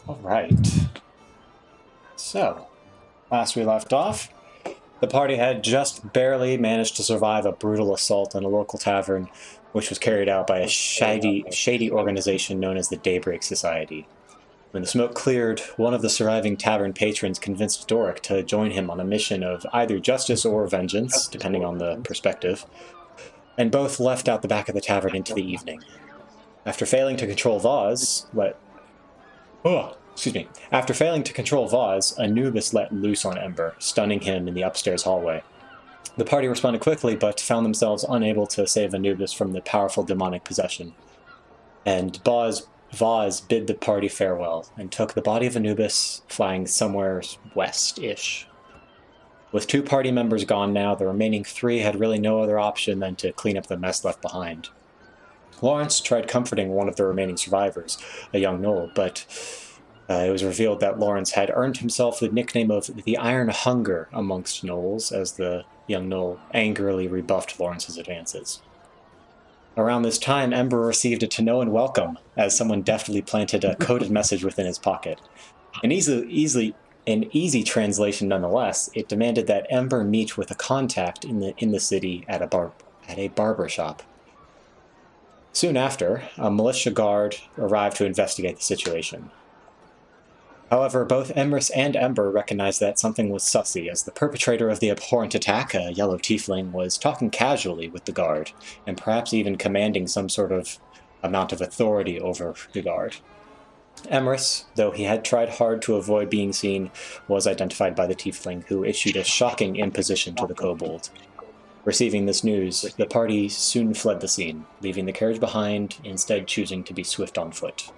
All right. So, last we left off, the party had just barely managed to survive a brutal assault in a local tavern, which was carried out by a shady organization known as the Daybreak Society. When the smoke cleared, one of the surviving tavern patrons convinced Doric to join him on a mission of either justice or vengeance, depending on the perspective, and both left out the back of the tavern into the evening. After failing to control Vaz, After failing to control Vaz, Anubis let loose on Ember, stunning him in the upstairs hallway. The party responded quickly, but found themselves unable to save Anubis from the powerful demonic possession. And Vaz bid the party farewell and took the body of Anubis, flying somewhere west-ish. With 2 party members gone now, the remaining 3 had really no other option than to clean up the mess left behind. Lawrence tried comforting one of the remaining survivors, a young gnoll, but it was revealed that Lawrence had earned himself the nickname of the Iron Hunger amongst gnolls, as the young gnoll angrily rebuffed Lawrence's advances. Around this time, Ember received a Tanoan welcome, as someone deftly planted a coded message within his pocket. An easy translation nonetheless, it demanded that Ember meet with a contact in the city at a barber shop. Soon after, a militia guard arrived to investigate the situation. However, both Emrys and Ember recognized that something was sussy, as the perpetrator of the abhorrent attack, a yellow tiefling, was talking casually with the guard, and perhaps even commanding some sort of amount of authority over the guard. Emrys, though he had tried hard to avoid being seen, was identified by the tiefling, who issued a shocking imposition to the kobold. Receiving this news, the party soon fled the scene, leaving the carriage behind, instead choosing to be swift on foot.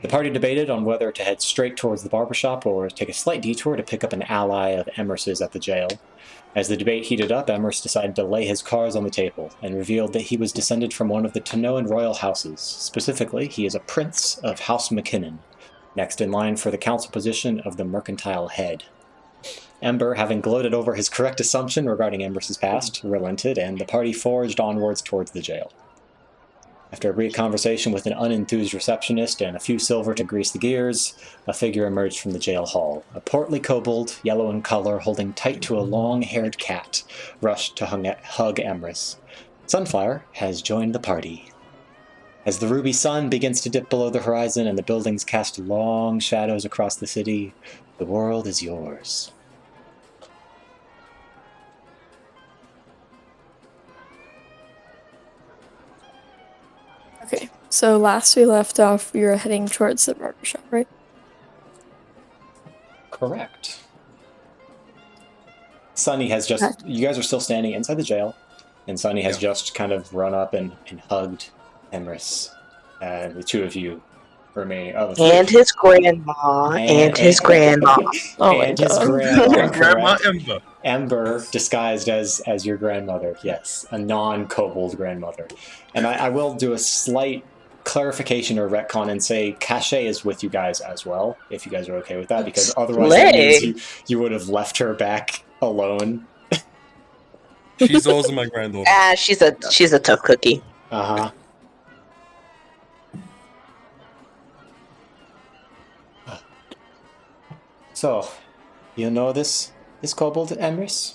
The party debated on whether to head straight towards the barbershop or take a slight detour to pick up an ally of Emrys's at the jail. As the debate heated up, Emrys decided to lay his cards on the table and revealed that he was descended from one of the Tanoan royal houses. Specifically, he is a prince of House McKinnon, next in line for the council position of the mercantile head. Ember, having gloated over his correct assumption regarding Emrys's past, relented, and the party forged onwards towards the jail. After a brief conversation with an unenthused receptionist and a few silver to grease the gears, a figure emerged from the jail hall. A portly kobold, yellow in color, holding tight to a long-haired cat, rushed to hug Emrys. Sunflower has joined the party. As the ruby sun begins to dip below the horizon and the buildings cast long shadows across the city, the world is yours. Okay, so last we left off, we were heading towards the barbershop, right? Correct. Sunny has just... You guys are still standing inside the jail, and Sunny has just kind of run up and hugged Emrys. And the 2 of you remain... and his grandma, and his grandma. Oh and my his God. grandma, Grandma correct. Ember. Ember, disguised as your grandmother, yes. A non-kobold grandmother. And I will do a slight clarification or retcon and say Cachet is with you guys as well, if you guys are okay with that, because otherwise that means you would have left her back alone. She's also my granddaughter. She's a tough cookie. Uh-huh. So, you know this kobold, Emrys?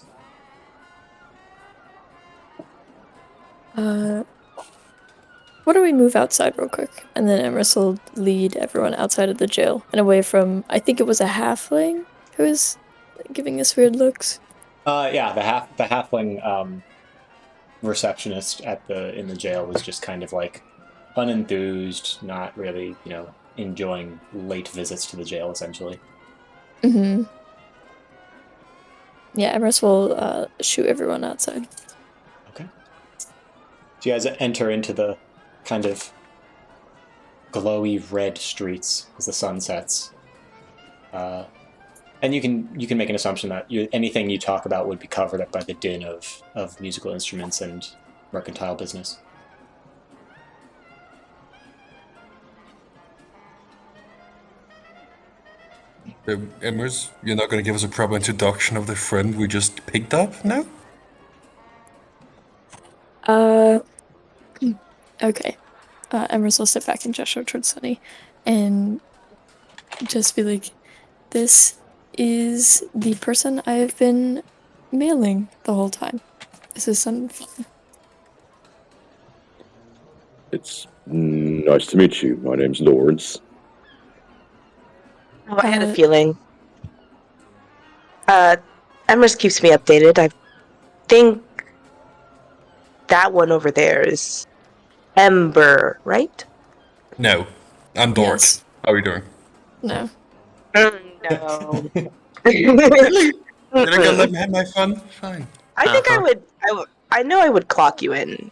Why don't we move outside real quick, and then Emrys will lead everyone outside of the jail and away from, I think it was a halfling who was giving us weird looks. Yeah, the halfling receptionist in the jail was just kind of like unenthused, not really, enjoying late visits to the jail, essentially. Mm-hmm. Yeah, Emrys will shoot everyone outside. Okay. So you guys enter into the kind of glowy red streets as the sun sets. And you can make an assumption that anything you talk about would be covered up by the din of musical instruments and mercantile business. Emrys, you're not going to give us a proper introduction of the friend we just picked up now? Okay. Emrys will step back and gesture towards Sunny, and just be like, this is the person I've been mailing the whole time. This is Sunflower. It's nice to meet you. My name's Lords. Oh, I had a Uh, feeling. Emrys keeps me updated. I think that one over there is Ember, right? No, I'm Dork. Yes. How are you doing? No. No. Really? You're not gonna Mm-mm. let me have my fun? Fine. I think I would. I know I would clock you in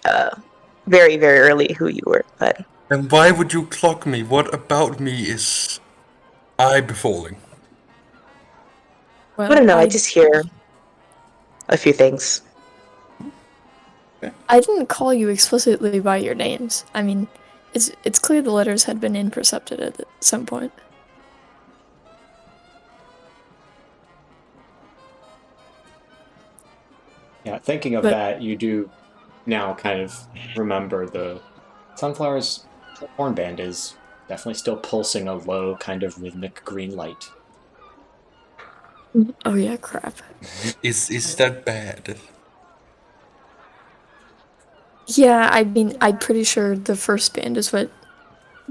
very, very early who you were, but And why would you clock me? What about me is eye befalling? I Well, don't know. I just hear a few things. I didn't call you explicitly by your names. I mean, it's clear the letters had been intercepted at some point. Yeah, thinking of But- that, you do now kind of remember the Sunflower's horn band is definitely still pulsing a low, kind of rhythmic green light. Oh yeah, crap. Is that bad? Yeah, I mean, I'm pretty sure the first band is what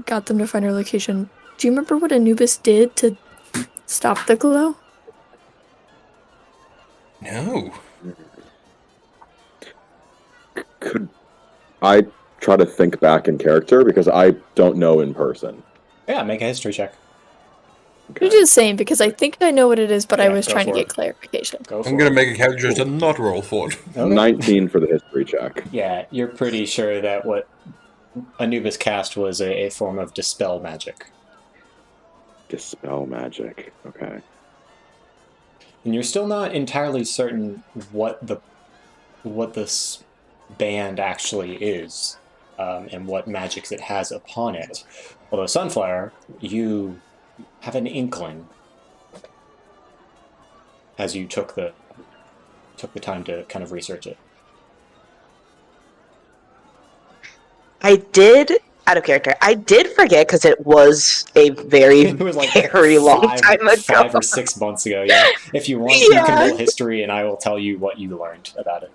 got them to find our location. Do you remember what Anubis did to stop the glow? No. Could I try to think back in character because I don't know in person? Yeah, make a history check. You're just saying because I think I know what it is, but I Yeah, was go trying to for get it. clarification. Go for I'm gonna it. make a character just and not roll for it. Okay. 19 for the history check. Yeah, you're pretty sure that what Anubis cast was a form of dispel magic. Dispel magic. Okay. And you're still not entirely certain what this band actually is, and what magics it has upon it. Although Sunflower, you have an inkling as you took the time to kind of research it. I did, out of character, I did forget because it was a very, It was like very long time ago. 5 or 6 months ago. Yeah. If you want, you can Yeah. roll history, and I will tell you what you learned about it.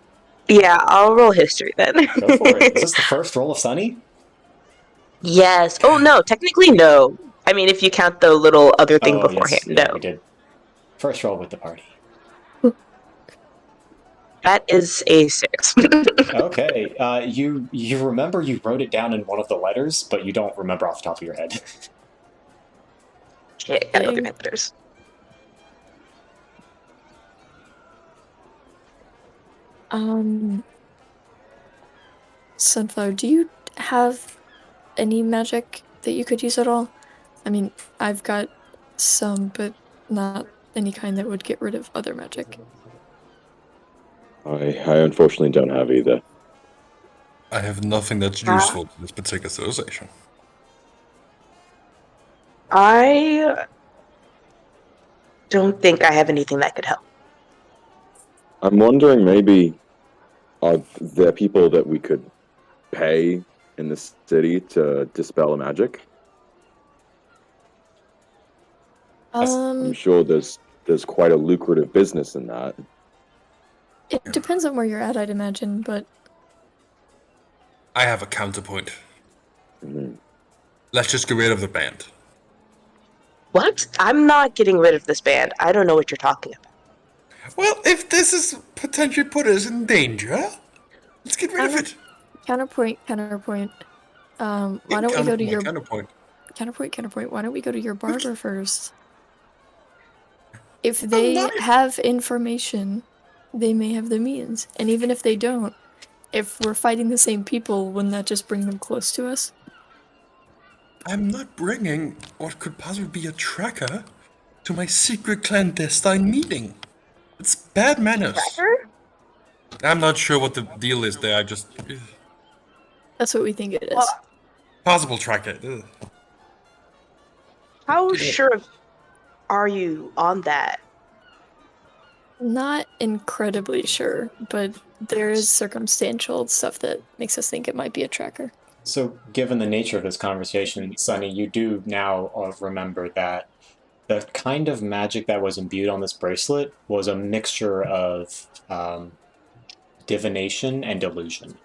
Yeah, I'll roll history then. Go for it. Is this the first roll of Sunny? Yes. Oh no, technically no. I mean, if you count the little other thing Oh beforehand, yes, yeah, no. we did. First roll with the party. That is a 6. Okay, you remember you wrote it down in one of the letters, but you don't remember off the top of your head. Shit, gotta go through my letters. Sunflower, do you have any magic that you could use at all? I mean, I've got some, but not any kind that would get rid of other magic. I unfortunately don't have either. I have nothing that's useful to this particular civilization. I don't think I have anything that could help. I'm wondering maybe are there people that we could pay in the city to dispel a magic? I'm sure there's quite a lucrative business in that. It depends on where you're at, I'd imagine, but I have a counterpoint. Mhm. Let's just get rid of the band. What? I'm not getting rid of this band. I don't know what you're talking about. Well, if this is potentially put us in danger, let's get rid of it. counterpoint. Why don't we go to your counterpoint? counterpoint? Why don't we go to your barber first? If they have information, they may have the means, and even if they don't, if we're fighting the same people, wouldn't that just bring them close to us? I'm not bringing what could possibly be a tracker to my secret clandestine meeting. It's bad manners. Tracker? I'm not sure what the deal is there. I just That's what we think it is. Well, possible tracker. Ugh. how sure are you on that? Not incredibly sure, but there is circumstantial stuff that makes us think it might be a tracker. So, given the nature of this conversation, Sunny, you do now remember that the kind of magic that was imbued on this bracelet was a mixture of divination and illusion.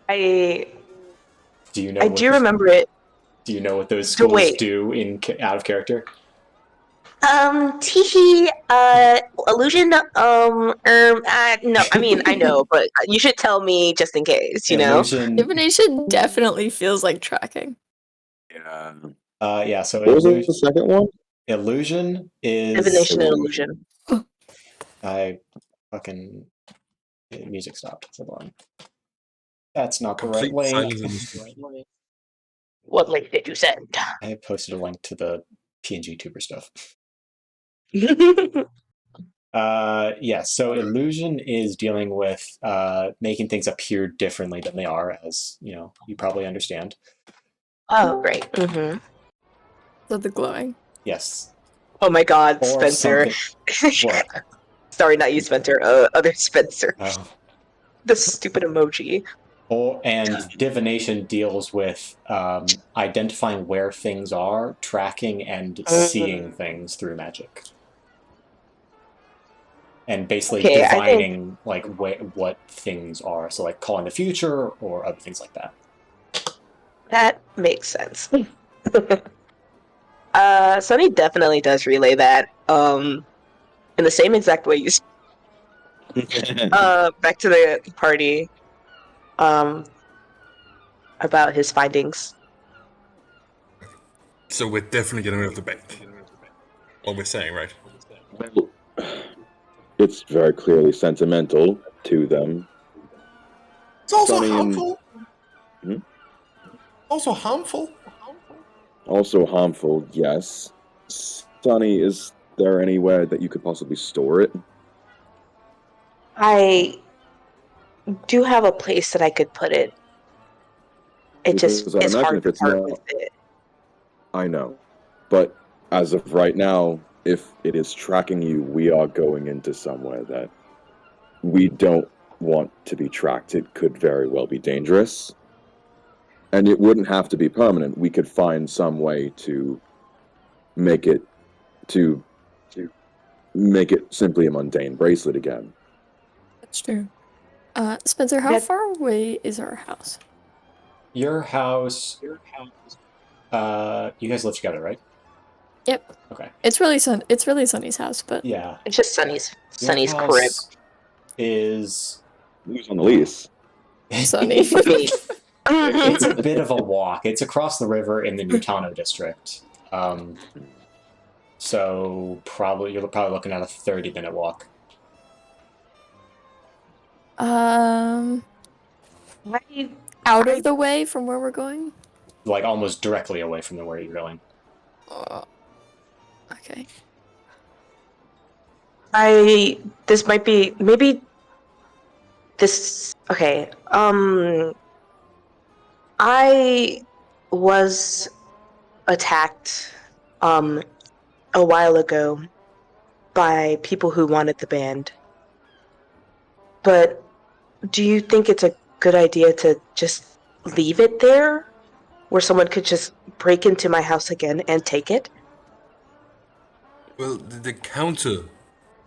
I Do you know? I do remember it. Do you know what those So schools wait. do in out of character? Teehee, illusion, no, I mean, I know, but you should tell me just in case, you know? Illusion. Divination definitely feels like tracking. Yeah. Yeah. So What was the second one? illusion is Divination and illusion. I fucking music stopped. Hold on. That's not the Complete right link. silence in the street. What link did you send? I posted a link to the PNG tuber stuff. Yeah, so illusion is dealing with making things appear differently than they are, as you probably understand. Oh, great. Mm-hmm. So the glowing. Yes. Oh my god, Or Spencer. What? Sorry, not you, Spencer. Other Spencer. Oh. The stupid emoji. And divination deals with identifying where things are, tracking and seeing things through magic. And basically divining like what things are. So like calling the future or other things like that. That makes sense. Sunny definitely does relay that. In the same exact way you back to the party. About his findings. So we're definitely getting rid of the bank. What we're saying, right? Well, it's very clearly sentimental to them. It's also Sunny and- harmful. Hmm? Also harmful. Also harmful, yes. Sunny, is there anywhere that you could possibly store it? I do have a place that I could put it. It just Because I is imagine hard if to it's part not- with it. I know. But as of right now, if it is tracking you, we are going into somewhere that we don't want to be tracked. It could very well be dangerous. And it wouldn't have to be permanent. We could find some way to make it simply a mundane bracelet again. That's true. Spencer, how far away is our house? Your house. You guys live together, right? Yep. Okay. It's really Sunny's house, but Yeah. It's just Sunny's Your crib. house is Who's on the lease? Sunny. It's a bit of a walk. It's across the river in the New Tano district. So you're probably looking at a 30-minute walk. Out of the way from where we're going? Like almost directly away from where you're going. Okay. This might be maybe this okay. I was attacked a while ago by people who wanted the band. But do you think it's a good idea to just leave it there? Where someone could just break into my house again and take it? Well, the counter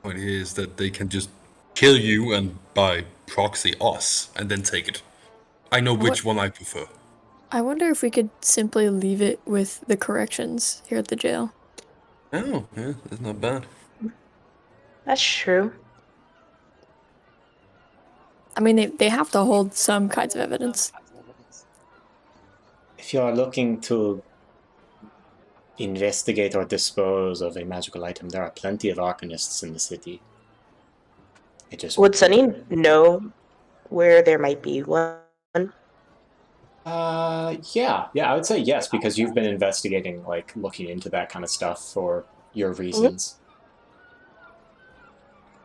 point is that they can just kill you and by proxy us and then take it. I know which one I prefer. I wonder if we could simply leave it with the corrections here at the jail. Oh, yeah, that's not bad. That's true. I mean, they have to hold some kinds of evidence. If you are looking to investigate or dispose of a magical item, there are plenty of arcanists in the city. Would Sunny know where there might be one? Yeah, I would say yes, because you've been investigating, like, looking into that kind of stuff for your reasons.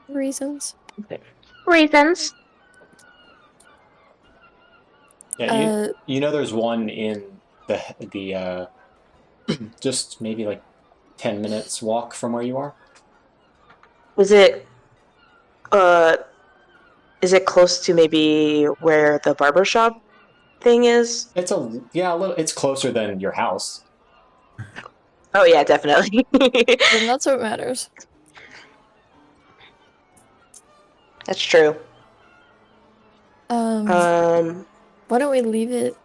Reasons? Reasons. Yeah, you know there's one in the just maybe like 10 minutes walk from where you are? Is it close to maybe where the barber shop thing is? It's a little. It's closer than your house. Oh yeah, definitely. Then that's what matters. That's true. Why don't we leave it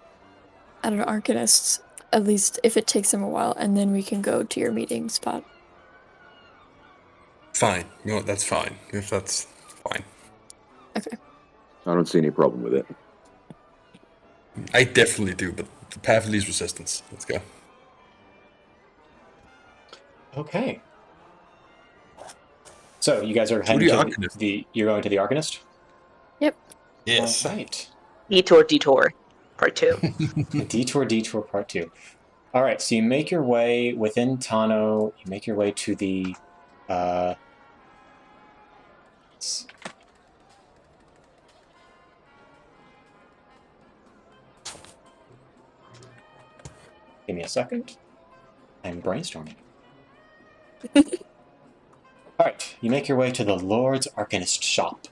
at an arcanist's, at least if it takes him a while, and then we can go to your meeting spot. Fine. No, that's fine. If that's fine. Okay. I don't see any problem with it. I definitely do, but the path of least resistance. Let's go. Okay. So you guys are heading the to Arcanist. you're going to the Arcanist? Yep. Yes. All right. Detour, part 2. Detour part 2. All right, so you make your way within Tano. You make your way to the give me a second. I'm brainstorming. All right, you make your way to the Lord's Arcanist shop.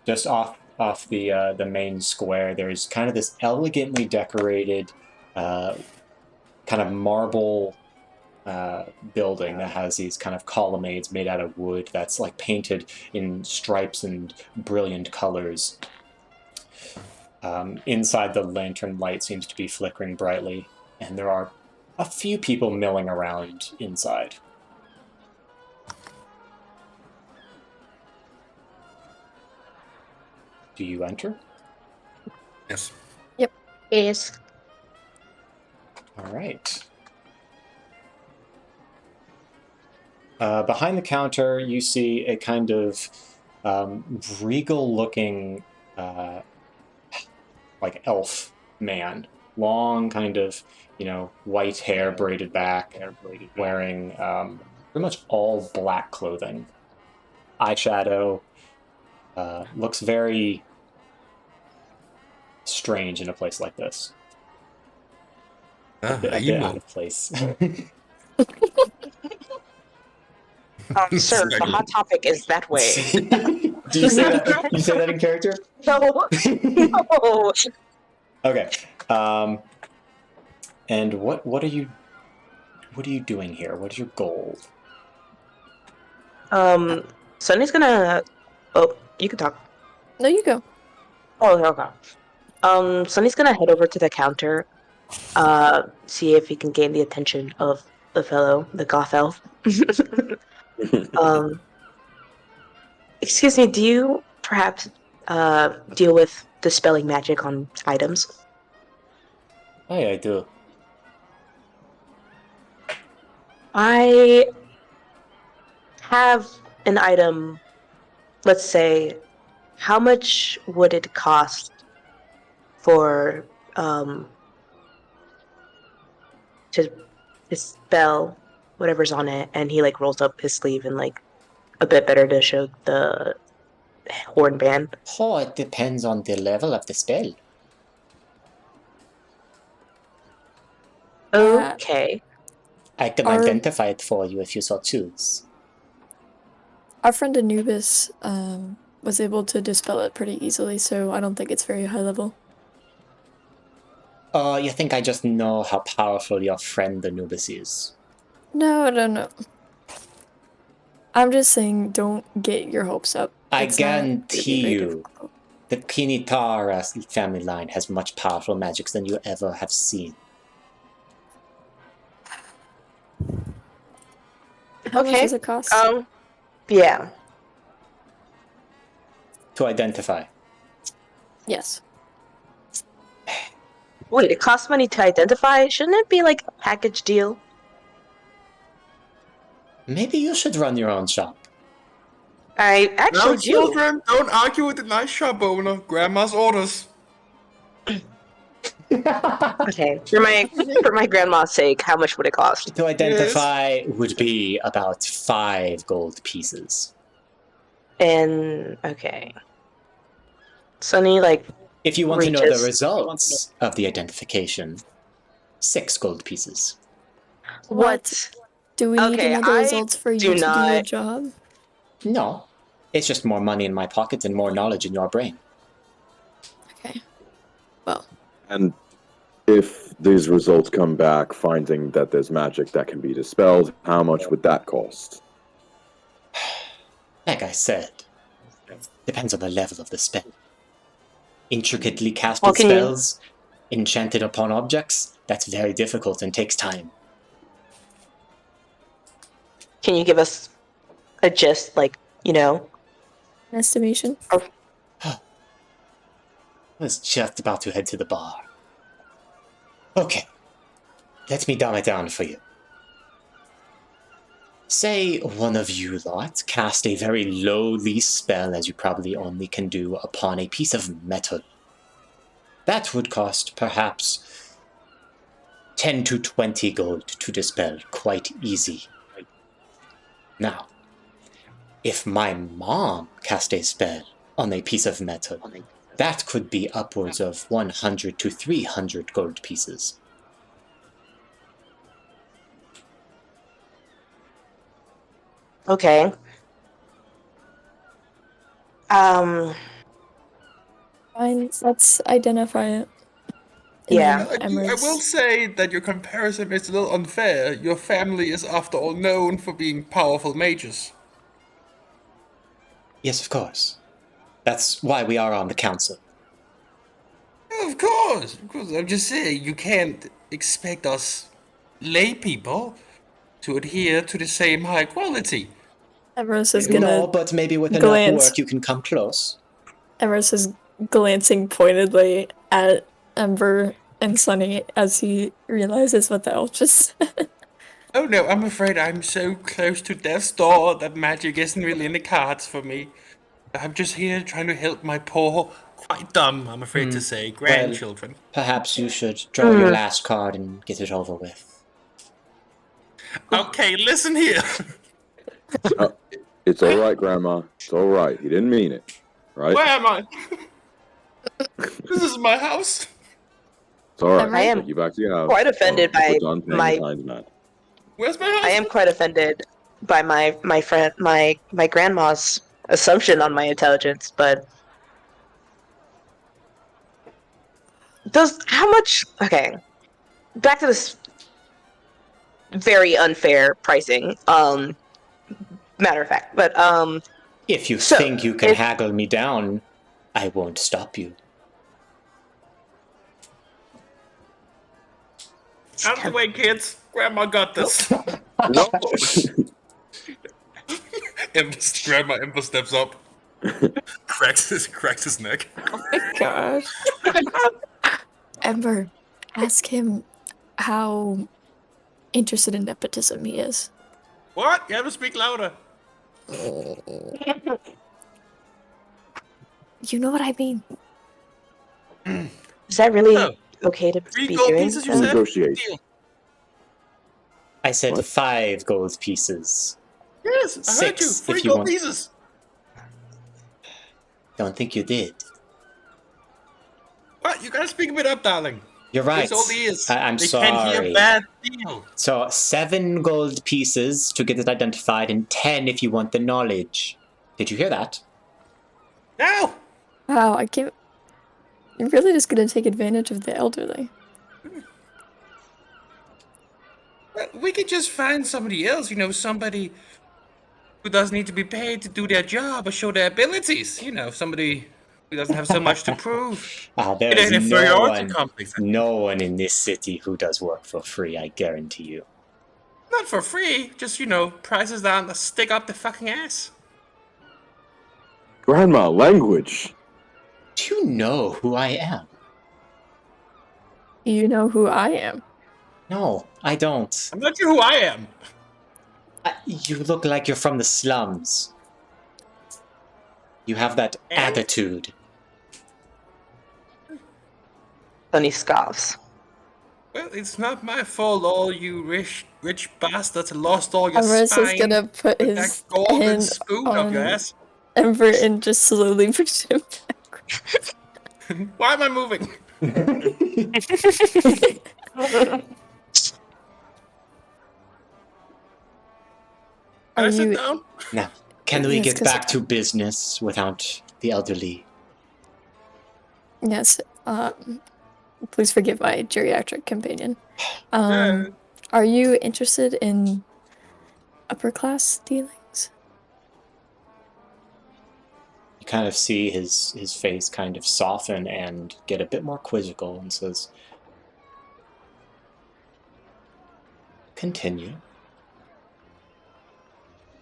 Just off the main square, there's kind of this elegantly decorated, kind of marble building that has these kind of colonnades made out of wood that's like painted in stripes and brilliant colors. Inside, the lantern light seems to be flickering brightly, and there are a few people milling around inside. Do you enter? Yes. Yes. All right. Behind the counter, you see a kind of regal-looking, like elf man, long kind of, white hair braided back, wearing pretty much all black clothing, eyeshadow. Looks very strange in a place like this. A bit out Emo. of place. Sir, the hot topic is that way. Do you say that? You say that in character? No. No. Okay. And what are you doing here? What is your goal? Sunny's gonna. Oh, you can talk. No, you go. Oh, okay. Sunny's gonna head over to the counter, see if he can gain the attention of the goth elf. Excuse me, do you perhaps deal with dispelling magic on items? Hey, I do. I have an item. Let's say, how much would it cost for to dispel whatever's on it? And he like rolls up his sleeve and like a bit better to show the horn band. Oh, it depends on the level of the spell. Okay. I can identify it for you if you so choose. Our friend Anubis was able to dispel it pretty easily, so I don't think it's very high level. Oh, you think I just know how powerful your friend Anubis is? No. I'm just saying, don't get your hopes up. I It's not gonna be guarantee very you, difficult. the Kinitara family line has much powerful magics than you ever have seen. How much does it cost? Yeah. To identify. Yes. Wait, it costs money to identify? Shouldn't it be like a package deal? Maybe you should run your own shop. I actually No, do. children, don't argue with the nice shop owner. Grandma's orders. Okay, for my grandma's sake, how much would it cost? To identify would be about 5 gold pieces. And okay, Sunny like If you want to know the reaches- results of the identification, 6 gold pieces. what? Do we need Okay, to know the I results for you do to do your not- job? No, it's just more money in my pockets and more knowledge in your brain. Okay. Well, And if these results come back finding that there's magic that can be dispelled, how much would that cost? Like I said, depends on the level of the spell. Intricately casted Well, can you spells, enchanted upon objects, that's very difficult and takes time. give us a gist, like, an estimation. I was just about to head to the bar. Okay, let me dumb it down for you. Say one of you lot cast a very lowly spell, as you probably only can do, upon a piece of metal. That would cost perhaps 10 to 20 gold to dispel, quite easy. Now, if my mom cast a spell on a piece of metal, that could be upwards of 100 to 300 gold pieces. okay. Fine, let's identify it. And Yeah. then I will Emrys. say that your comparison is a little unfair. Your family is, after all, known for being powerful mages. Yes, of course. That's why we are on the council. Of course. I'm just saying, you can't expect us lay people to adhere to the same high quality. Emrys is No, gonna but maybe with enough glance. work you can come close. Emrys is glancing pointedly at Ember and Sunny as he realizes what the elf just said. Oh no, I'm afraid I'm so close to death's door that magic isn't really in the cards for me. I'm just here trying to help my poor, quite dumb, I'm afraid to say, grandchildren. Perhaps you should draw your last card and get it over with. Okay, listen here. It's all right, Grandma. It's all right. He didn't mean it, right? Where am I? This is my house. It's all right. I am Take you back to your house. quite offended Or by we're done paying my- the fines, man. Where's my house? I am quite offended by my friend my grandma's assumption on my intelligence, but how much? Okay, back to this very unfair pricing. Matter of fact, but If you So, think you can if- haggle me down, I won't stop you. Out of the way, kids. Grandma got this. No. Grandma Ember steps up. cracks his neck. Gosh. Ember, ask him how interested in nepotism he is. What? You have to speak louder. You know what I mean. is that really Oh. okay to 3 be gold doing? pieces, you that? said? Negotiate. Deal. I said What? 5 gold pieces. Yes, I heard you. 6 3 if you gold want. pieces. Don't think you did. What? You gotta speak a bit up, darling. You're right. It's all ears. I'm they sorry. can't hear a bad deal. So 7 gold pieces to get it identified, and 10 if you want the knowledge. Did you hear that? No! Wow, I can't. You're really just gonna take advantage of the elderly. We could just find somebody else, somebody who doesn't need to be paid to do their job or show their abilities. Somebody who doesn't have so much to prove. There It is ain't a no inferiority one, complex. no one in this city who does work for free, I guarantee you. Not for free, just, prices down to stick up the fucking ass. Grandma, language. Do you know who I am? You know who I am. No, I don't. I'm not sure who I am. You look like you're from the slums. You have that And? attitude. Sunny scoffs. Well, it's not my fault all you rich bastards lost all your Emrys spine is gonna put with his that golden hand spoon up your on ass. Ember and just slowly push him back. Why am I moving? Can I Are sit you- down? Now, can we Yes, get 'cause- back to business without the elderly? Yes. Please forgive my geriatric companion. Yeah. Are you interested in upper class dealings? You kind of see his face kind of soften and get a bit more quizzical and says, "Continue.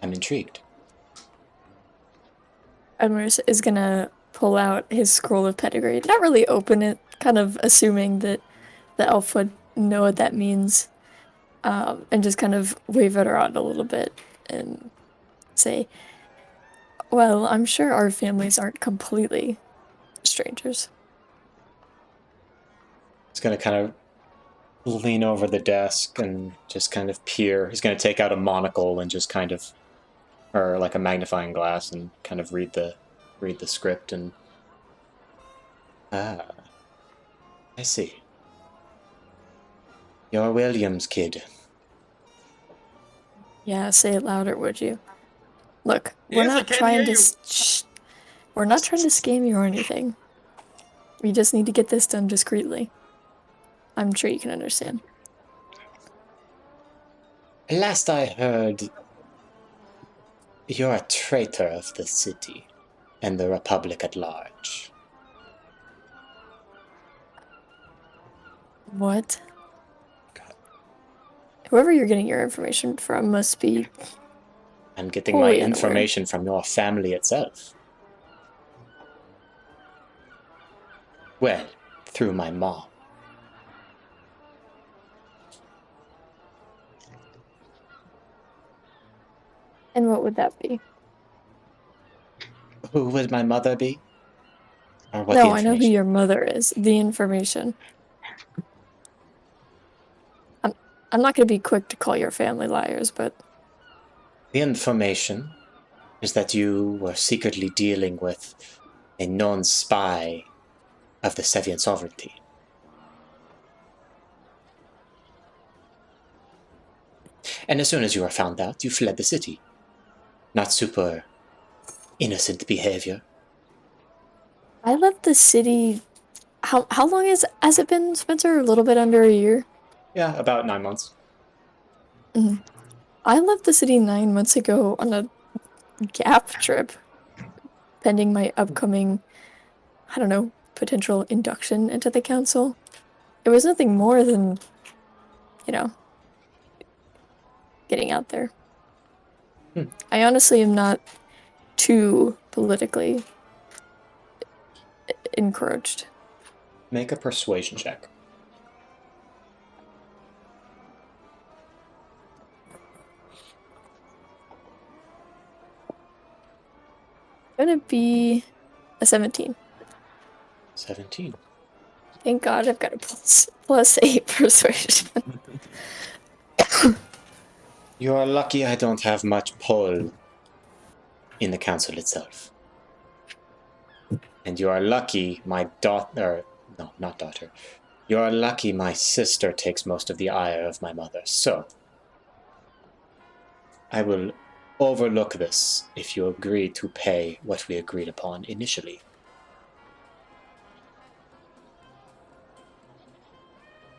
I'm intrigued." Edmund is gonna pull out his scroll of pedigree. Not really open it, kind of assuming that the elf would know what that means. And just kind of wave it around a little bit and say, well, I'm sure our families aren't completely strangers. He's going to kind of lean over the desk and just kind of peer. He's going to take out a monocle and just kind of, or like a magnifying glass, and kind of read the script. And I see. You're William's kid. Yeah, say it louder, would you? Look, we're Yes, I not can trying hear to. you. Shh. We're not trying to scam you or anything. We just need to get this done discreetly. I'm sure you can understand. Last I heard, you're a traitor of the city and the Republic at large. What? Whoever you're getting your information from must be. I'm getting my Wholly unaware. information from your family itself. Well, through my mom. And what would that be? Who would my mother be? Or what No, the I know who information? your mother is. The information. I'm not going to be quick to call your family liars, but The information is that you were secretly dealing with a known spy of the Sevian sovereignty. And as soon as you were found out, you fled the city. Not super innocent behavior. I left the city. How long has it been, Spencer? A little bit under a year. Yeah, about 9 months. I left the city 9 months ago on a gap trip, pending my upcoming, I don't know, potential induction into the council. It was nothing more than, getting out there. I honestly am not too politically encouraged. Make a persuasion check. Gonna be a 17. 17. Thank God I've got a plus 8 persuasion. You're lucky I don't have much pull in the council itself. And you are lucky my daughter... No, not daughter. You are lucky my sister takes most of the ire of my mother. So, I will overlook this if you agree to pay what we agreed upon initially.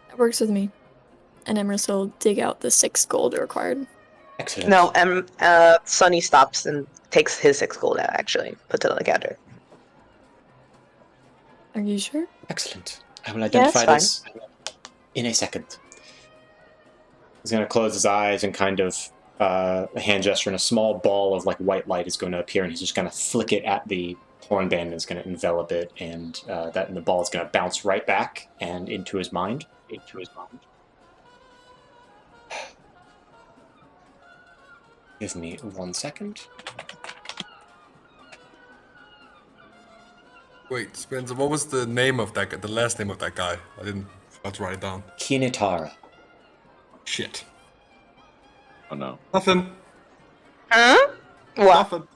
That works with me. And Emerson will dig out the 6 gold required. Excellent. No, Sonny stops and takes his 6 gold out, actually. Puts it on the counter. Are you sure? Excellent. I will identify that's this in a second. He's going to close his eyes and kind of a hand gesture, and a small ball of like white light is going to appear, and he's just going to flick it at the horn band, and it's going to envelop it, and the ball is going to bounce right back and into his mind. Give me 1 second. Wait, Spencer, what was the name of that guy? The last name of that guy? I didn't. Let's write it down. Kinitara. Shit. Oh no. Nothing. Huh? What? Nothing.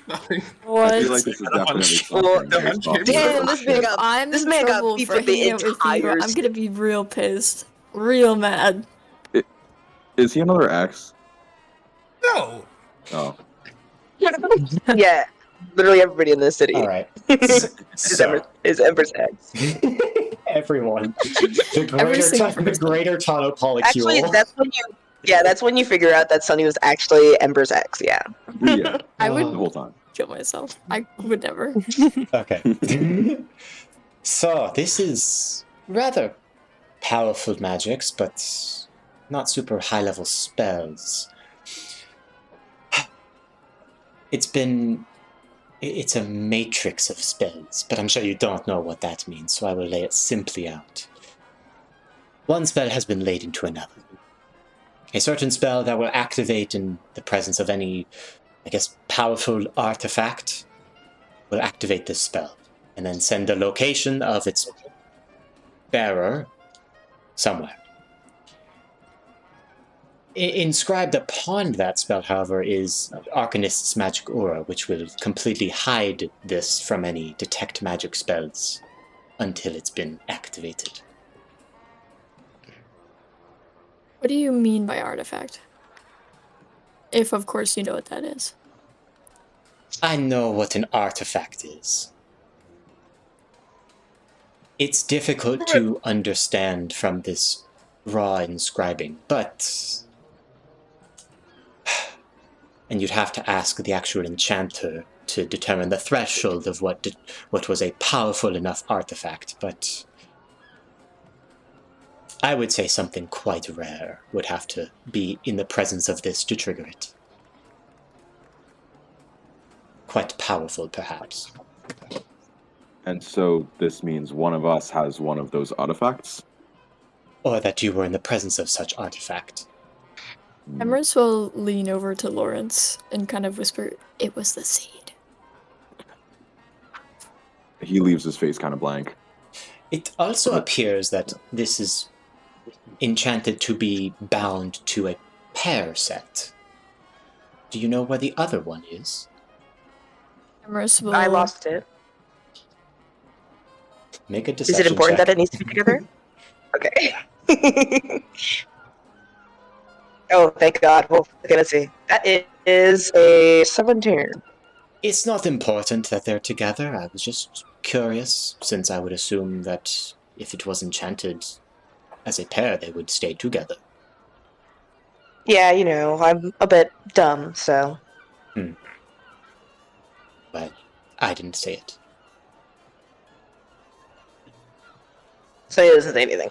Nothing. What? I feel like this is definitely something. Well, based off damn, of- this man got I'm this in man got trouble beef for with the hanging out with you. entire. I'm gonna be real pissed. Real mad. Is he another X? No. Oh. Yeah, Literally everybody in the city All right. is Ember's ex. Everyone. The Every single the person. greater Tano polycule. Actually, that's when you figure out that Sunny was actually Ember's ex. Yeah. Yeah, I the would whole time. kill myself. I would never. Okay. So, this is rather powerful magics, but not super high level spells. It's a matrix of spells, but I'm sure you don't know what that means, so I will lay it simply out. One spell has been laid into another. A certain spell that will activate in the presence of any, powerful artifact will activate this spell, and then send the location of its bearer somewhere. Inscribed upon that spell, however, is Arcanist's Magic Aura, which will completely hide this from any detect magic spells until it's been activated. What do you mean by artifact? If, of course, you know what that is. I know what an artifact is. It's difficult to understand from this raw inscribing, but... And you'd have to ask the actual enchanter to determine the threshold of what was a powerful enough artifact, but... I would say something quite rare would have to be in the presence of this to trigger it. Quite powerful, perhaps. And so this means one of us has one of those artifacts? Or that you were in the presence of such artifact. Emrys will lean over to Lawrence and kind of whisper, "It was the seed." He leaves his face kind of blank. It also appears that this is enchanted to be bound to a pair set. Do you know where the other one is? Emrys will... I lost it. Make a Is deception it important check. that it needs to be together? Okay. Oh, thank God. Well, okay, let's see. That is a 17. It's not important that they're together. I was just curious, since I would assume that if it was enchanted as a pair, they would stay together. Yeah, I'm a bit dumb, so. But I didn't say it. So he doesn't say anything.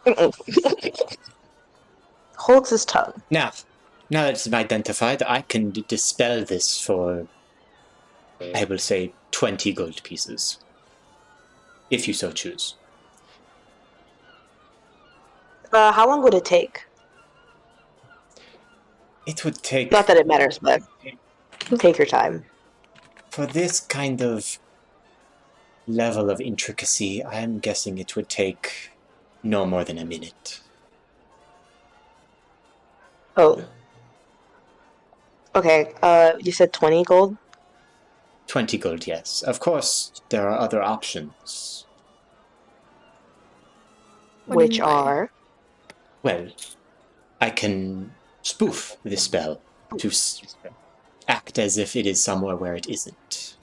Holds his tongue. Now that it's been identified, I can dispel this for, I will say, 20 gold pieces. If you so choose. How long would it take? It would take... Not that it matters, but take your time. For this kind of level of intricacy, I am guessing it would take no more than a minute. Oh. Okay, you said 20 gold? 20 gold, yes. Of course, there are other options. What do you Which mean by- are? Well, I can spoof this spell to act as if it is somewhere where it isn't.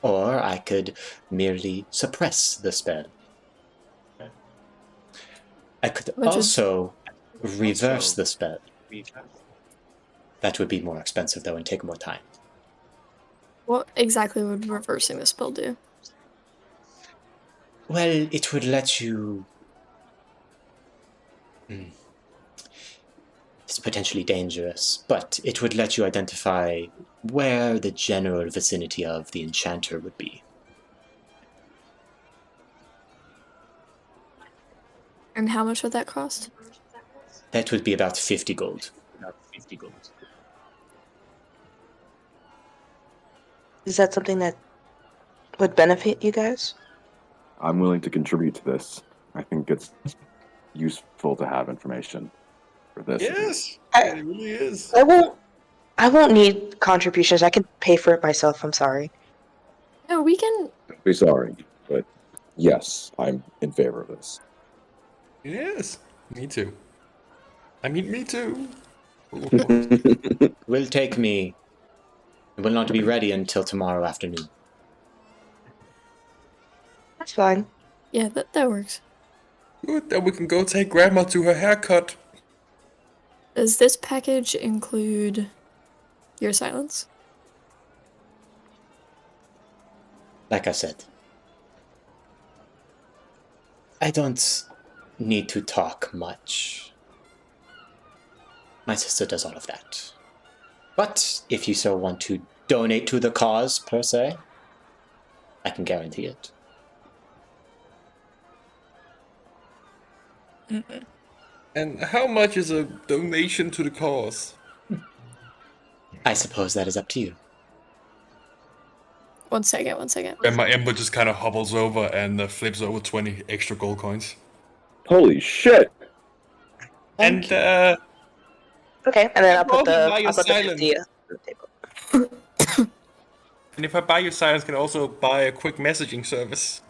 Or I could merely suppress the spell. I could Which is- also reverse the spell. That would be more expensive, though, and take more time. What exactly would reversing the spell do? Well, it would let you... It's potentially dangerous, but it would let you identify where the general vicinity of the enchanter would be. And how much would that cost? That would be about 50 gold. Is that something that would benefit you guys? I'm willing to contribute to this. I think it's useful to have information for this. Yes, I- it really is. I won't need contributions. I can pay for it myself. I'm sorry. No, we can... Don't be sorry, but yes, I'm in favor of this. Yes, me too. I mean, me too. Will take me... It will not be ready until tomorrow afternoon. That's fine. Yeah, that works. Good, then we can go take Grandma to her haircut. Does this package include your silence? Like I said, I don't need to talk much. My sister does all of that. But if you so want to donate to the cause, per se, I can guarantee it. And how much is a donation to the cause? I suppose that is up to you. One second. And my Ember just kind of hobbles over and flips over 20 extra gold coins. Holy shit! And Okay, and then I'll put Probably buy the your 50 on the table. and if I buy your silence, can also buy a quick messaging service.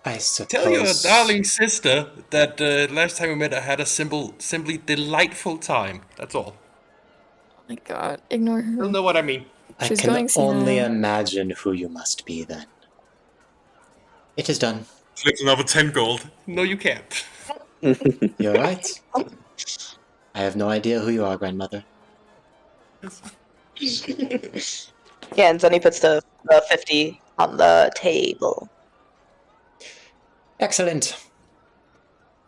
I suppose. Tell your darling sister that last time we met, I had a simply delightful time. That's all. Oh my god, ignore her. You'll know what I mean. I She's can going only senile. imagine who you must be then. It is done. Flips another 10 gold. No, you can't. You're right. I have no idea who you are, grandmother. Yeah, and Sunny puts the 50 on the table. Excellent.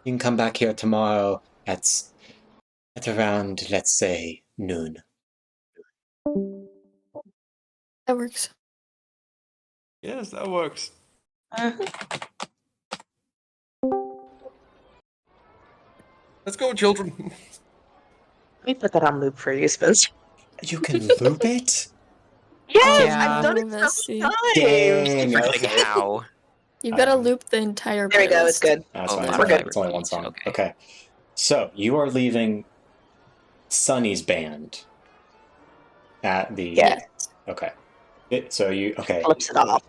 You can come back here tomorrow at around, let's say, noon. That works. Yes, that works. Let's go, children. Let me put that on loop for you, Spencer. You can loop it? Yes, Yeah. I've done it Messy. so many times. Dang. Like Okay. how? You've got to loop the entire There we go, it's playlist. good. That's Oh, fine. we're good. It's only one song. Okay. Okay. So you are leaving Sunny's band at the. Yeah. Okay. Okay. Flips it off.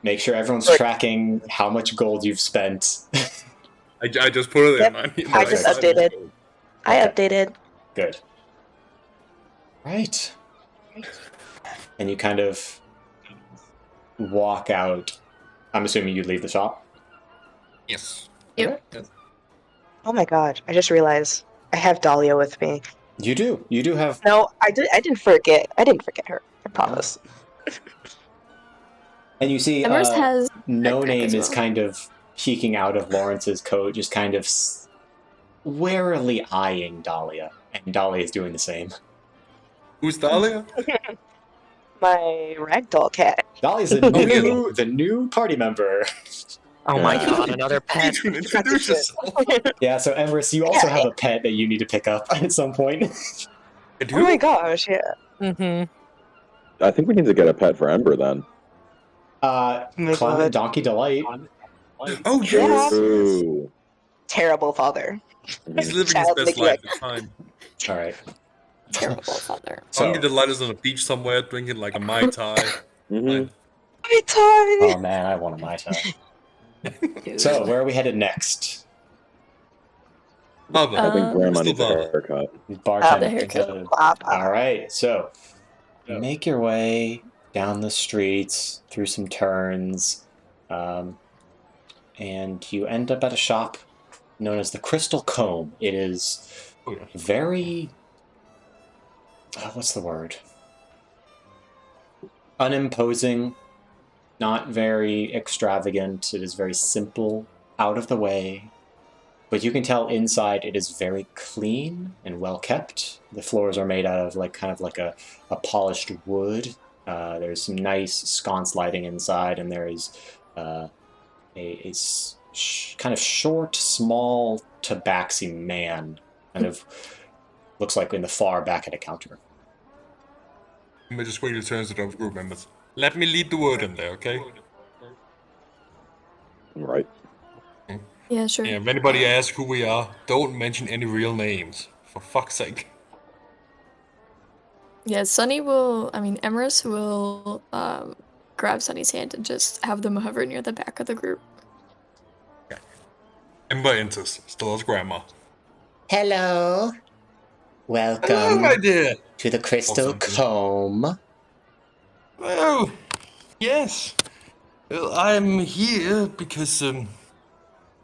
Make sure everyone's Good. tracking how much gold you've spent. I just put it Yep, in mine. I just updated. I updated. Good. Right. And you kind of walk out. I'm assuming you leave the shop. Yes. Yep. Oh my god, I just realized I have Dahlia with me. You do. You do have. No, I didn't forget. I didn't forget her. I promise. And you see, Emers has No backpack Name as is well. kind of peeking out of Lawrence's coat, just kind of warily eyeing Dahlia, and Dahlia is doing the same. Who's Dahlia? My ragdoll cat. Dahlia's the new party member. Oh my Yeah. god, another pet. Adrian, introduce yourself. Yeah, so Emrys, you also have a pet that you need to pick up at some point. Oh my gosh, yeah. Mm-hmm. I think we need to get a pet for Ember then. my Clement God. Donkey Delight. Oh, Yeah. yes. Ooh. Terrible father. He's living his Child best life. neglect. It's fine. All right. Terrible father. Donkey So, Delight is on a beach somewhere drinking like a Mai Tai. Mhm. Fine. My time. oh man, I want a Mai Tai. Dude. So, where are we headed next? Mother. I think Grandma Still needs a Barber. haircut. Bartender. the haircut. All right, so you make your way down the streets through some turns, and you end up at a shop known as the Crystal Comb. It is Oh, yeah. very. What's the word? Unimposing, not very extravagant. It is very simple, out of the way. But you can tell inside it is very clean and well kept. The floors are made out of kind of like a polished wood. There's some nice sconce lighting inside, and there is a kind of short, small, tabaxi man, kind of looks like in the far back at a counter. I'm just quickly turns to those group members. Let me lead the word in there, okay? Right. Yeah, sure. Yeah, if anybody asks who we are, don't mention any real names. For fuck's sake. Yeah, Sunny will. I mean, Emrys will grab Sunny's hand and just have them hover near the back of the group. Ember enters, still as grandma. Hello. Welcome Hello, my dear. to the Crystal Awesome. Comb. Oh, yes. Well, I'm here because,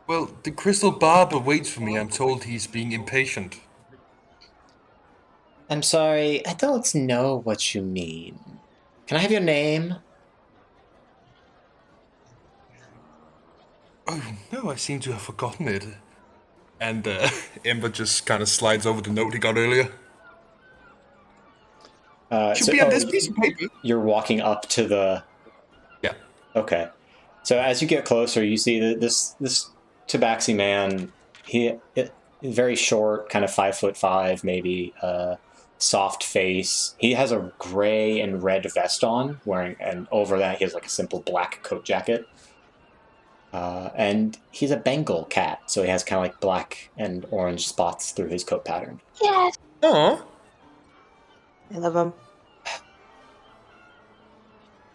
well, the Crystal Barber waits for me. I'm told he's being impatient. I'm sorry, I don't know what you mean. Can I have your name? Oh, no, I seem to have forgotten it. And, Ember just kind of slides over the note he got earlier. Should be on this piece of paper. You're walking up to the. Yeah. Okay. So as you get closer, you see that this Tabaxi man, very short, kind of 5'5", maybe, soft face. He has a gray and red vest on, and over that he has like a simple black coat jacket. And he's a Bengal cat, so he has kind of like black and orange spots through his coat pattern. Yes. Aw. I love him.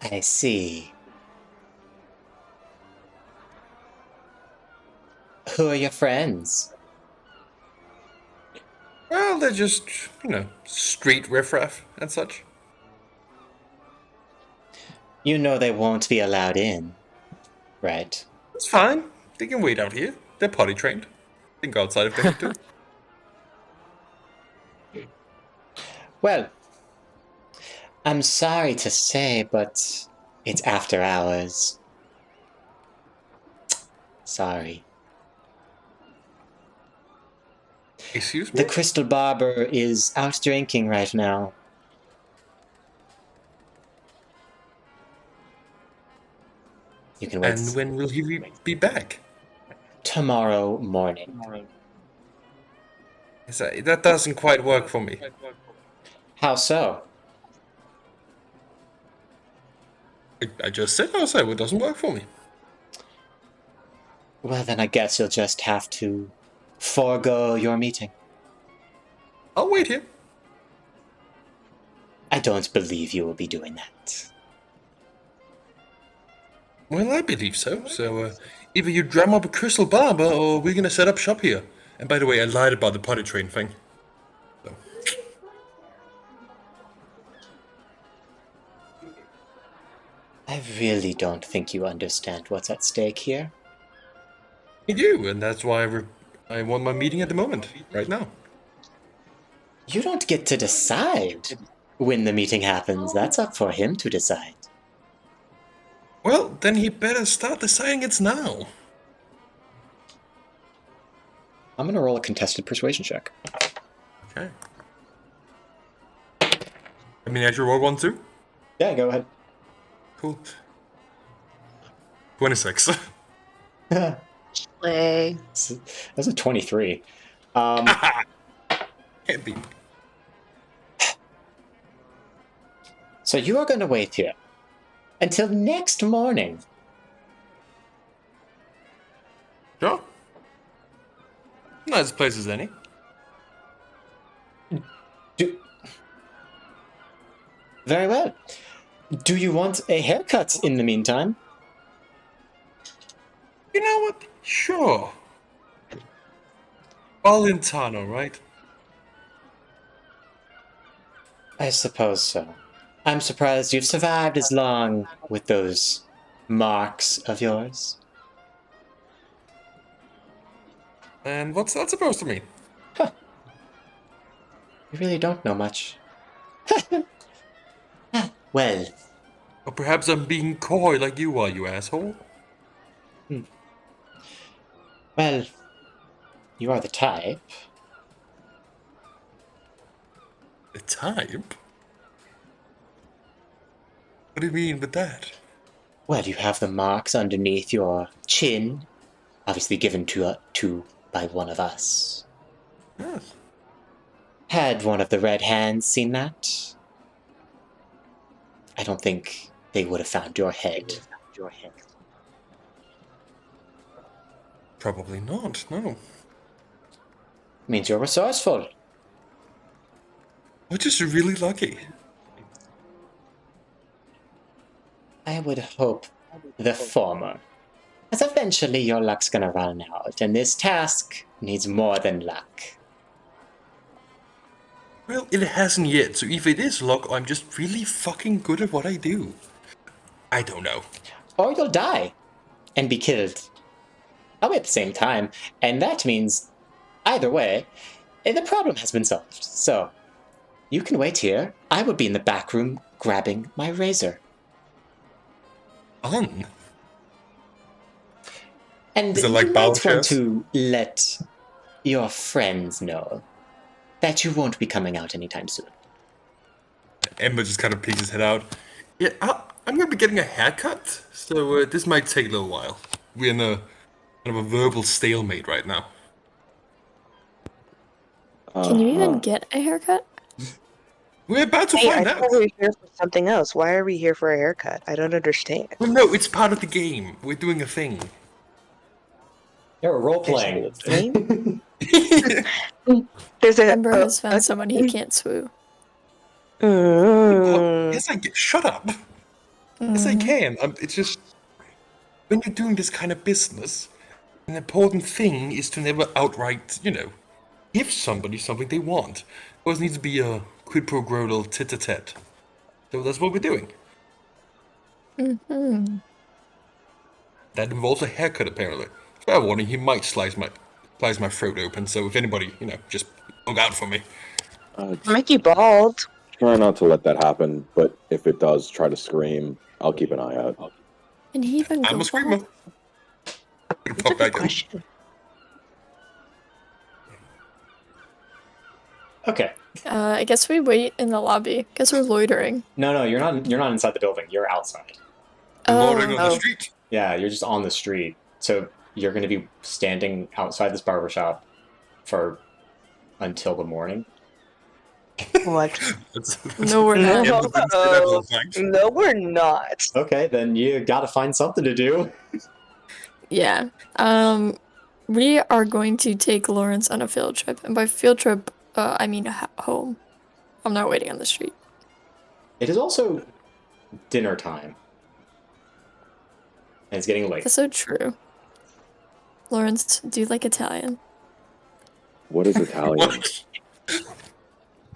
I see. Who are your friends? Well, they're just, street riffraff and such. You know they won't be allowed in, right? It's fine. They can wait out here. They're potty trained. They can go outside if they need to. Well, I'm sorry to say, but it's after hours. Sorry. Excuse me? The Crystal Barber is out drinking right now. You can wait. And when will he be back? Tomorrow morning. That doesn't quite work for me. How so? I just said outside it doesn't work for me. Well, then I guess you'll just have to forego your meeting. I'll wait here. I don't believe you will be doing that. Well, I believe so. So, either you drum up a Crystal Barber or we're gonna set up shop here. And by the way, I lied about the potty train thing. So. I really don't think you understand what's at stake here. I do, and that's why I want my meeting at the moment, right now. You don't get to decide when the meeting happens. That's up for him to decide. Well, then he better start deciding it's now. I'm gonna roll a contested persuasion check. Okay. I mean, I should roll one too? Yeah, go ahead. Cool. 26. Play. That's a 23. Can't be. So you are going to wait here until next morning. Sure. Nice place as any. Very well. Do you want a haircut in the meantime? You know what? Sure. All in Tano, right? I suppose so. I'm surprised you've survived as long with those marks of yours. And what's that supposed to mean? You really don't know much. Well, Or perhaps I'm being coy like you are, you asshole? well, you are the type. The type? What do you mean with that? Well, you have the marks underneath your chin, obviously given to by one of us. Yes. Had one of the Red Hands seen that? I don't think they would have found your head. Probably not, no. Means you're resourceful. We're just really lucky. I would hope the former. As eventually your luck's gonna run out, and this task needs more than luck. Well, it hasn't yet, so if it is luck, I'm just really fucking good at what I do. I don't know. or you'll die and be killed. Probably at the same time, and that means, either way, the problem has been solved. So, you can wait here. I will be in the back room grabbing my razor. On. And Is it you like might battle want chess? to let your friends know that you won't be coming out anytime soon. Ember just kind of peeks his head out. Yeah, I'm going to be getting a haircut, so this might take a little while. We're in a kind of a verbal stalemate right now. Can you even Uh-huh. get a haircut? We're about to Hey, I find out. thought we were here for something else. Why are we here for a haircut? I don't understand. Well, no, it's part of the game. We're doing a thing. You're role There's playing. a game? There's a Ember has found someone he can't swoo. Yes, shut up. Yes, I can. It's just when you're doing this kind of business, an important thing is to never outright, give somebody something they want. Always needs to be a quid pro quo little tit-a-tat. So that's what we're doing. Mm-hmm. That involves a haircut, apparently. Fair warning, he might slice my throat open. So if anybody, just look out for me. Make you bald. Try not to let that happen, but if it does, try to scream. I'll keep an eye out. Can he even I'm go a screamer. bald? That's a Pop good back in. question. Okay. I guess we wait in the lobby. Guess we're loitering. No, you're not. You're not inside the building. You're outside. Loitering on Oh. the street. Yeah, you're just on the street. So you're going to be standing outside this barbershop for until the morning. What? No, we're not. Yeah, but it's that little fact. No, we're not. Okay, then you got to find something to do. Yeah. We are going to take Lawrence on a field trip, and by field trip, I mean home. I'm not waiting on the street. It is also dinner time. And it's getting late. That's so true. Lawrence, do you like Italian? What is Italian? What?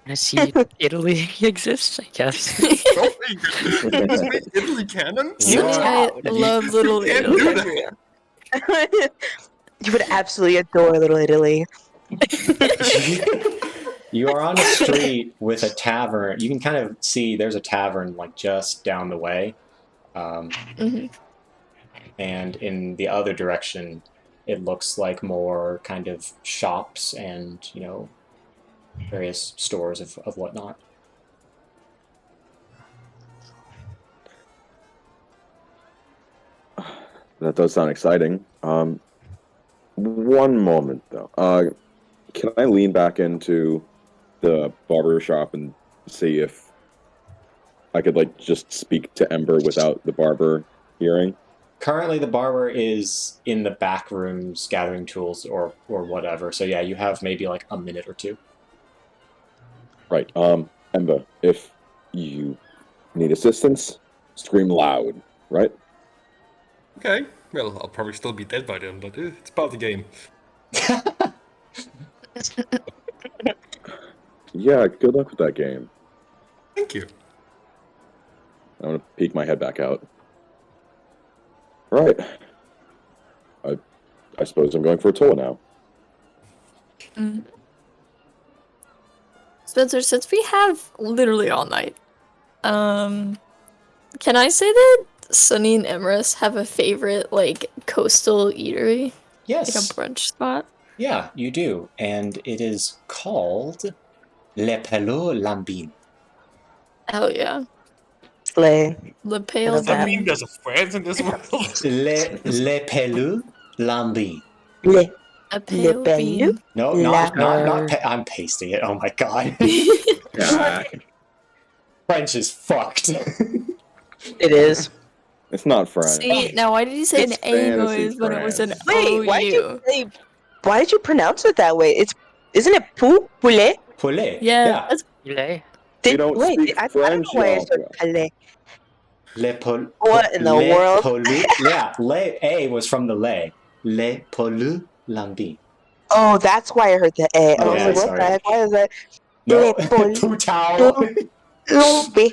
I see Italy exists, I guess. Oh my God. Is me Italy canon? You I are- love Little can't Italy. do that. You would absolutely adore Little Italy. You are on a street with a tavern. You can kind of see there's a tavern like just down the way. Mhm. And in the other direction, it looks like more kind of shops and, various stores of whatnot. That does sound exciting. One moment though. Can I lean back into the barber shop and see if I could just speak to Ember without the barber hearing? Currently, the barber is in the back rooms gathering tools or whatever. So yeah, you have maybe like a minute or two. Right. Ember, if you need assistance, scream loud, right? Okay. Well, I'll probably still be dead by then, but it's part of the game. Yeah, good luck with that game. Thank you. I'm gonna peek my head back out. Right. I suppose I'm going for a tour now. Spencer, since we have literally all night, can I say that Sunny and Emrys have a favorite coastal eatery, like Yes. a brunch spot? Yeah, you do. And it is called Le Pelot Lambin. Hell yeah, Slay. Le Pale love that. I mean, there's a friends in this world. Le Pelot Lambin. Le. a pale Belle. bean. No, not I'm pasting it. Oh my god. Yeah, French is fucked. It is. it's not French. See, now why did you say It's an A fantasy noise when it was an Wait, OU? why did you pronounce it that way? Isn't it poulet? Poulet. Yeah, that's Relay. You don't speak I don't French, know why it's so y'all. palais. What in the world? Yeah, le A was from the lait. Le Pelot Lambin. Oh, that's why I heard the A. I Oh, was yeah, like, what sorry. the heck? Why is that? No, Le Pelot Poutao. Lambin.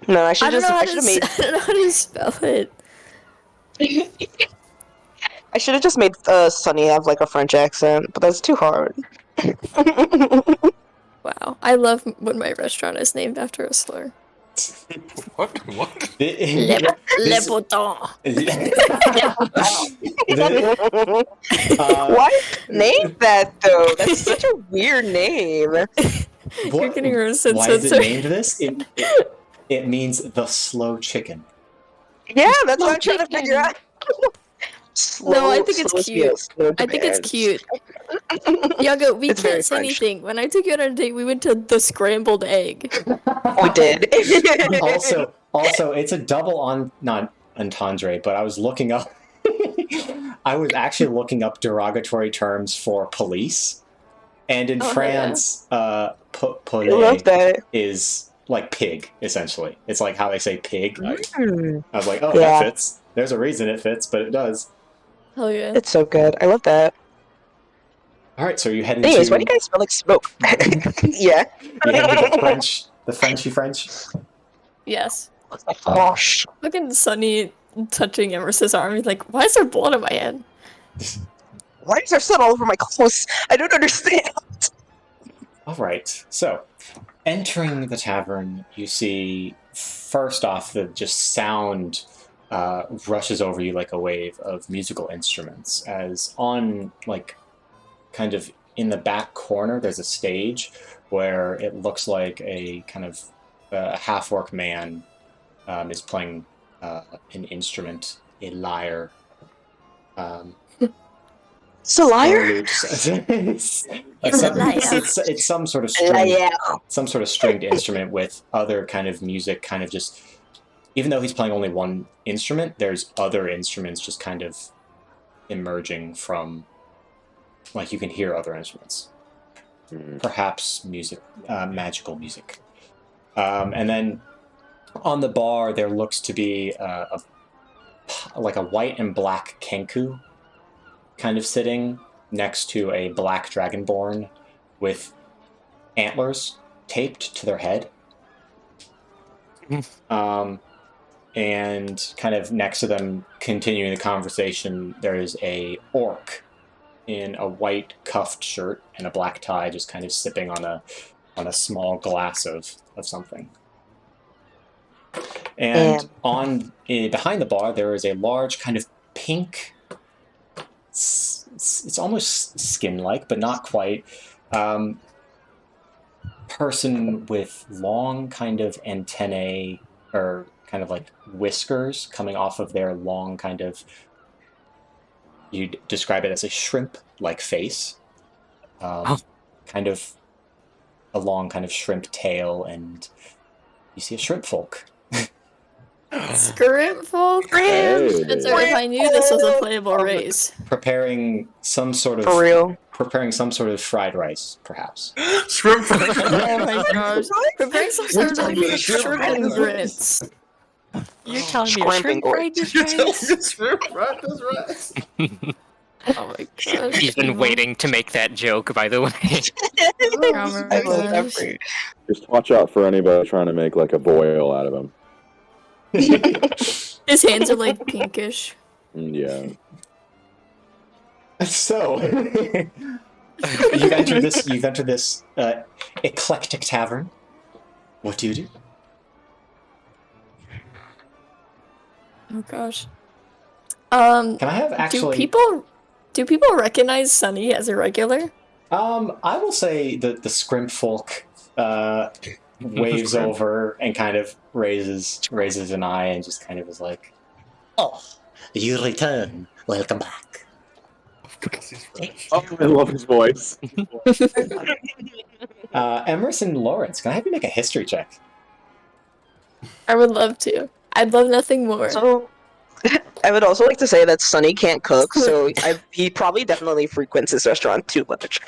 No, I I should don't know how have made. I don't know how to spell it. I should have just made Sunny have like a French accent, but that's too hard. Wow. I love when my restaurant is named after a slur. What? What? Le This- Bouton. Why name that though? That's such a weird name. You're getting roasted, Why is it Spencer. named this? It means the slow chicken. Yeah, that's what I'm trying to figure out. No, I think it's slow cute. meals, slow I think it's demands. cute. Yago, we It's very can't say French. anything. When I took you on a date, we went to the scrambled egg. We did. Also, it's a double on not entendre, but I was looking up. I was actually looking up derogatory terms for police, and in Oh, France, I love poulet that. is like pig. Essentially, it's like how they say pig. Mm. I was like, oh, Yeah. that fits. There's a reason it fits, but it does. Hell yeah. It's so good. I love that. All right, so you heading Anyways, to why do you guys smell like smoke? Yeah. you heading to the Frenchy French. Yes. Gosh. Fucking Sunny touching Emerson's arm. He's like, why is there blood on my hand? Why is there sun all over my clothes? I don't understand. All right, so entering the tavern, you see first off the just sound rushes over you like a wave of musical instruments. As on like kind of in the back corner, there's a stage where it looks like a kind of half-orc man is playing an instrument, a lyre. It's a liar? Or lutes. It's a lyre. It's some sort of some sort of stringed instrument with other kind of music, kind of just. Even though he's playing only one instrument, there's other instruments just kind of emerging from. Like you can hear other instruments, perhaps music, magical music, and then on the bar there looks to be like a white and black kenku, kind of sitting next to a black dragonborn with antlers taped to their head. And kind of next to them, continuing the conversation, there is a orc in a white cuffed shirt and a black tie, just kind of sipping on a small glass of something. And behind the bar, there is a large kind of pink. It's almost skin-like, but not quite. Person with long kind of antennae, or kind of like whiskers coming off of their long kind of. You'd describe it as a shrimp-like face. Kind of a long kind of shrimp tail, and you see a shrimp folk. Scrimp folk? Hey. Spencer, if I knew this was a playable race. Preparing some sort of For real. preparing some sort of fried rice, perhaps. Shrimp. Oh my gosh. Preparing some sort of telling me that shrimp shrimp and is- grits. You're telling me a Scramping shrimp orc. fried this You're telling rice? me shrimp fried this rice? Oh my gosh. He's been waiting to make that joke, by the way. Oh my I love that gosh. fruit. Just watch out for anybody trying to make like a boil out of him. His hands are like pinkish. Yeah. So you've entered this eclectic tavern. What do you do? Oh gosh. Can I have actually? Do people recognize Sunny as a regular? I will say that the scrimp folk waves Scrimp. over and kind of raises an eye and just kind of is like, "Oh, you return. Welcome back." Of course he's French. Oh, I love his voice. Emerson Lawrence, can I have you make a history check? I would love to. I'd love nothing more. So, I would also like to say that Sunny can't cook, so he probably definitely frequents this restaurant too much.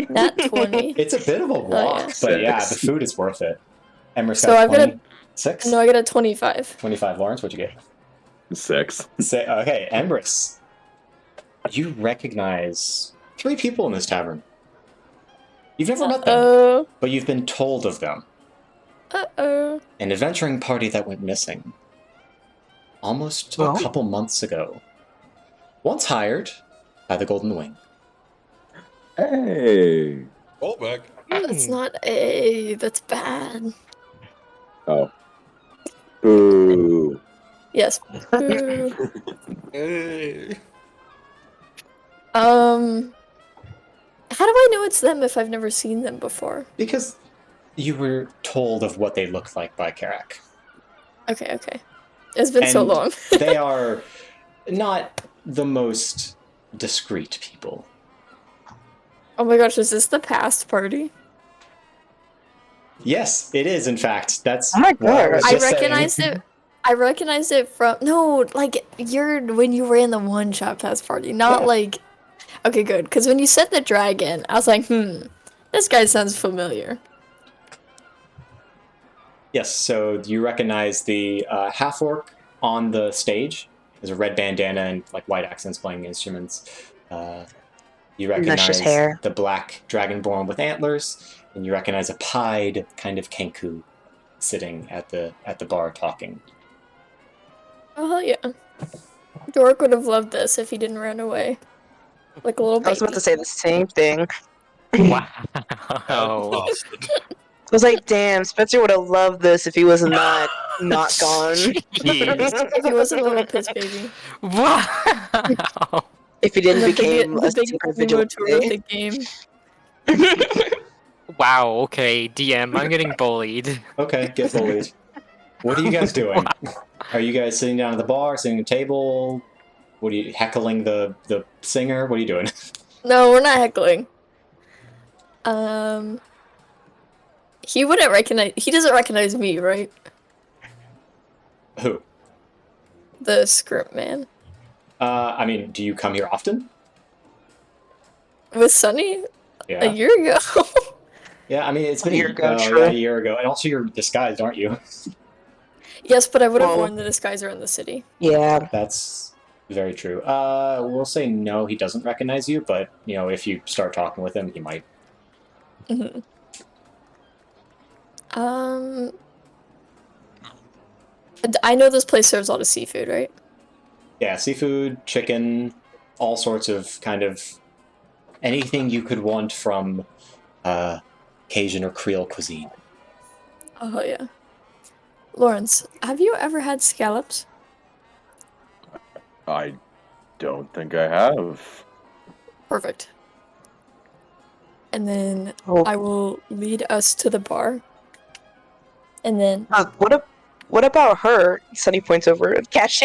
Nat 20. It's a bit of a walk, yeah. but yeah, the food is worth it. Emerson, So I've got a- 26? No, I got a 25. 25. Lawrence, what'd you get? 6. Okay, Emrys. You recognize 3 people in this tavern. You've never met them, Uh-oh. but you've been told of them. Uh-oh. An adventuring party that went missing almost Well. a couple months ago. Once hired by the Golden Wing. Hey. Callback. That's not A. That's bad. Oh. Boo. Yes. Boo. Hey. How do I know it's them if I've never seen them before? Because you were told of what they look like by Karak. Okay. It's been so And long. They are not the most discreet people. Oh my gosh, is this the past party? Yes, it is, in fact. That's Oh my what I God. was I just recognized saying. it. I recognized it from when you ran the one shot past party, not Yeah. like. Okay, good. Because when you said the dragon, I was like, this guy sounds familiar. Yes, so you recognize the half-orc on the stage. There's a red bandana and like white accents playing instruments. You recognize hair. the black dragonborn with antlers, and you recognize a pied kind of kenku sitting at the bar talking. Oh hell yeah! Dork would have loved this if he didn't run away, like a little I was about baby. to say the same thing. Wow. Bastard. I was like, damn, Spencer would have loved this if he was not gone. Jeez. If he wasn't a little piss baby. Wow. If he didn't And become the a big super motor of vigilante. the game. Wow, okay, DM, I'm getting bullied. Okay, get bullied. What are you guys doing? Are you guys sitting down at the bar, sitting at a table? What are you heckling the singer? What are you doing? No, we're not heckling. He wouldn't recognize. He doesn't recognize me, right? Who? The script man I mean, do you come here often? with Sunny a Yeah. year ago. Yeah, I mean, it's been A year ago, oh, true. yeah, a year ago. And also, you're disguised, aren't you? Yes, but I would have Well- worn the disguiser in the city. Yeah. That's very true. We'll say no, he doesn't recognize you, but, you know, if you start talking with him, he might. Mm-hmm. I know this place serves a lot of seafood, right? Yeah, seafood, chicken, all sorts of kind of anything you could want from Cajun or Creole cuisine. Oh yeah. Lawrence, have you ever had scallops? I don't think I have. Perfect. And then Oh. I will lead us to the bar. And then What about her? Sunny points over at Cache.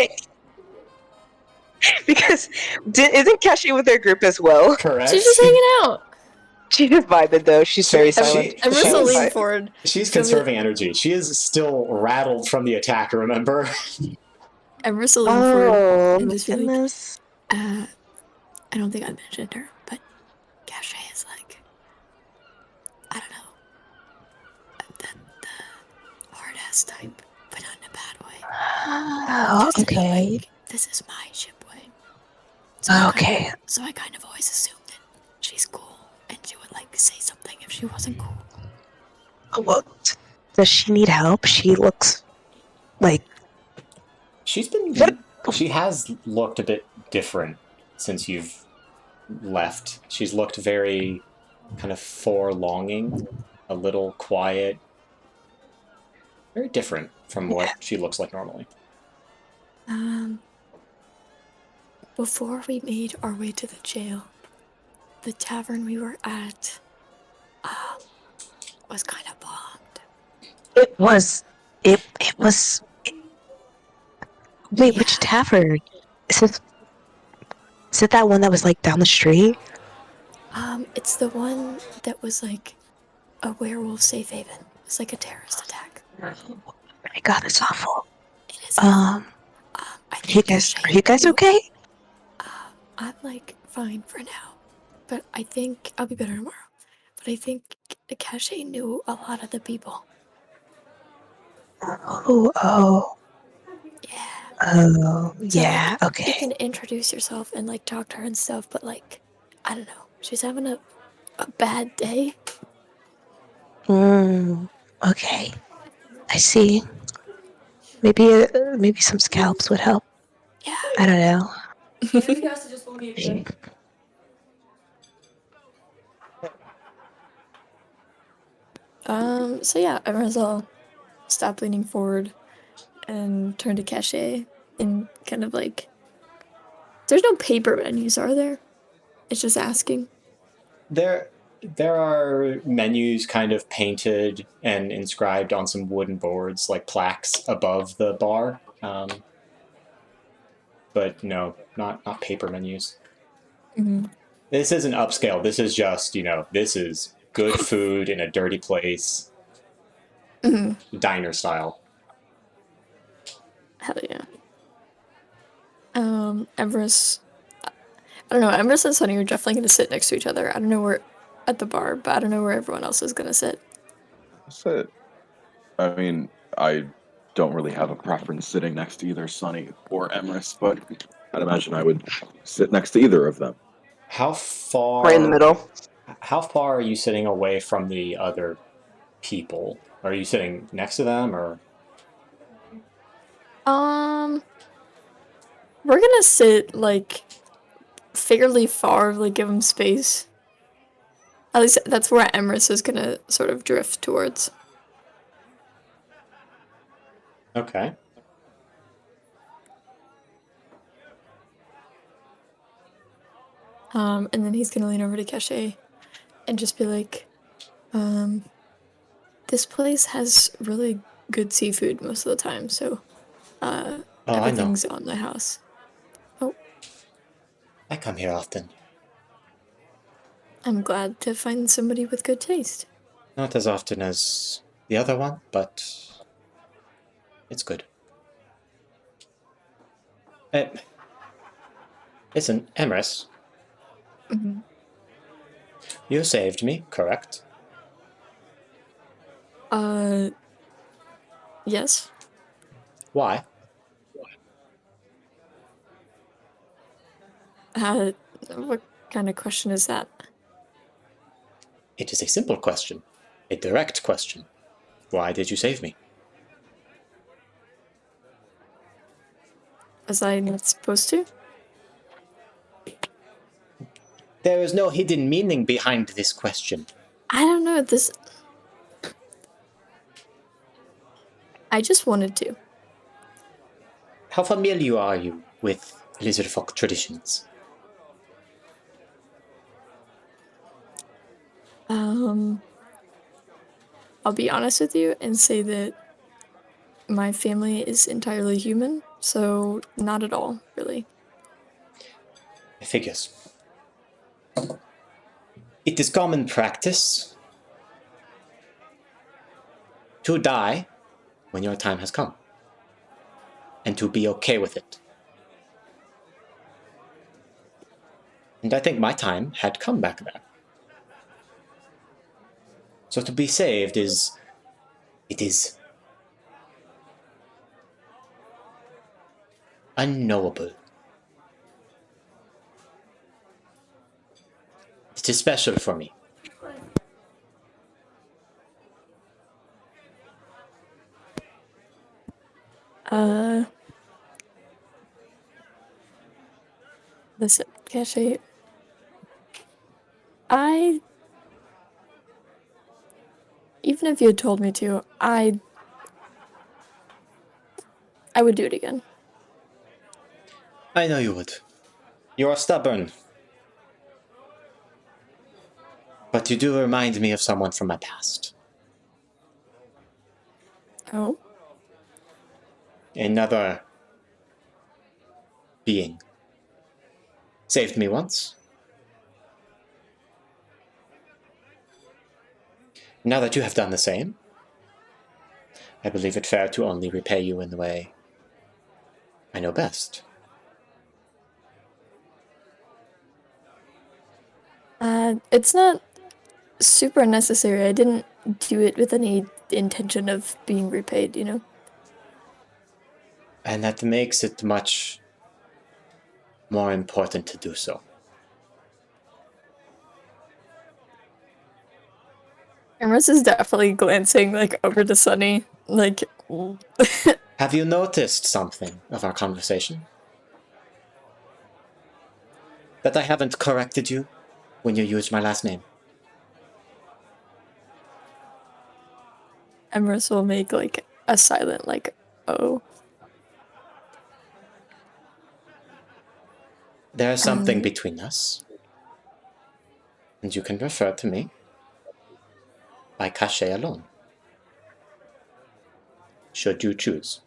Because isn't Cache with their group as well? Correct. she's just hanging out. She just vibing though. She's very silent. And she Marissa was- leaned forward. She's She'll be- conserving energy. She is still rattled from the attack, remember? And Marissa leaned forward. Oh, and just be like, goodness. I don't think I mentioned her, but Cache is like, I don't know, the hard ass type, but not in a bad way. Oh, Just in, okay. like, this is my ship way. So I kind of always assumed that she's cool, and she would like say something if she wasn't cool. Well, does she need help? She looks like She's been. What? She has looked a bit different since you've left. She's looked very kind of forlonging, a little quiet, very different from what she looks like normally. Before we made our way to the jail, the tavern we were at was kind of bombed. it was. Wait, which Yeah. tavern? Is it that one that was like down the street? It's the one that was like a werewolf safe haven. It's like a terrorist attack. Oh my god, that's awful. It is. I think are you guys okay? I'm like fine for now, but I think I'll be better tomorrow. But I think Cache knew a lot of the people. Yeah, You okay. can introduce yourself and like talk to her and stuff, but like, I don't know. She's having a bad day. Okay. I see. Maybe some scalps would help. Yeah. I don't know. So yeah, everyone's all stop leaning forward and turn to Cachet and kind of like, there's no paper menus, are there? It's just asking. There are menus kind of painted and inscribed on some wooden boards, like plaques above the bar. But no, not paper menus. Mm-hmm. This isn't upscale. This is just, this is good food in a dirty place, Mm-hmm. diner style. Hell yeah. Everest. I don't know. Everest and Sunny are definitely gonna sit next to each other. I don't know where at the bar, but I don't know where everyone else is gonna sit. So, I mean, I don't really have a preference sitting next to either Sunny or Emrys, but I'd imagine I would sit next to either of them. How far? Right in the middle. How far are you sitting away from the other people? Are you sitting next to them, or? We're gonna sit like fairly far, like give them space. At least that's where Emrys is gonna sort of drift towards. Okay. And then he's gonna lean over to Cachet and just be like, this place has really good seafood most of the time, so Oh, everything's on the house. Oh, I come here often. I'm glad to find somebody with good taste. Not as often as the other one, but it's good. Listen, Emrys. Mm-hmm. You saved me, correct? Yes. Why? What kind of question is that? It is a simple question. A direct question. Why did you save me? Was I not supposed to? There is no hidden meaning behind this question. I don't know, this... I just wanted to. How familiar are you with lizard folk traditions? I'll be honest with you and say that my family is entirely human, so not at all, really. Figures. It is common practice to die when your time has come, and to be okay with it. And I think my time had come back then. So to be saved is unknowable. It is special for me. Listen, Cachet, even if you had told me to, I would do it again. I know you would. You are stubborn. But you do remind me of someone from my past. Oh? Another being. Saved me once. Now that you have done the same, I believe it fair to only repay you in the way I know best. It's not super necessary. I didn't do it with any intention of being repaid, you know? And that makes it much more important to do so. Emrys is definitely glancing, like, over to Sunny, like... Have you noticed something of our conversation? That I haven't corrected you when you used my last name? Emrys will make like a silent like oh. There is something between us, and you can refer to me by cachet alone, should you choose.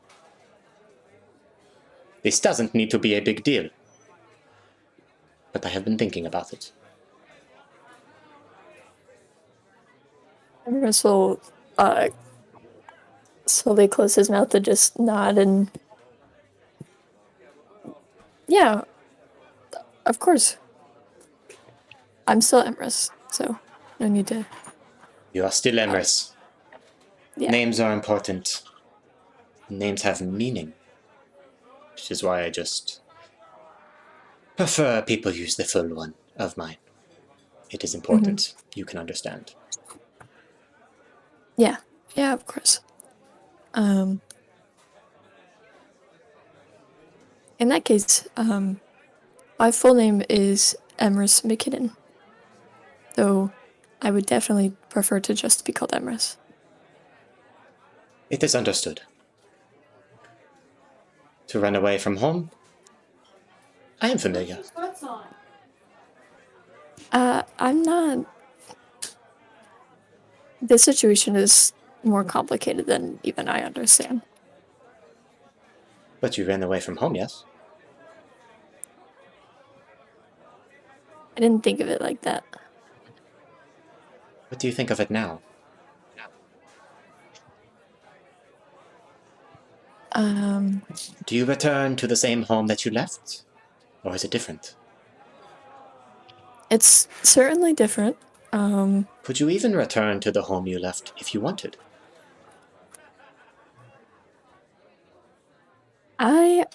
This doesn't need to be a big deal, but I have been thinking about it. Emrys will slowly close his mouth and just nod and yeah, of course. I'm still Emrys, so no need to. You are still Emrys. Yeah. Names are important. Names have meaning, which is why I just prefer people use the full one of mine. It is important. You can understand. Yeah, of course. In that case, my full name is Emrys McKinnon, though I would definitely prefer to just be called Emrys. It is understood. To run away from home? I am familiar. I'm not. This situation is more complicated than even I understand. But you ran away from home, yes? I didn't think of it like that. What do you think of it now? Do you return to the same home that you left? Or is it different? It's certainly different. Could you even return to the home you left if you wanted? I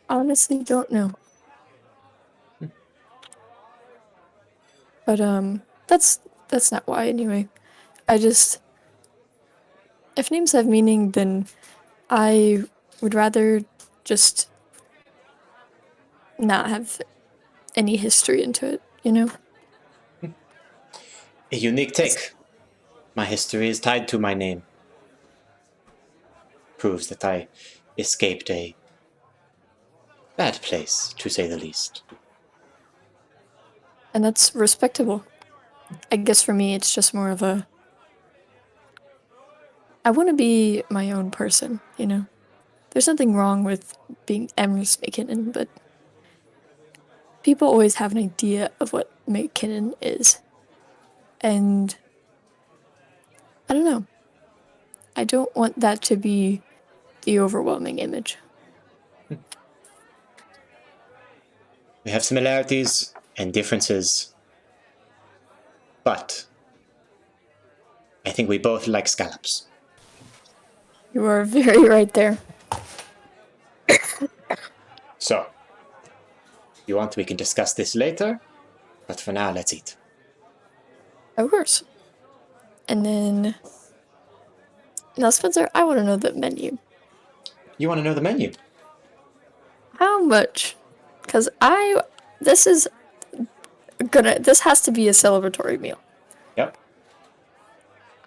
honestly don't know. But that's not why anyway. If names have meaning, then I would rather just not have any history into it, you know? A unique take. My history is tied to my name. Proves that I escaped a bad place, to say the least. And that's respectable. I guess for me, it's just more of a. I want to be my own person, you know? There's nothing wrong with being Emrys McKinnon, but people always have an idea of what McKinnon is. And I don't know. I don't want that to be the overwhelming image. We have similarities and differences, but I think we both like scallops. You are very right there. So, if you want, we can discuss this later, but for now, let's eat. Of course. And then. Now, Spencer, I want to know the menu. You want to know the menu? How much? Because this is this has to be a celebratory meal. Yep.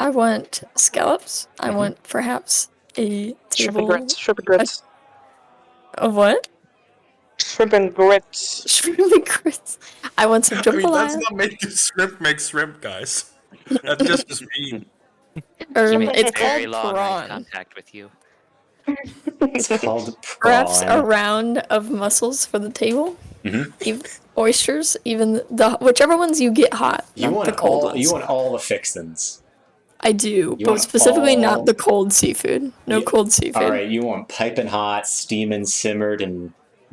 I want scallops. I want perhaps a Shrimp table. and grits. Shrimp and grits. Of what? Shrimp and grits. Shrimp and grits. I want some I mean, jambalaya. that's not making shrimp make shrimp, guys. That's just mean. He made It's very called long eye prawn. contact with you. It's called Perhaps a prawn. round of mussels for the table. Oysters, even whichever ones you get hot, You not want the cold ones. You want all the fixins. I do, You but want specifically all- not the cold seafood. No cold seafood. All right, you want piping hot, steaming, simmered, and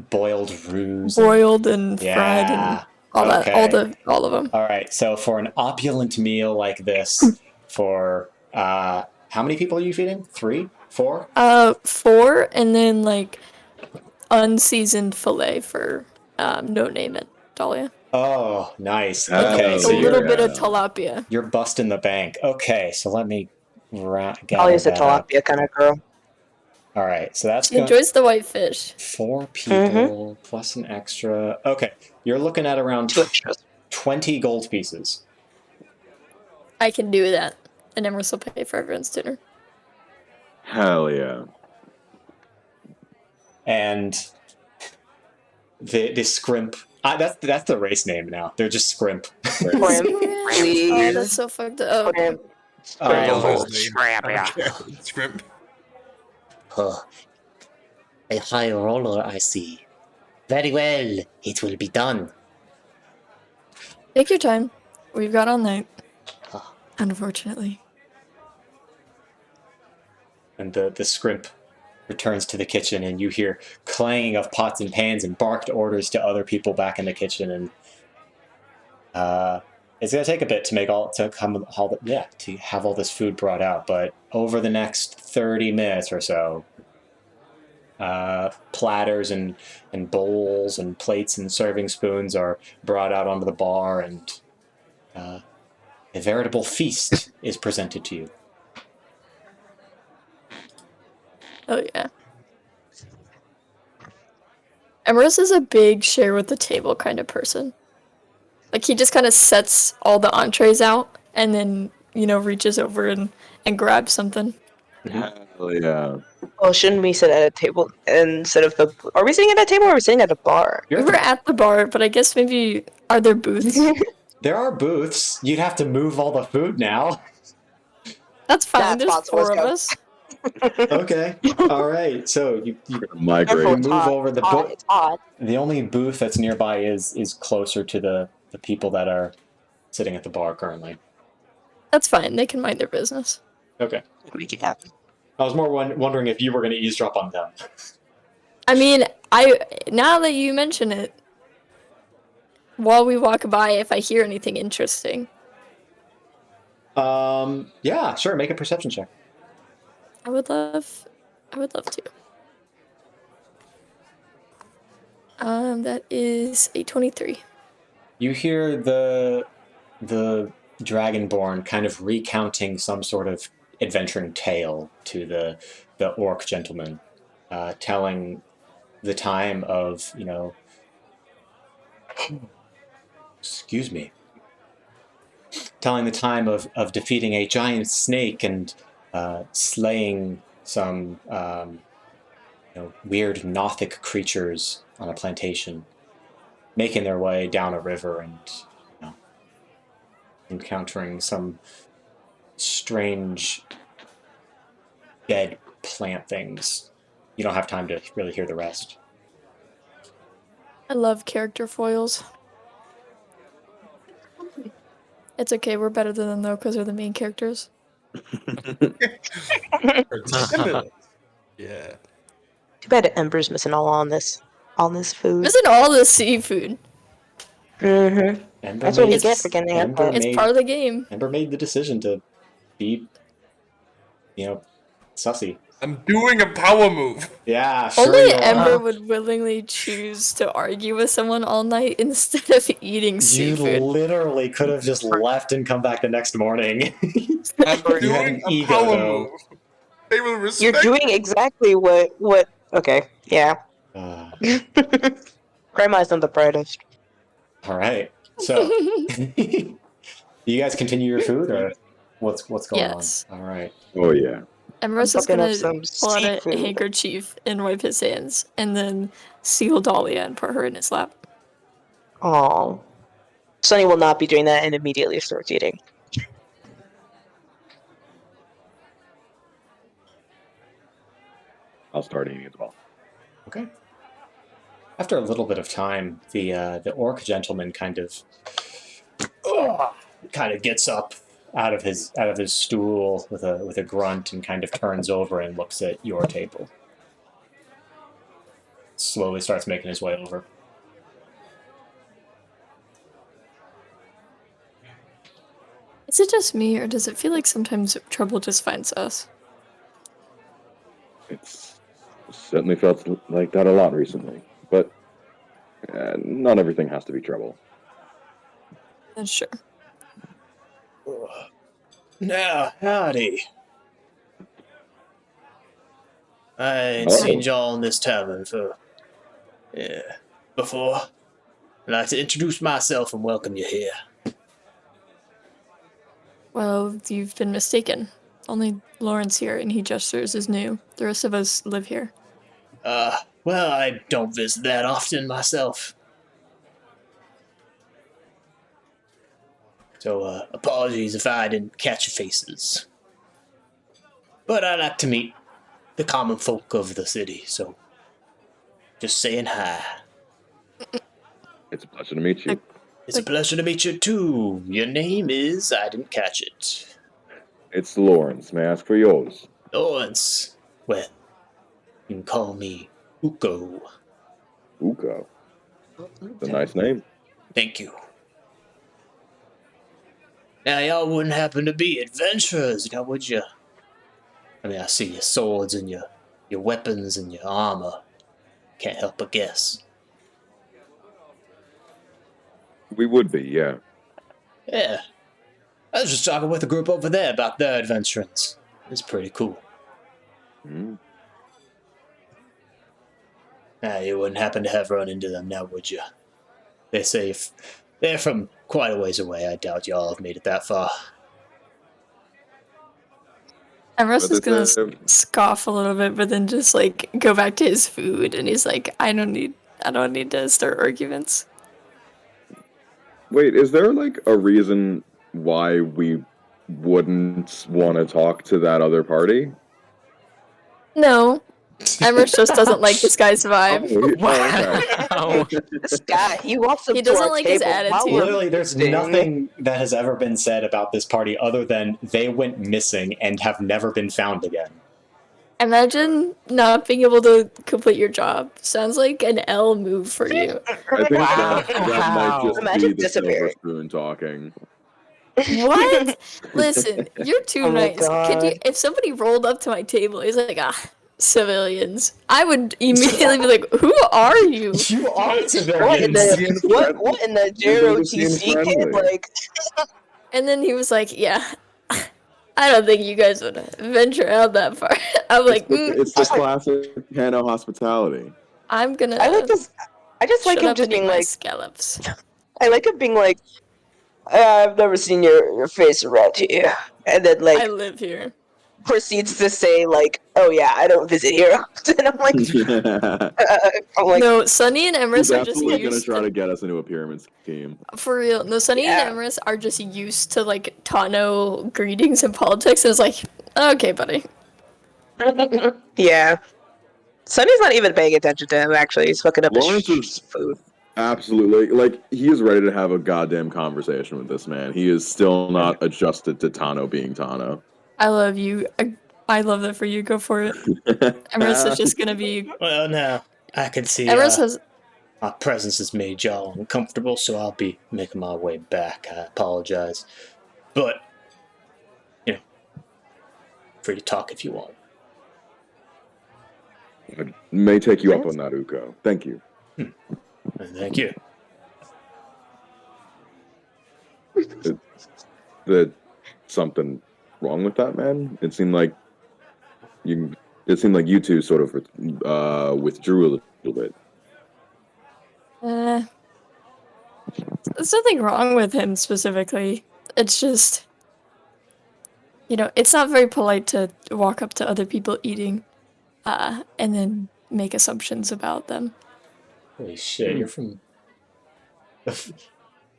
boiled roux. Boiled and fried Yeah, and all that, all of them. All right, so for an opulent meal like this, for how many people are you feeding? 3, 4? 4, and then like unseasoned fillet for no name it, Dahlia. Oh, nice. Oh, Okay, A so little you're bit of tilapia. you're busting the bank. Okay, so let me gather Always a that up. tilapia kind of girl. All right, so that's She enjoys the white fish. 4 people plus an extra. Okay, you're looking at around 2 extras. 20 gold pieces. I can do that. And Emerald will pay for everyone's dinner. Hell yeah. And the scrimp. That's the race name now. They're just scrimp. Scrimp, Oh, please. that's so fucked up. Scrimp. I Oh. know his name. I don't care. Scrimp. A high roller, I see. Very well, it will be done. Take your time. We've got all night. Unfortunately. And the scrimp returns to the kitchen, and you hear clanging of pots and pans and barked orders to other people back in the kitchen. And it's gonna take a bit to to have all this food brought out. But over the next 30 minutes or so, platters and bowls and plates and serving spoons are brought out onto the bar, and a veritable feast is presented to you. Oh, yeah. Emerald is a big share with the table kind of person. Like, he just kind of sets all the entrees out and then, reaches over and grabs something. Hell yeah. Well, shouldn't we sit at a table instead of the... Are we sitting at a table or are we sitting at a bar? We were at the bar, but I guess maybe... Are there booths? There are booths. You'd have to move all the food now. That's fine. That's There's possible, 4 of let's us. Okay. All right. So you Migrate. Careful, move hot, over the hot, book. it's hot. The only booth that's nearby is closer to the people that are sitting at the bar currently. That's fine. They can mind their business. Okay. Make it happen. I was more wondering if you were going to eavesdrop on them. I mean, now that you mention it, while we walk by, if I hear anything interesting, Yeah, sure. Make a perception check. I would love to. That is a 23. You hear the Dragonborn kind of recounting some sort of adventuring tale to the orc gentleman, telling the time of, excuse me, telling the time of defeating a giant snake and slaying some weird Nothic creatures on a plantation, making their way down a river and encountering some strange dead plant things. You don't have time to really hear the rest. I love character foils. It's okay, we're better than them though, because they're the main characters. Yeah. Too bad Ember's missing all this food. Isn't all the seafood? Mm-hmm. Ember That's what made- you get for getting Ember input. It's made- part of the game. Ember made the decision to be, sussy. I'm doing a power move. Yeah, sure Only you are. Ember would willingly choose to argue with someone all night instead of eating You seafood. literally could have just left and come back the next morning. I'm You had doing an a ego, power though. move. They will You're respect. doing exactly what. Okay, yeah. Grandma's not the brightest. All right. So, you guys continue your food, or what's going Yes. on? All right. Oh yeah. Emerald's just fucking gonna up some pull out a seafood. handkerchief and wipe his hands, and then seal Dahlia and put her in his lap. Aw. Sunny will not be doing that and immediately starts eating. I'll start eating as well. Okay. After a little bit of time, the orc gentleman kind of gets up out of his stool with a grunt and kind of turns over and looks at your table. Slowly starts making his way over. Is it just me, or does it feel like sometimes trouble just finds us? It's certainly felt like that a lot recently, but not everything has to be trouble. That's true. Now, howdy. I ain't Oh. seen y'all in this tavern before. I'd like to introduce myself and welcome you here. Well, you've been mistaken. Only Lawrence here, and he gestures, is new. The rest of us live here. Well, I don't visit that often myself. So, apologies if I didn't catch your faces. But I like to meet the common folk of the city, so just saying hi. It's a pleasure to meet you. It's a pleasure to meet you too. Your name is... I didn't catch it. It's Lawrence. May I ask for yours? Lawrence. Well, you can call me Uko. Uko. It's a nice name. Thank you. Now, y'all wouldn't happen to be adventurers, now would you? I mean, I see your swords and your weapons and your armor. Can't help but guess. We would be, yeah. Yeah. I was just talking with the group over there about their adventurings. It's pretty cool. Hmm. Now, you wouldn't happen to have run into them now, would you? They say if they're from quite a ways away. I doubt y'all have made it that far. Emrys But is gonna it's, scoff a little bit, but then just like go back to his food, and he's like, I don't need to start arguments. Wait, is there like a reason why we wouldn't want to talk to that other party? No, Emrys just doesn't like this guy's vibe. Oh, okay. This guy, he walks up He to doesn't our like his table. Wow, attitude. Literally, there's interesting. nothing that has ever been said about this party other than they went missing and have never been found again. Imagine not being able to complete your job. Sounds like an L move for you. I think that might just Imagine be the silver disappearing. spoon talking. What? Listen, you're too Oh my nice. Could you, God. if somebody rolled up to my table, he's like, civilians, I would immediately be like, who are you? You are What in civilians. the what in the JROTC kid? friendly. Like, And then he was like, yeah, I don't think you guys would venture out that far. I'm like, It's the classic Tano hospitality. I'm gonna. I like this. I just like shut him up just and eat being my like. scallops. I like him being like. I've never seen your face around here, and then like I live here. proceeds to say like, "Oh yeah, I don't visit here." And I'm like, No, Sunny and He's Emrys are just absolutely gonna used try to, to get us into a pyramid scheme. for real. No, Sunny Yeah. and Emrys are just used to like Tano greetings and politics, and it's like, okay, buddy. yeah. Sonny's not even paying attention to him. Actually, he's fucking up Lawrence his is food. absolutely like he is ready to have a goddamn conversation with this man. He is still not adjusted to Tano being Tano. I love you. I love that for you. Go for it. Emrys is just gonna be. Well, now, I can see Emrys has. my presence has made y'all uncomfortable, so I'll be making my way back. I apologize. But, you know, free to talk if you want. I may take you up on that, Uko. Thank you. Thank you. Is something wrong with that, man? It seemed like you two sort of withdrew a little bit. There's nothing wrong with him specifically. It's just, it's not very polite to walk up to other people eating, and then make assumptions about them. Holy shit, you're from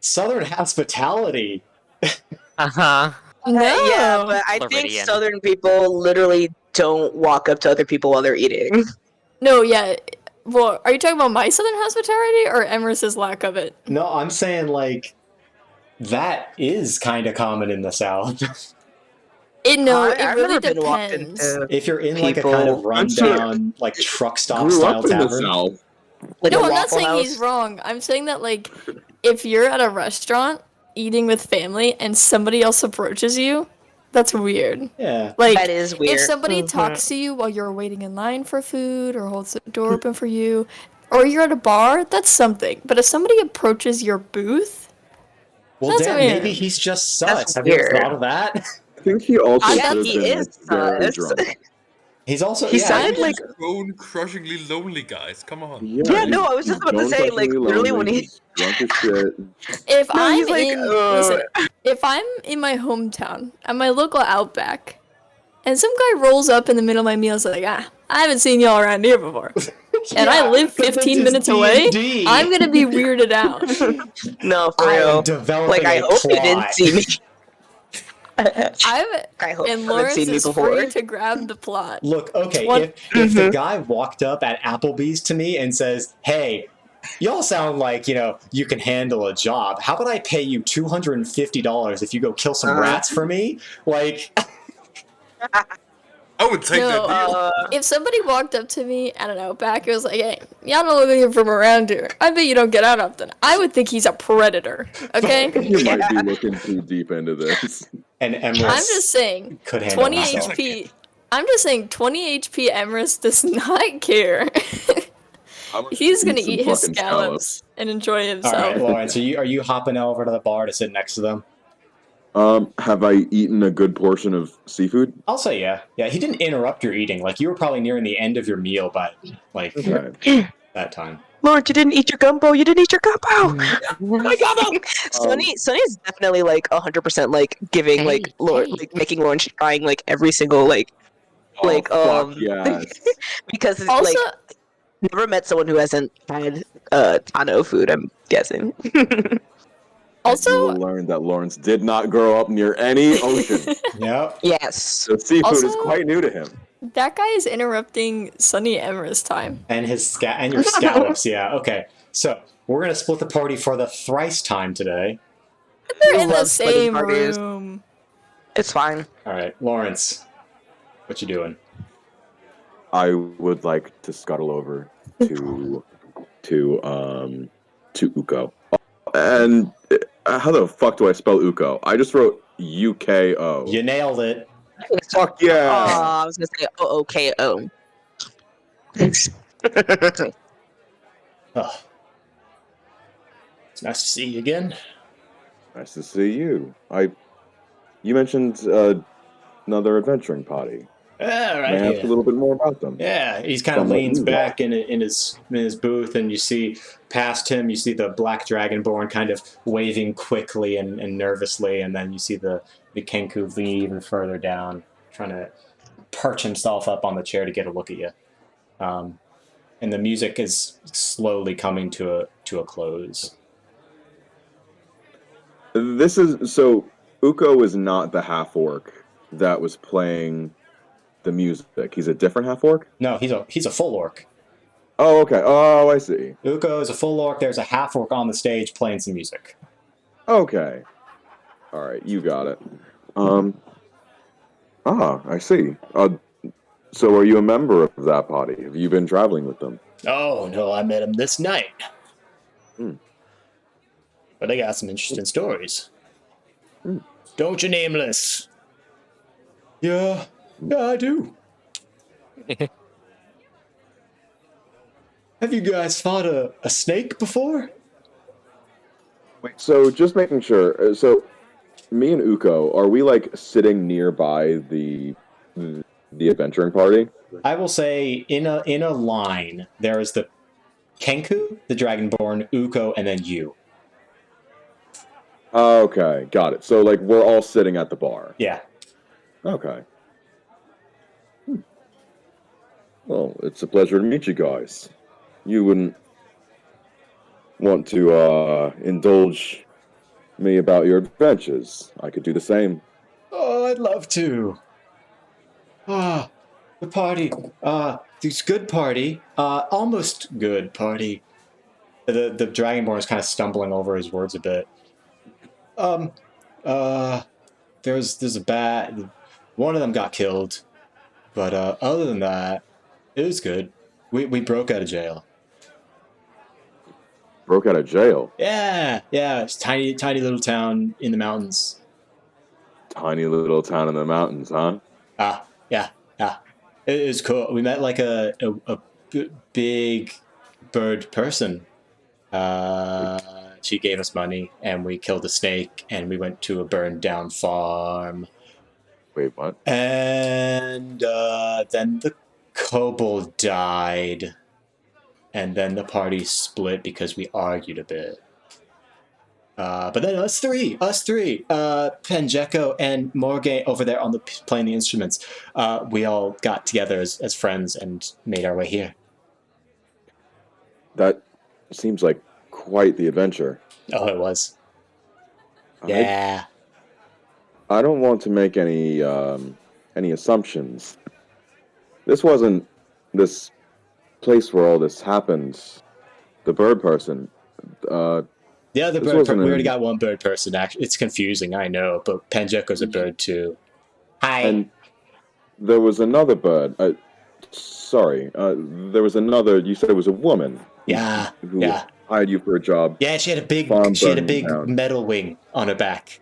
Southern hospitality. Uh-huh. No. Yeah, but I think Floridian. Southern people literally don't walk up to other people while they're eating. No, yeah. Well, are you talking about my Southern hospitality or Emrys's lack of it? No, I'm saying like that is kind of common in the South. It I've really never been walked depends. into If you're in like a kind of People- rundown, like truck stop Grew style up in the tavern. South. like No, a I'm not Waffle saying House. he's wrong. I'm saying that, like, if you're at a restaurant eating with family and somebody else approaches you, that's weird. Yeah. Like, That is weird. if somebody Mhm. talks to you while you're waiting in line for food or holds the door open for you, or you're at a bar, that's something. But if somebody approaches your booth, Well, That's damn, weird. maybe he's just That's sus. Have you ever weird. thought of that? I think he also I could bet have he been is very sus. drunk. He's also He yeah, sounded like bone-crushingly lonely, guys. Come on. Yeah, no, I was just about to say, like, literally when he- he's drunk as shit. If No, I'm he's like, in listen, if I'm in my hometown at my local Outback, and some guy rolls up in the middle of my meal, and is like, I haven't seen y'all around here before, and I live 15 minutes away, I'm gonna be weirded out. no, for I am real. developing Like, I a hope you didn't plot. see me. I hope and you haven't Lawrence seen me is before. free to grab the plot. Look, okay, One- if the guy walked up at Applebee's to me and says, "Hey, y'all sound like, you can handle a job. How about I pay you $250 if you go kill some rats for me?" Like, I would take No, that deal. if somebody walked up to me at an Outback, it was like, "Hey, y'all don't look like you're from around here. I bet you don't get out often." I would think he's a predator. Okay. You might be looking too deep into this. and Emrys I'm just saying, could handle 20 himself. HP. I'm just saying, 20 HP Emrys does not care. He's gonna eat his fucking scallops and enjoy All himself. right, Lawrence, are you hopping over to the bar to sit next to them? Have I eaten a good portion of seafood? I'll say yeah. Yeah, he didn't interrupt your eating. Like, you were probably nearing the end of your meal by, like, Okay. that time. Lawrence, you didn't eat your gumbo. You didn't eat your gumbo. My gumbo! Sonny's definitely like 100% like giving like like making Lawrence trying like every single like fuck yes. because it's, Also, like never met someone who hasn't had Tano food. I'm guessing. You also, will learn that Lawrence did not grow up near any ocean. Yep. Yes. So seafood is Also- quite new to him. that guy is interrupting Sonny Emrys' time. And your scallops, yeah. Okay. So, we're going to split the party for the thrice time today. They're in the love splitting same parties. room. It's fine. All right, Lawrence, what you doing? I would like to scuttle over to Uko. And how the fuck do I spell Uko? I just wrote UKO. You nailed it. Fuck yeah! I was gonna say OOKO. Oh. It's nice to see you again. Nice to see you. You mentioned another adventuring party. Yeah, right May I ask here. a little bit more about them? Yeah, he's kind of From what leans you back in his booth, and you see past him, you see the black dragonborn kind of waving quickly and nervously, and then you see the Kenku lean even further down, trying to perch himself up on the chair to get a look at you. And the music is slowly coming to a close. This is so. Uko is not the half orc that was playing the music. He's a different half orc. No, he's a full orc. Oh, okay. Oh, I see. Uko is a full orc. There's a half orc on the stage playing some music. Okay. All right, you got it. I see. So are you a member of that party? Have you been traveling with them? Oh no, I met him this night. Hmm. But I got some interesting stories. Hmm. Don't you, Nameless? Yeah, I do. Have you guys fought a snake before? Wait, so just making sure. So me and Uko, are we like sitting nearby the adventuring party? I will say in a line there is the Kenku, the Dragonborn, Uko, and then you. Okay, got it. So like we're all sitting at the bar. Yeah. Okay. Well, it's a pleasure to meet you guys. You wouldn't want to indulge me about your adventures. I could do the same. Oh, I'd love to. The party. This good party. Almost good party. The Dragonborn is kind of stumbling over his words a bit. There's a bad. One of them got killed, but other than that, it was good. We broke out of jail. Broke out of jail. Yeah. It's tiny little town in the mountains. Tiny little town in the mountains, huh? Yeah. It was cool. We met like a big bird person. She gave us money, and we killed a snake, and we went to a burned down farm. Wait, what? And then the kobold died. And then the party split because we argued a bit. But then us three, Penjeko and Morgan over there on the playing the instruments, we all got together as friends and made our way here. That seems like quite the adventure. Oh, it was. I- Yeah. I don't want to make any assumptions. This wasn't this place where all this happened. The bird person. The other This bird, wasn't we already an- got one bird person. Actually, it's confusing, I know, but Penjeko's a bird too. Hi. And there was another bird. Sorry. There was another. You said it was a woman. Yeah. Who Yeah. hired you for a job. Yeah, she had a big Farm burning down. metal wing on her back.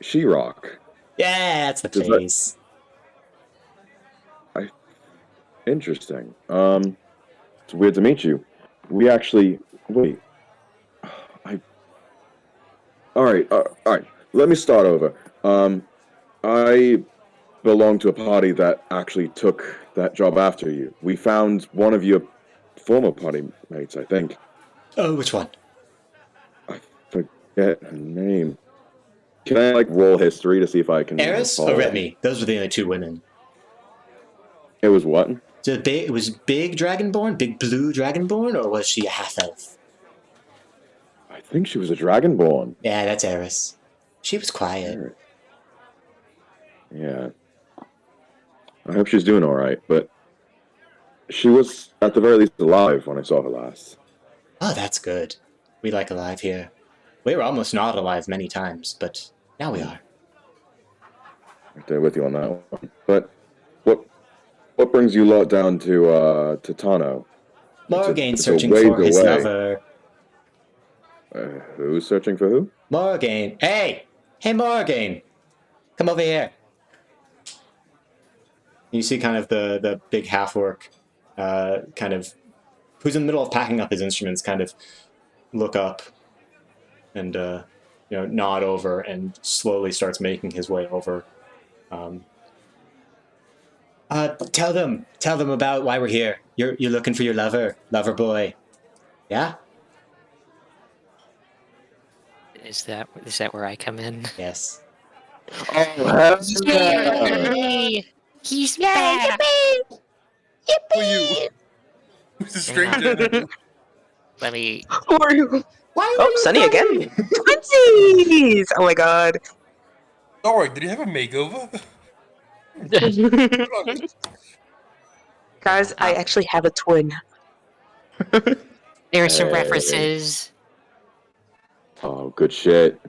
She-Rock. Yeah, that's the Does that- place. Interesting. It's weird to meet you. We actually wait. All right. Let me start over. I belong to a party that actually took that job after you. We found one of your former party mates, I think. Oh, which one? I forget her name. Can I roll history to see if I can? Eris follow or it? Remy? Those were the only two women. It was what? So it was big dragonborn, big blue dragonborn, or was she a half elf? I think she was a dragonborn. Yeah, that's Eris. She was quiet. Yeah. I hope she's doing all right, but she was at the very least alive when I saw her last. Oh, that's good. We like alive here. We were almost not alive many times, but now we are. Right there with you on that one. But what brings you lot down to Tano? Morgan it's a searching ways for his away. lover. Who's searching for who? Morgan. Hey! Hey, Morgan! Come over here. You see kind of the big half-orc, kind of, who's in the middle of packing up his instruments, kind of look up and, nod over and slowly starts making his way over. Tell them about why we're here. You're looking for your lover boy. Yeah? Is that where I come in? Yes. Yay! He's back! Who are you? Who's the stranger? Let me. Who are you? Why Oh, Sunny again. Twinsies! Oh my god. Alright, did you have a makeover? Guys, I actually have a twin. There are some Hey. references. Oh, good shit.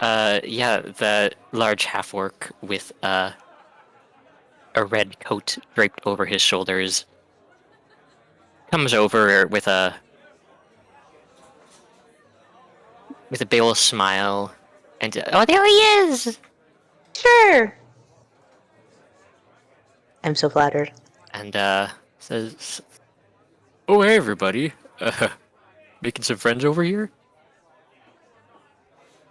Yeah, the large half-orc with a red coat draped over his shoulders comes over with a Beowulf smile, and oh, there he is! Sure. I'm so flattered. And says, "Oh, hey, everybody! Making some friends over here."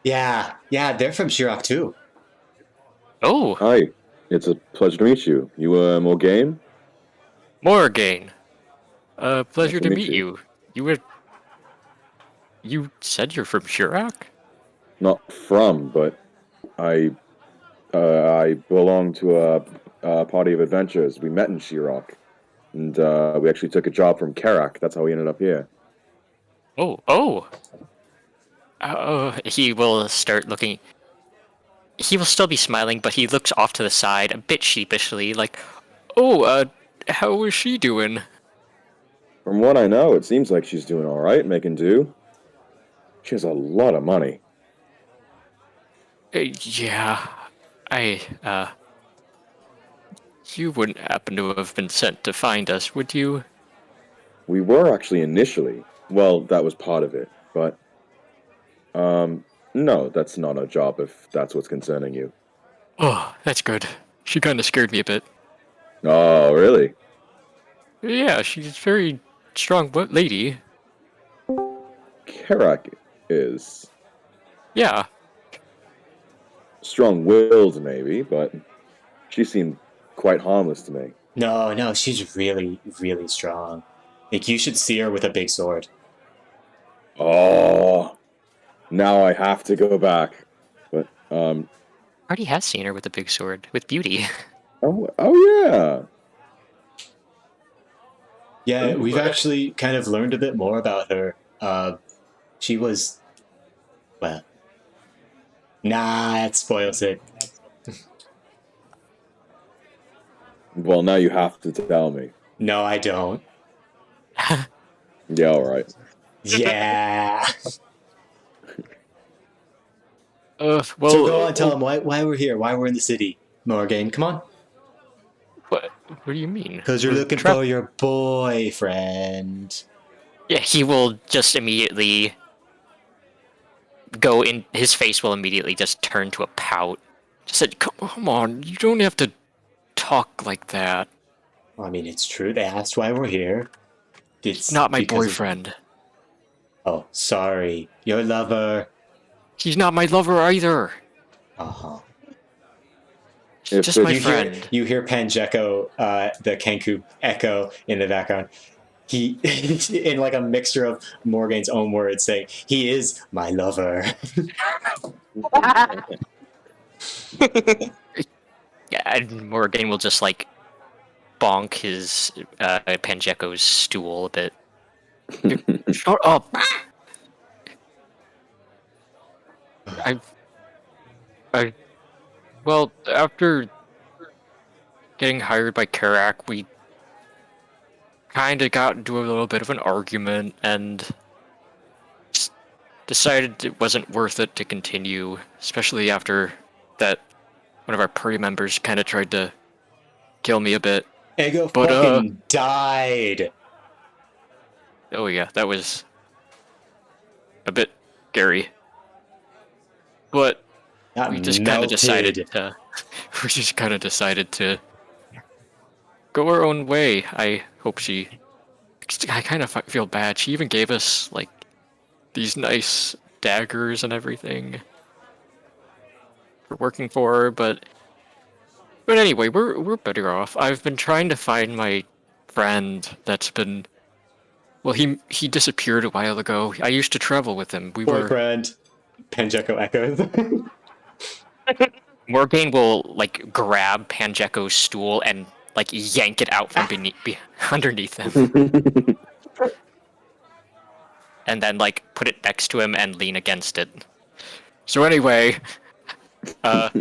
Yeah, they're from Shirok too. Oh, Hi. It's a pleasure to meet you. You more game? Morgaine. Pleasure Nice to meet you. You said you're from Shirok? Not from, but I belong to a party of adventurers. We met in Shirok, and we actually took a job from Karak. That's how we ended up here. Oh. He will start looking. He will still be smiling, but he looks off to the side a bit sheepishly, like, "Oh, how is she doing?" From what I know, it seems like she's doing all right, making do. She has a lot of money. Yeah, you wouldn't happen to have been sent to find us, would you? We were actually initially. Well, that was part of it, but no, that's not a job if that's what's concerning you. Oh, that's good. She kind of scared me a bit. Oh, really? Yeah, she's a very strong lady. Karak is. Yeah. Strong-willed, maybe, but she seemed quite harmless to me. No, she's really, really strong. Like, you should see her with a big sword. Oh, now I have to go back. But Already has seen her with a big sword, with beauty. oh yeah. Yeah, we've actually kind of learned a bit more about her. She was, well, nah, that spoils it. Well, now you have to tell me. No, I don't. Yeah, all right. Yeah. Well, So go on, tell them why we're here, why we're in the city, Morgan. Come on. what do you mean? Because you're We're looking for your boyfriend. Yeah, he will just immediately go in. His face will immediately just turn to a pout. Just said, "Come on, you don't have to talk like that. I mean, it's true. They asked why we're here. It's Not my because boyfriend. Oh, sorry. Your lover. He's not my lover either. Uh-huh. If Just my it's- friend." You hear Panjeko, the Kenku echo in the background. He, in like a mixture of Morgane's own words, saying, "He is my lover." Yeah, and Morgan will just like bonk his Panjeko's stool a bit. Shut up! I well, after getting hired by Karak, we kind of got into a little bit of an argument and decided it wasn't worth it to continue, especially after that one of our party members kind of tried to kill me a bit. Ego But, fucking died. Oh yeah, that was a bit scary. But That we just kind of decided to we just kind of decided to go our own way. I kind of feel bad. She even gave us like these nice daggers and everything for working for her, but anyway, we're better off. I've been trying to find my friend that's been, well, he disappeared a while ago. I used to travel with him. Boyfriend. Panjeko echoes. Morgaine will like grab Panjeko's stool and like yank it out from underneath him, and then like put it next to him and lean against it. So anyway, my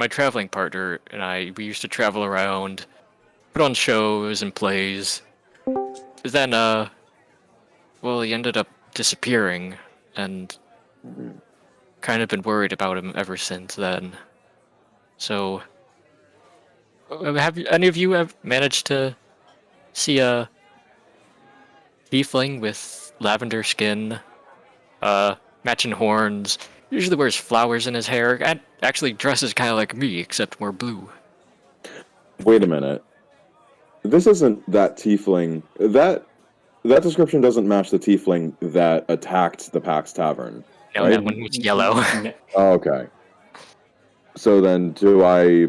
traveling partner and I, we used to travel around, put on shows and plays. Then, well, he ended up disappearing, and kind of been worried about him ever since then. So, have any of you have managed to see a tiefling with lavender skin, matching horns, usually wears flowers in his hair, and actually dresses kind of like me, except more blue? Wait a minute. This isn't that tiefling. That description doesn't match the tiefling that attacked the Pax Tavern. No, right? that one was yellow. Oh, okay. So then, do I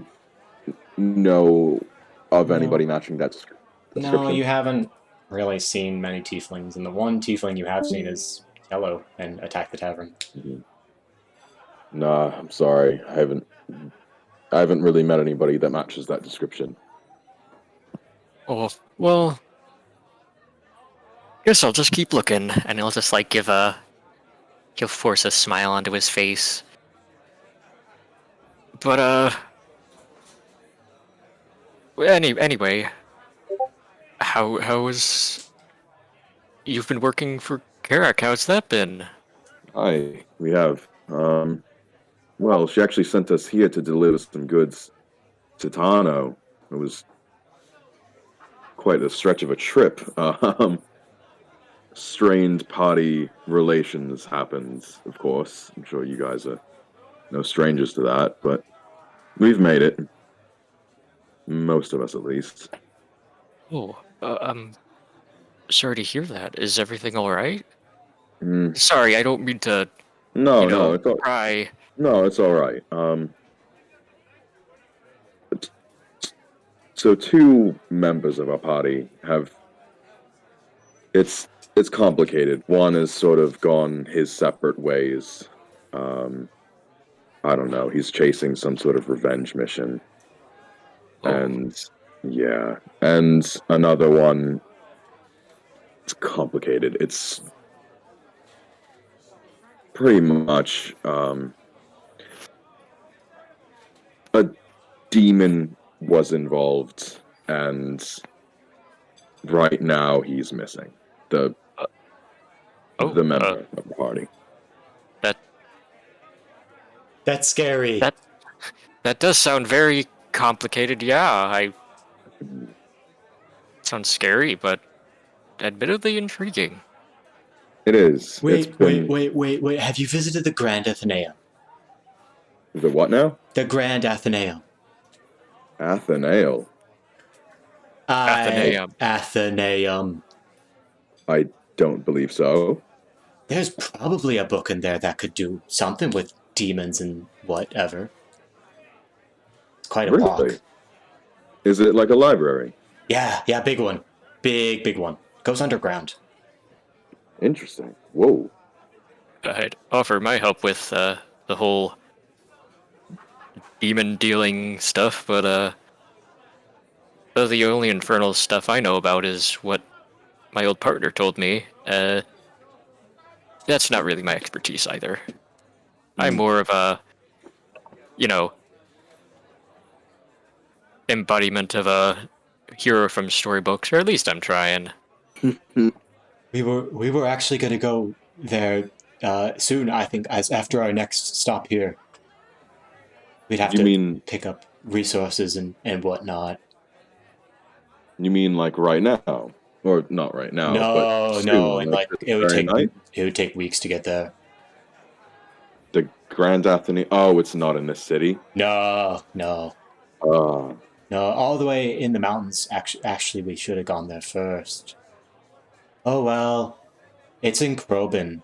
know of anybody matching that description? No, you haven't really seen many tieflings, and the one tiefling you have seen is yellow and attack the tavern. Nah, I'm sorry. I haven't really met anybody that matches that description. Oh, well, guess I'll just keep looking, and he'll just like he'll force a smile onto his face. But anyway, how was you've been working for Karak? How's that been? Hi, we have. Well, she actually sent us here to deliver some goods to Tano. It was quite a stretch of a trip. Strained party relations happened, of course. I'm sure you guys are no strangers to that, but we've made it. Most of us, at least. Oh, I'm sorry to hear that. Is everything all right? Sorry, I don't mean to, No, you no, know, it's all, pry. no, it's all right. So two members of our party have. It's complicated. One has sort of gone his separate ways. Um, I don't know. He's chasing some sort of revenge mission, Oh, and yeah, and another one. It's complicated. It's pretty much a demon was involved, and right now he's missing the oh, the member of the party. that That's scary. that that does sound very complicated. Yeah, I sounds scary, but admittedly intriguing. It is. It's Wait, been wait. Have you visited the Grand Athenaeum? the what now? The Grand Athenaeum. Athenaeum. Athenaeum. Athenaeum. I don't believe so. There's probably a book in there that could do something with demons and whatever. It's quite a walk. Really? Is it like a library? Yeah, big one. Big one. Goes underground. Interesting. Whoa. I'd offer my help with the whole demon dealing stuff, but the only infernal stuff I know about is what my old partner told me. That's not really my expertise either. I'm more of a, you know, embodiment of a hero from storybooks, or at least I'm trying. We were actually going to go there soon. I think as after our next stop here, we'd have You to mean pick up resources and whatnot. you mean like right now? Or not right now, No, but no, soon, and like like this very night? it would take weeks to get there. The Grand Athenaeum. Oh, it's not in the city. No, Uh, all the way in the mountains. Actually, we should have gone there first. Oh well, it's in Krobin.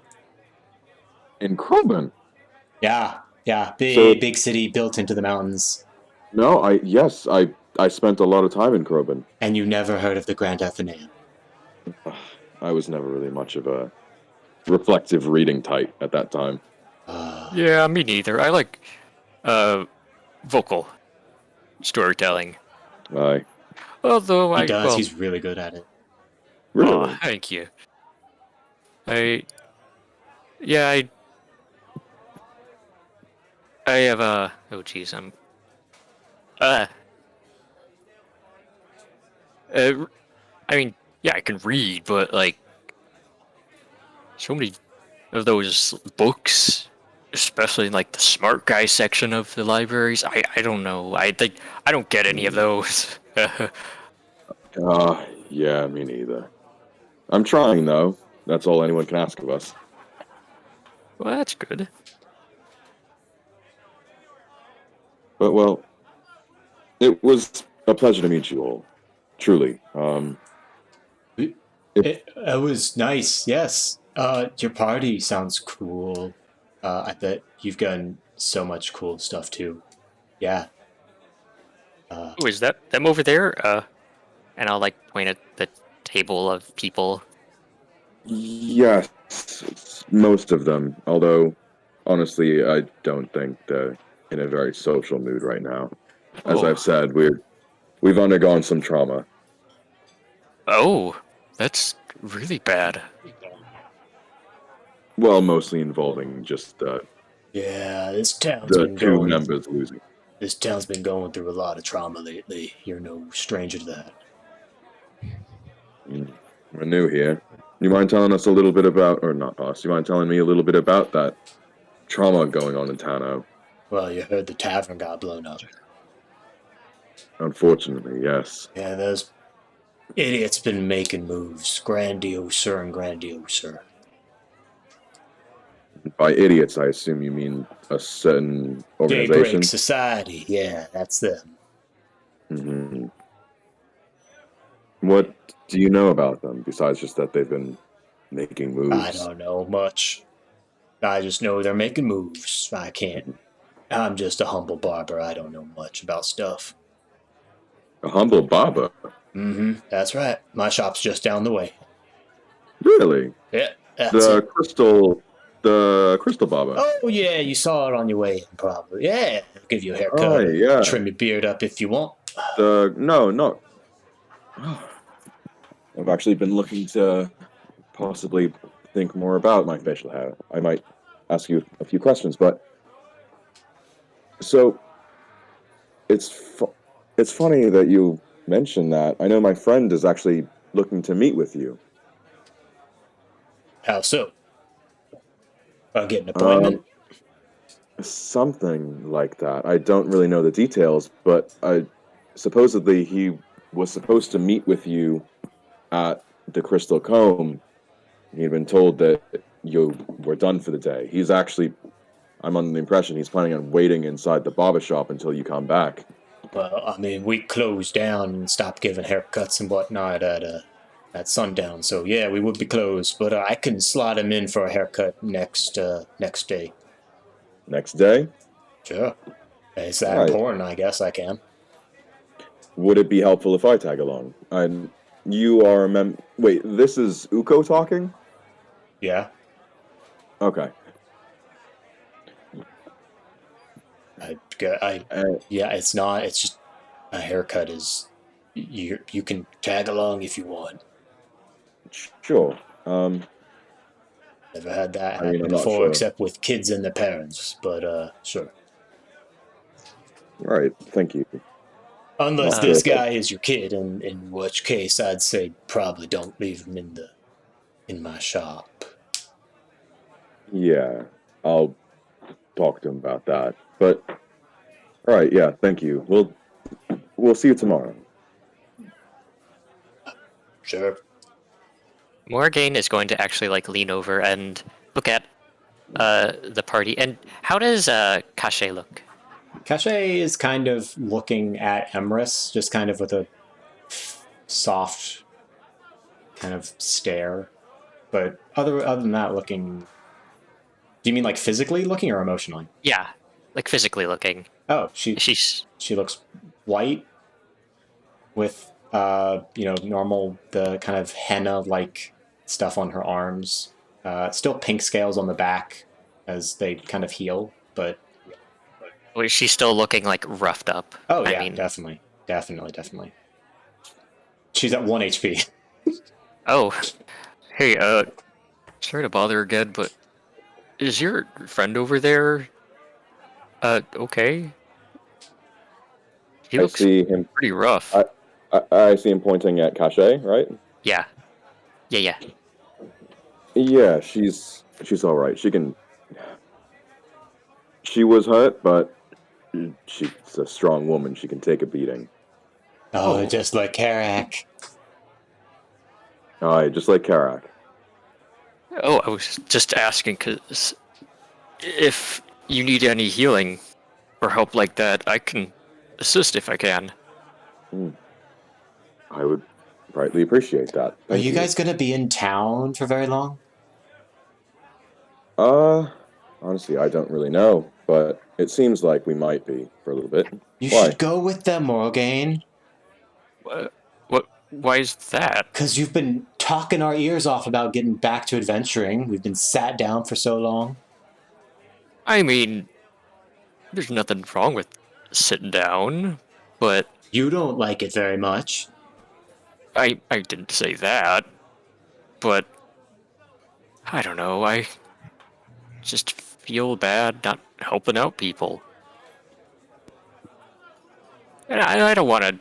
in Krobin. Yeah, So big city built into the mountains. no, I spent a lot of time in Krobin. And you never heard of the Grand Athenaeum? I was never really much of a reflective reading type at that time. Yeah, me neither. I like vocal storytelling. I Although He I, does. well, He's really good at it. really. oh, thank you. Yeah, I have a. Oh, geez, uh, I mean, yeah, I can read, but like, so many of those books, especially in like the smart guy section of the libraries. I don't know. I think I don't get any of those. Yeah, me neither. I'm trying though. That's all anyone can ask of us. Well, that's good. But well, it was a pleasure to meet you all. Truly. It was nice. Yes. Your party sounds cool. I bet you've gotten so much cool stuff too. Yeah. Oh, is that them over there? And I'll like point at the table of people. Yes, it's most of them. Although, honestly, I don't think they're in a very social mood right now. As Oh. I've said, we've undergone some trauma. Oh, that's really bad. Well, mostly involving just Yeah, this town's the been two going. members losing. This town's been going through a lot of trauma lately. You're no stranger to that. We're new here. You mind telling us a little bit about, or not us? You mind telling me a little bit about that trauma going on in Tano? Well, you heard the tavern got blown up. Unfortunately, yes. Yeah, those idiots been making moves, grandioser and grandioser. By idiots, I assume you mean a certain organization. Daybreak Society. Yeah, that's them. What do you know about them besides just that they've been making I moves. don't know much. I just know they're making moves. I can't. I'm just a humble barber. I don't know much about stuff. A humble barber? That's right. My shop's just down the way. Really? Yeah, that's The it. crystal barber. Oh, yeah, you saw it on your way in, probably. Yeah, I'll give you a Oh haircut or yeah. trim your beard up if you want. No, not. I've actually been looking to possibly think more about my facial hair. I might ask you a few questions, but so it's funny that you mentioned that. I know my friend is actually looking to meet with you. How so? I'll get an Um, appointment. something like that. I don't really know the details, but supposedly he was supposed to meet with you at the Crystal Comb. He'd been told that you were done for the day. I'm under the impression he's planning on waiting inside the barber shop until you come back. Well, I mean, we closed down and stopped giving haircuts and whatnot at sundown. So yeah, we would be closed, but I can slot him in for a haircut next day. Next day? Sure. Is that Right. important? I guess I can. Would it be helpful if I tag along? And you are a Wait, this is Uko talking? Yeah. Okay. Yeah. It's not. It's just a haircut is. You can tag along if you want. Sure. Never had that I mean, happen I'm not before, sure. except with kids and their parents. But sure. Right. Thank you. Unless Not sure this if I- guy is your kid, in which case I'd say probably don't leave him in my shop. Yeah, I'll talk to him about that. But all right, yeah, thank you. We'll see you tomorrow. Sure. Morgaine is going to actually like lean over and look at the party. And how does Cache look? Cache is kind of looking at Emrys, just kind of with a soft kind of stare. But other than that, looking. Do you mean like physically looking or emotionally? Yeah, like physically looking. Oh, She's she looks white with normal the kind of henna like stuff on her arms. Still pink scales on the back as they kind of heal, but she's still looking like roughed up. oh I yeah, mean, definitely. She's at 1 HP. oh, hey, sorry to bother again, but is your friend over there, okay? He I looks see him. pretty rough. I see him pointing at Cache, right? Yeah. Yeah. Yeah, she's all right. She was hurt, but she's a strong woman. She can take a beating. Oh, just like Karak. All right, just like Karak. Oh, I was just asking because if you need any healing or help like that, I can assist if I can. I would greatly appreciate that. Are Thank you guys gonna be in town for very long? Honestly, I don't really know, but it seems like we might be for a little bit. You Why? should go with them, Morgaine. What? Why is that? Because you've been talking our ears off about getting back to adventuring. We've been sat down for so long. I mean, there's nothing wrong with sitting down, but You don't like it very much. I didn't say that. But I don't know. I just feel bad not helping out people. And I don't want to,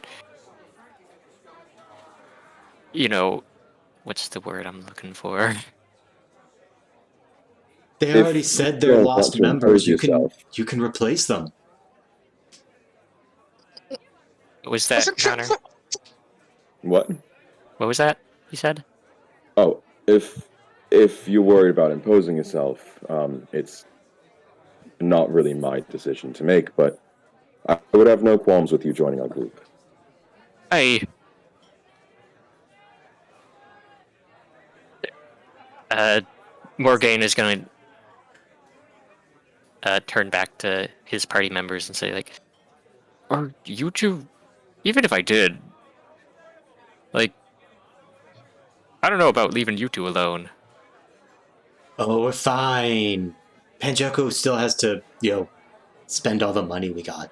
what's the word I'm looking for? They If already you said they're don't want lost to members. impose yourself, You can replace them. What was that, Connor? what? What was that you said? Oh, if you're worried about imposing yourself, it's not really my decision to make, but I would have no qualms with you joining our group. Morgaine is going to turn back to his party members and say, like, are you two... Even if I did, like, I don't know about leaving you two alone. Oh, we're fine. Panjako still has to, spend all the money we got.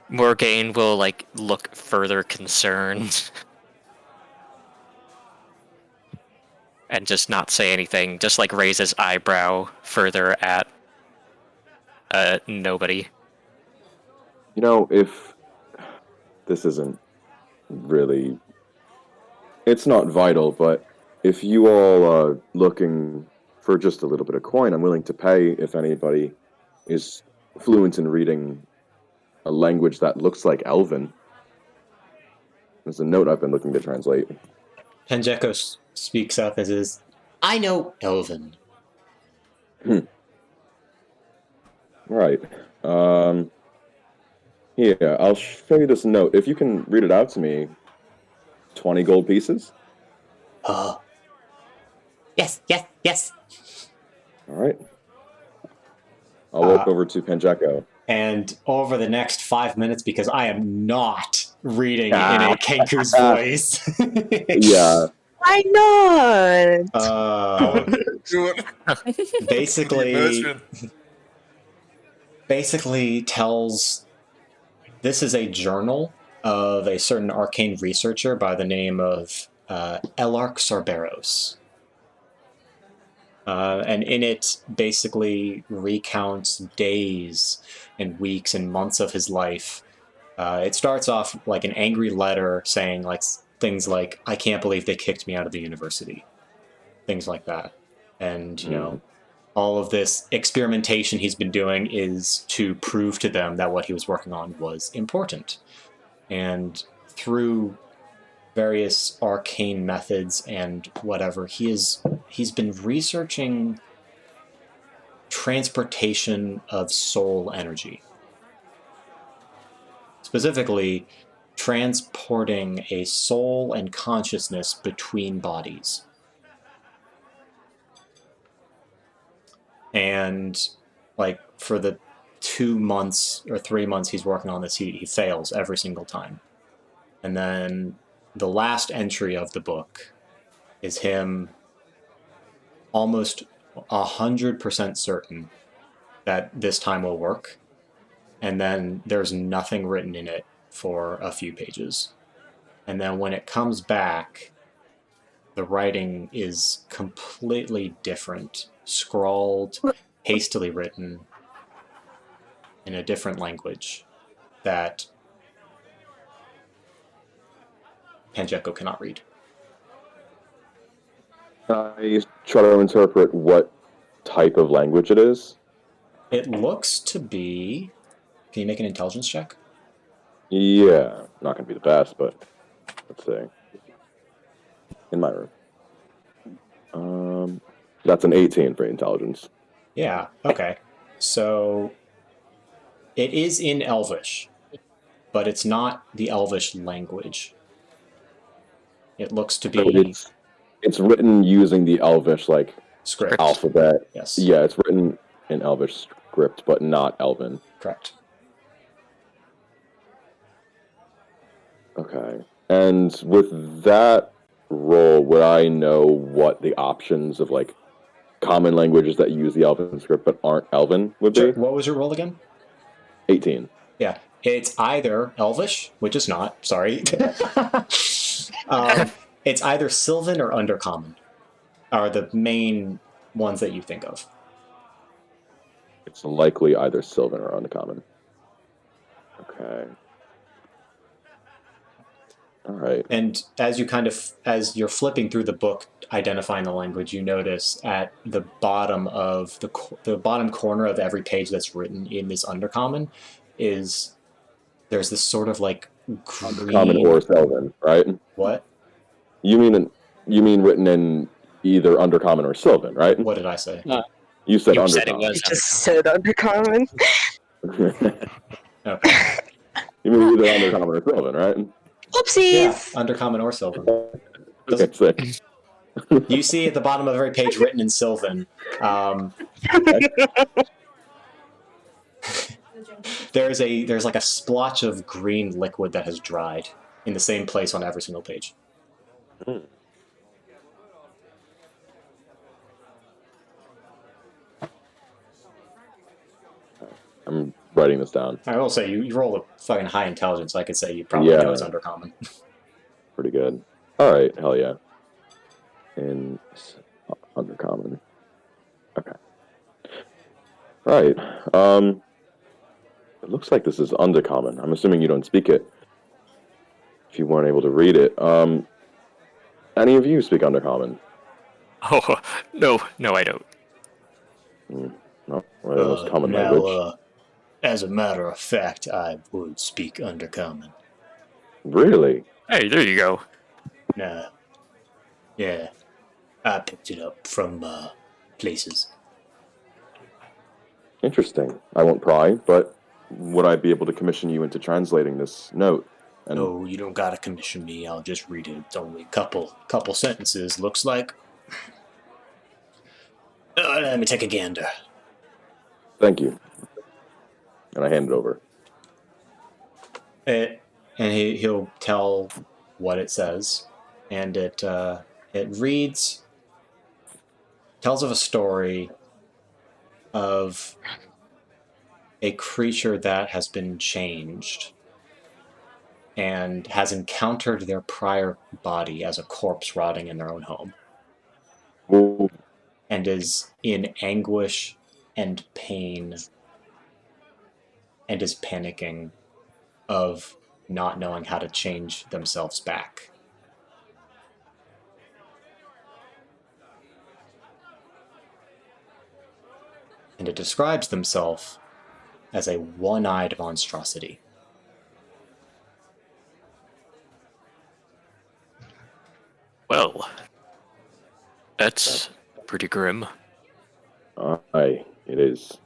Morgaine will, like, look further concerned. And just not say anything, just, like, raise his eyebrow further at nobody. If this isn't really... It's not vital, but if you all are looking for just a little bit of coin, I'm willing to pay if anybody is fluent in reading a language that looks like Elven. There's a note I've been looking to translate. Panjako speaks up as is, I know Elven. Right. Here, I'll show you this note. If you can read it out to me, 20 gold pieces. Yes. All right. I'll walk over to Panjako. And over the next 5 minutes, because I am not reading in a Kenku's voice. Yeah. Why not? Do it. basically tells this is a journal of a certain arcane researcher by the name of Elark Sarberos. And in it basically recounts days and weeks and months of his life. It starts off like an angry letter saying like things like, I can't believe they kicked me out of the university. Things like that. And, all of this experimentation he's been doing is to prove to them that what he was working on was important. And through various arcane methods and whatever, he's been researching transportation of soul energy. Specifically, transporting a soul and consciousness between bodies. And like for the 2 months or 3 months he's working on this, he fails every single time. And then the last entry of the book is him almost 100% certain that this time will work. And then there's nothing written in it for a few pages. And then when it comes back, the writing is completely different, scrawled, hastily written in a different language that Panjako cannot read. I try to interpret what type of language it is. It looks to be... Can you make an intelligence check? Yeah, not going to be the best, but let's see. In my room. That's an 18 for intelligence. Yeah, okay. So it is in Elvish, but it's not the Elvish language. It looks to be... So it's written using the Elvish, script. Alphabet. Yes. Yeah, it's written in Elvish script, but not Elven. Correct. Okay. And with that roll, would I know what the options of, common languages that use the Elven script but aren't Elven would be? Sure. What was your roll again? 18. Yeah. It's either Elvish, which is not, sorry. It's either Sylvan or Undercommon are the main ones that you think of. It's likely either Sylvan or Uncommon. Okay. All right. And as you're flipping through the book, identifying the language, you notice at the bottom of the bottom corner of every page that's written in this Undercommon there's this sort of green... Undercommon or Sylvan, right? What? You mean written in either Undercommon or Sylvan, right? What did I say? You said You said it Undercommon. was You just said undercommon. Okay. You mean either Undercommon or Sylvan, right? Oopsies. Yeah, Undercommon or Sylvan. Okay, sick. You see at the bottom of every page written in Sylvan, there's like a splotch of green liquid that has dried in the same place on every single page. Hmm. I'm writing this down. I will say, you roll a fucking high intelligence, so I could say you probably know it's undercommon. Pretty good. All right, hell yeah. In undercommon. Okay. All right. It looks like this is undercommon. I'm assuming you don't speak it. If you weren't able to read it, any of you speak undercommon? Oh, no, I don't. No, or the most common now, language. as a matter of fact, I would speak undercommon. Really? Hey, there you go. Nah. Yeah. I picked it up from, places. Interesting. I won't pry, but would I be able to commission you into translating this note? And No, you don't gotta commission me. I'll just read it. It's only a couple sentences, looks like. Let me take a gander. thank you. And I hand it over. And he'll tell what it says, and it reads, tells of a story of a creature that has been changed and has encountered their prior body as a corpse rotting in their own home, Ooh, and is in anguish and pain and is panicking of not knowing how to change themselves back. And it describes themselves as a one-eyed monstrosity. Well, that's pretty grim. aye, it is.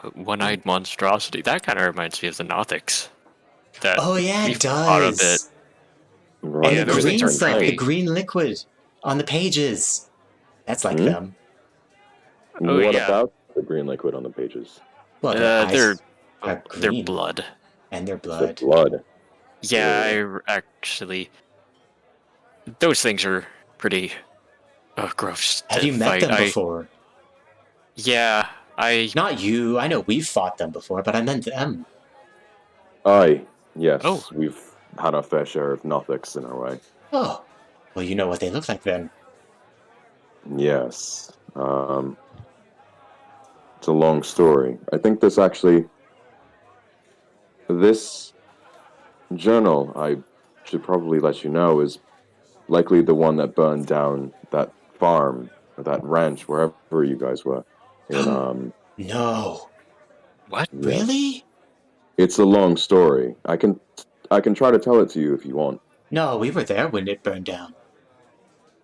A one-eyed monstrosity. That kind of reminds me of the Nothics. That Oh yeah, we it fought a bit. does. Right, And Yeah, the those green things are stuff, creepy. the green liquid on the pages. That's like Hmm? them. Oh What yeah, about the green liquid on the pages? Well, their eyes are their green, blood. and their It's the blood. blood. Yeah, I actually. Those things are pretty gross Have to you met fight. them before? Yeah, I. Not you. I know we've fought them before, but I meant them. Aye, yes, Oh. we've had our fair share of Nothics in our way. Oh, well, you know what they look like then. Yes. It's a long story. I think this journal, I should probably let you know, is likely the one that burned down that farm, or that ranch, wherever you guys were. In, No. What? yes. Really? It's a long story. I can try to tell it to you if you want. No, we were there when it burned down.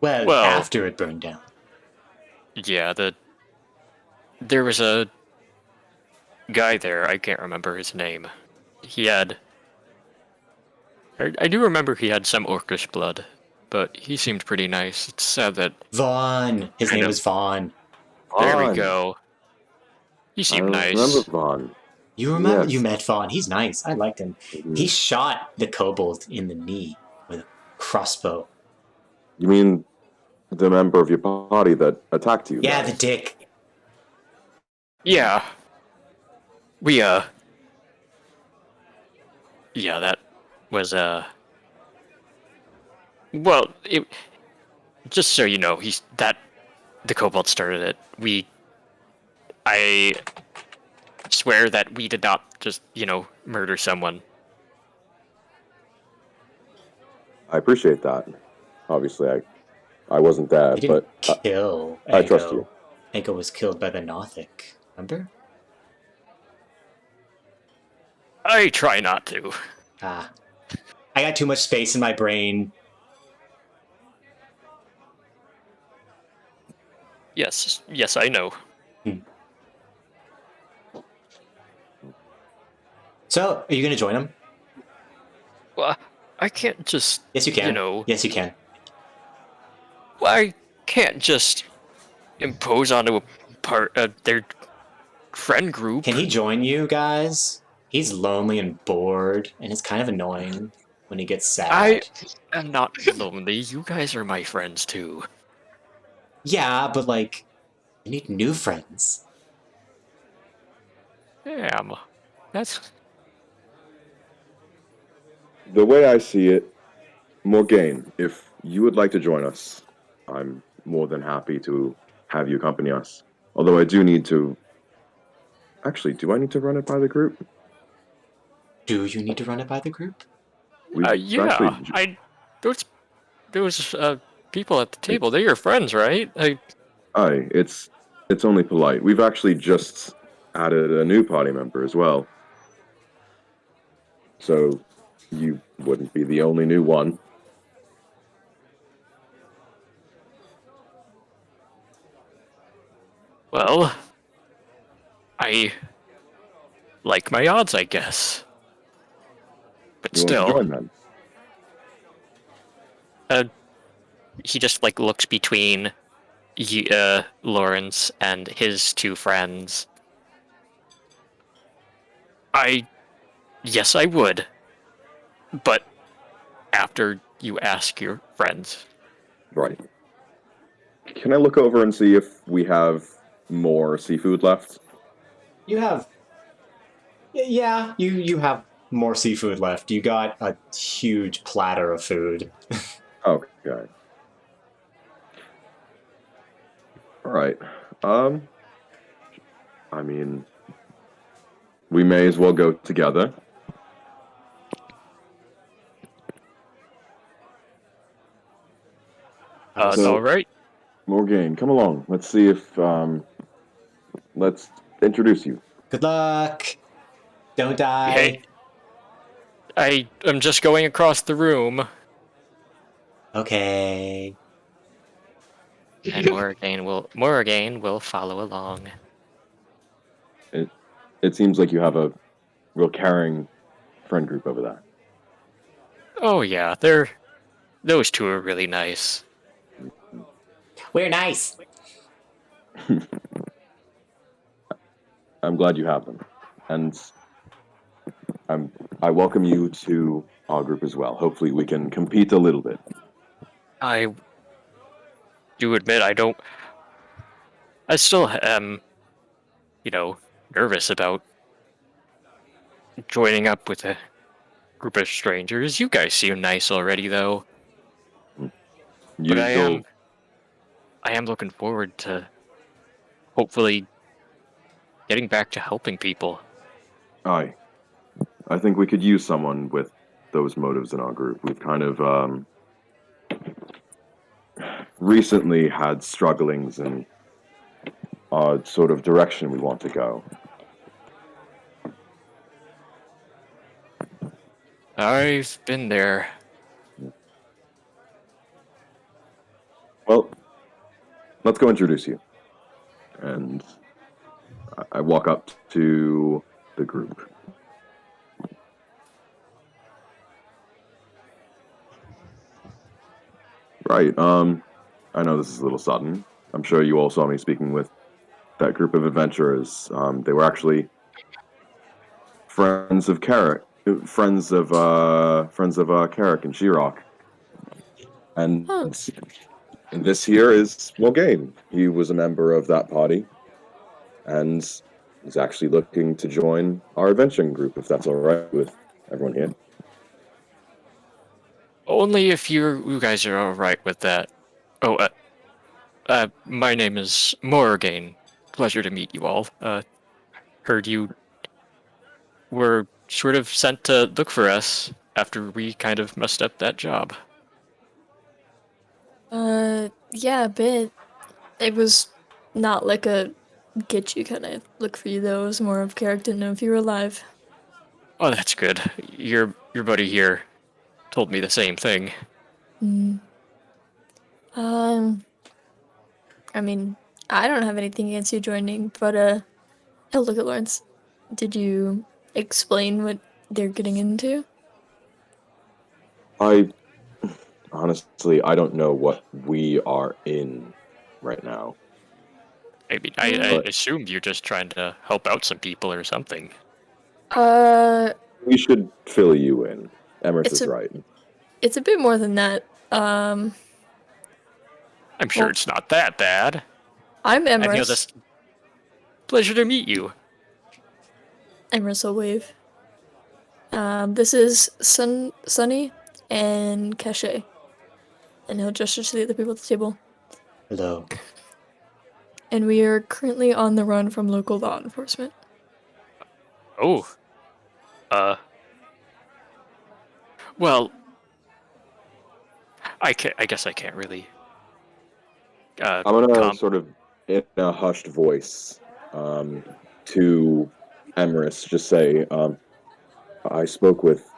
Well, Well, after it burned down. yeah, there was a guy there. I can't remember his name. He had. I do remember he had some orcish blood, but he seemed pretty nice. It's sad that. Vaughn. His Kind name of. was Vaughn. There we Vaughn. go. He I seemed remember nice. Vaughn. You remember? Yes. You met Vaughn. He's nice. I liked him. Mhm. He shot the kobold in the knee with a crossbow. You mean the member of your party that attacked you? Yeah, guys? the dick. Yeah. We yeah, that was well, just so you know, the kobold started it. I swear that we did not just, murder someone. I appreciate that. Obviously, I wasn't there, He didn't but kill I trust you. Ego was killed by the Nothic. Remember? I try not to. Ah. I got too much space in my brain. Yes, I know. So, are you going to join him? Well, I can't just, Yes, you can. you know, Yes, you can. I can't just impose onto a part their friend group. Can he join you guys? He's lonely and bored, and it's kind of annoying when he gets I sad. am not lonely. You guys are my friends too. Yeah, but like, you need new friends. Damn. That's The way I see it, Morgaine, if you would like to join us, I'm more than happy to have you accompany us. Although I do need to. Actually, do I need to run it by the group? Do you need to run it by the group? We've yeah. Those people at the table, It's, they're your friends, right? it's only polite. We've actually just added a new party member as well. So you wouldn't be the only new one. Well, I like my odds, I guess. But You want to still, join then? uh, he just like looks between Lawrence and his two friends. Yes, I would, but after you ask your friends. Right. Can I look over and see if we have more seafood left? You have. Yeah, you have more seafood left. You got a huge platter of food. Okay. All right. Um, I mean, we may as well go together. So- All right. Morgaine, come along. Let's see if let's introduce you. Good luck. Don't die. Hey, I am just going across the room. Okay. And Morrigan will follow along. It seems like you have a real caring friend group over there. Oh yeah, those two are really nice. We're nice. I'm glad you have them, and I welcome you to our group as well. Hopefully, we can compete a little bit. I do admit I still am, nervous about joining up with a group of strangers. You guys seem nice already though. But You'll I am looking forward to hopefully getting back to helping people. I think we could use someone with those motives in our group. We've kind of recently had strugglings in our sort of direction we want to go. I've been there. Well, let's go introduce you. And I walk up to the group. Right. I know this is a little sudden. I'm sure you all saw me speaking with that group of adventurers. They were actually friends of Carrick, Carrick and She-Rock. And Huh. this here is Morgaine. He was a member of that party, and he's actually looking to join our adventuring group, if that's all right with everyone here. Only if you guys are all right with that. Oh, my name is Morrigan. Pleasure to meet you all. Heard you were sort of sent to look for us after we kind of messed up that job. Yeah, a bit. It was not like a get you kind of look for you though. It was more of character to know if you were alive. Oh, that's good. Your buddy here told me the same thing. Mm. Um, I mean, I don't have anything against you joining, but oh, look at Lawrence. Did you explain what they're getting into? I honestly, I don't know what we are in right now. I mean, I But assumed you're just trying to help out some people or something. we should fill you in. Emrys It's is a right. it's a bit more than that. I'm sure Well, it's not that bad. I'm I feel Emrys. this pleasure to meet you. Emrys will wave. This is Sunny and Cache. And he'll gesture to the other people at the table. Hello. And we are currently on the run from local law enforcement. Oh, well, I guess I can't really. I'm gonna Com- sort of, in a hushed voice, to Emrys, just say, I spoke with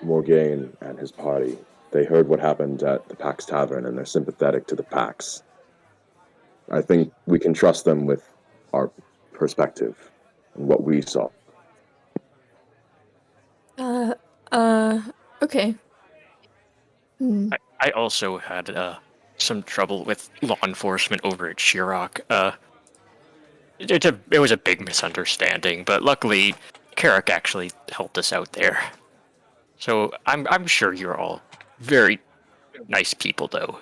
Morgaine and his party. They heard what happened at the Pax Tavern, and they're sympathetic to the Pax. I think we can trust them with our perspective and what we saw. Uh, okay. Hmm. I also had some trouble with law enforcement over at Shirok. It was a big misunderstanding, but luckily, Carrick actually helped us out there. So I'm sure you're all very nice people, though.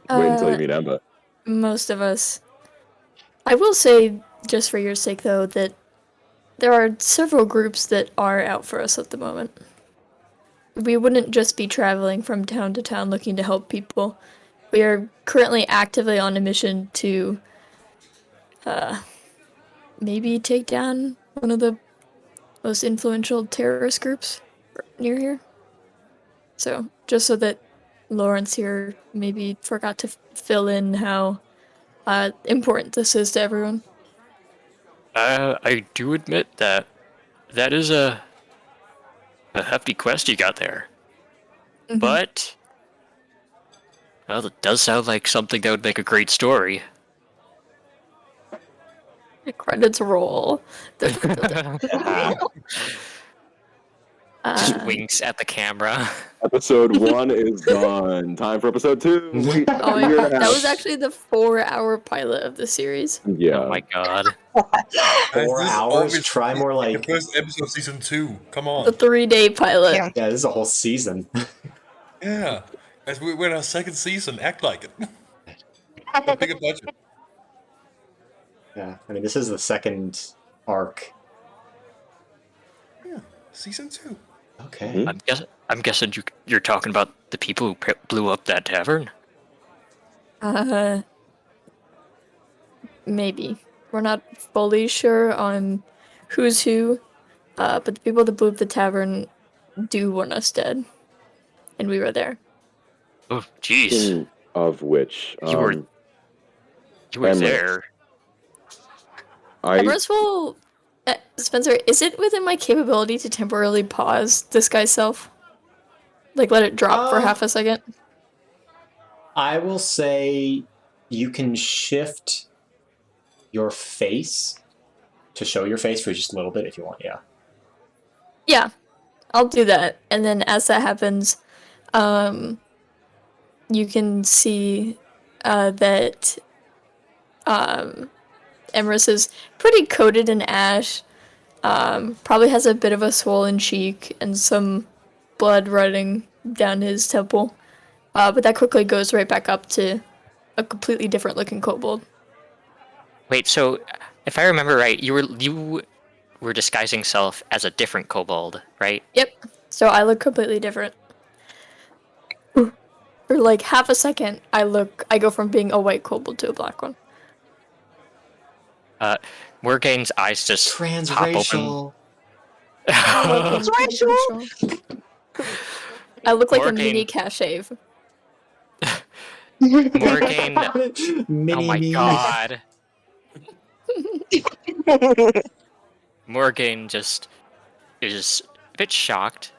Wait until you Uh, meet Emma. most of us. I will say, just for your sake though, that there are several groups that are out for us at the moment. We wouldn't just be traveling from town to town looking to help people. We are currently actively on a mission to maybe take down one of the most influential terrorist groups near here. So, just so that Lawrence here maybe forgot to fill in how important this is to everyone. I do admit that that is a hefty quest you got there. But, well, it does sound like something that would make a great story. Credits roll. Just winks at the camera. Episode 1 is done. Time for episode 2. Wait, Oh my a year god, and a that half. was actually the 4-hour pilot of the series. Yeah. Oh my god. Guys, 4 this is hours? obviously Try more like. the first episode of season 2. Come on. The 3-day pilot. Yeah. Yeah, this is a whole season. Yeah. Guys, we're in our second season. Act like it. A bigger budget. Yeah, I mean, this is the second arc. Yeah. Season 2. Okay. I'm guessing you're talking about the people who blew up that tavern. Maybe. We're not fully sure on who's who, but the people that blew up the tavern do want us dead. And we were there. Oh, jeez. Speaking of which, You were Emrys. there. Emrys will... Spencer, is it within my capability to temporarily pause this guy's self? Like, let it drop for half a second? I will say you can shift your face to show your face for just a little bit if you want, yeah. Yeah, I'll do that. And then as that happens, you can see that Emrys is pretty coated in ash, probably has a bit of a swollen cheek and some blood running down his temple. But that quickly goes right back up to a completely different looking kobold. Wait, so if I remember right, you were disguising self as a different kobold, right? Yep, so I look completely different. For like half a second, I go from being a white kobold to a black one. Morgane's eyes just pop open. Transracial. I look like a Morgane- mini Cashave. Morgane, Mini oh my me. god. Morgane just is a bit shocked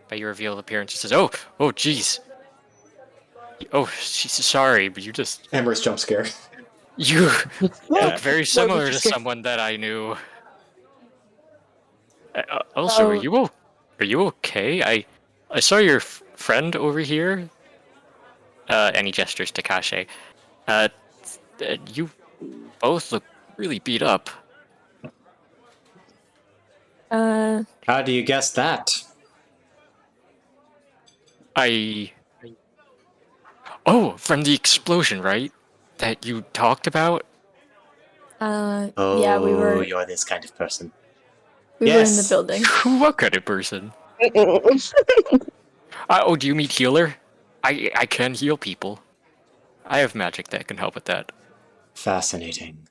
by your reveal of appearance. She says, oh, jeez. Oh, she's sorry, but you Amber's jump scare. you look very similar to someone that I knew. Also, are Are you okay? I saw your friend over here. And he gestures to Kashe. You both look really beat up. How do you guess that? Oh, from the explosion, right? That you talked about? Yeah, we were You're this kind of person. we were in the Yes. building. What kind of person? Oh, do you mean healer? I can heal people. I have magic that can help with that. Fascinating.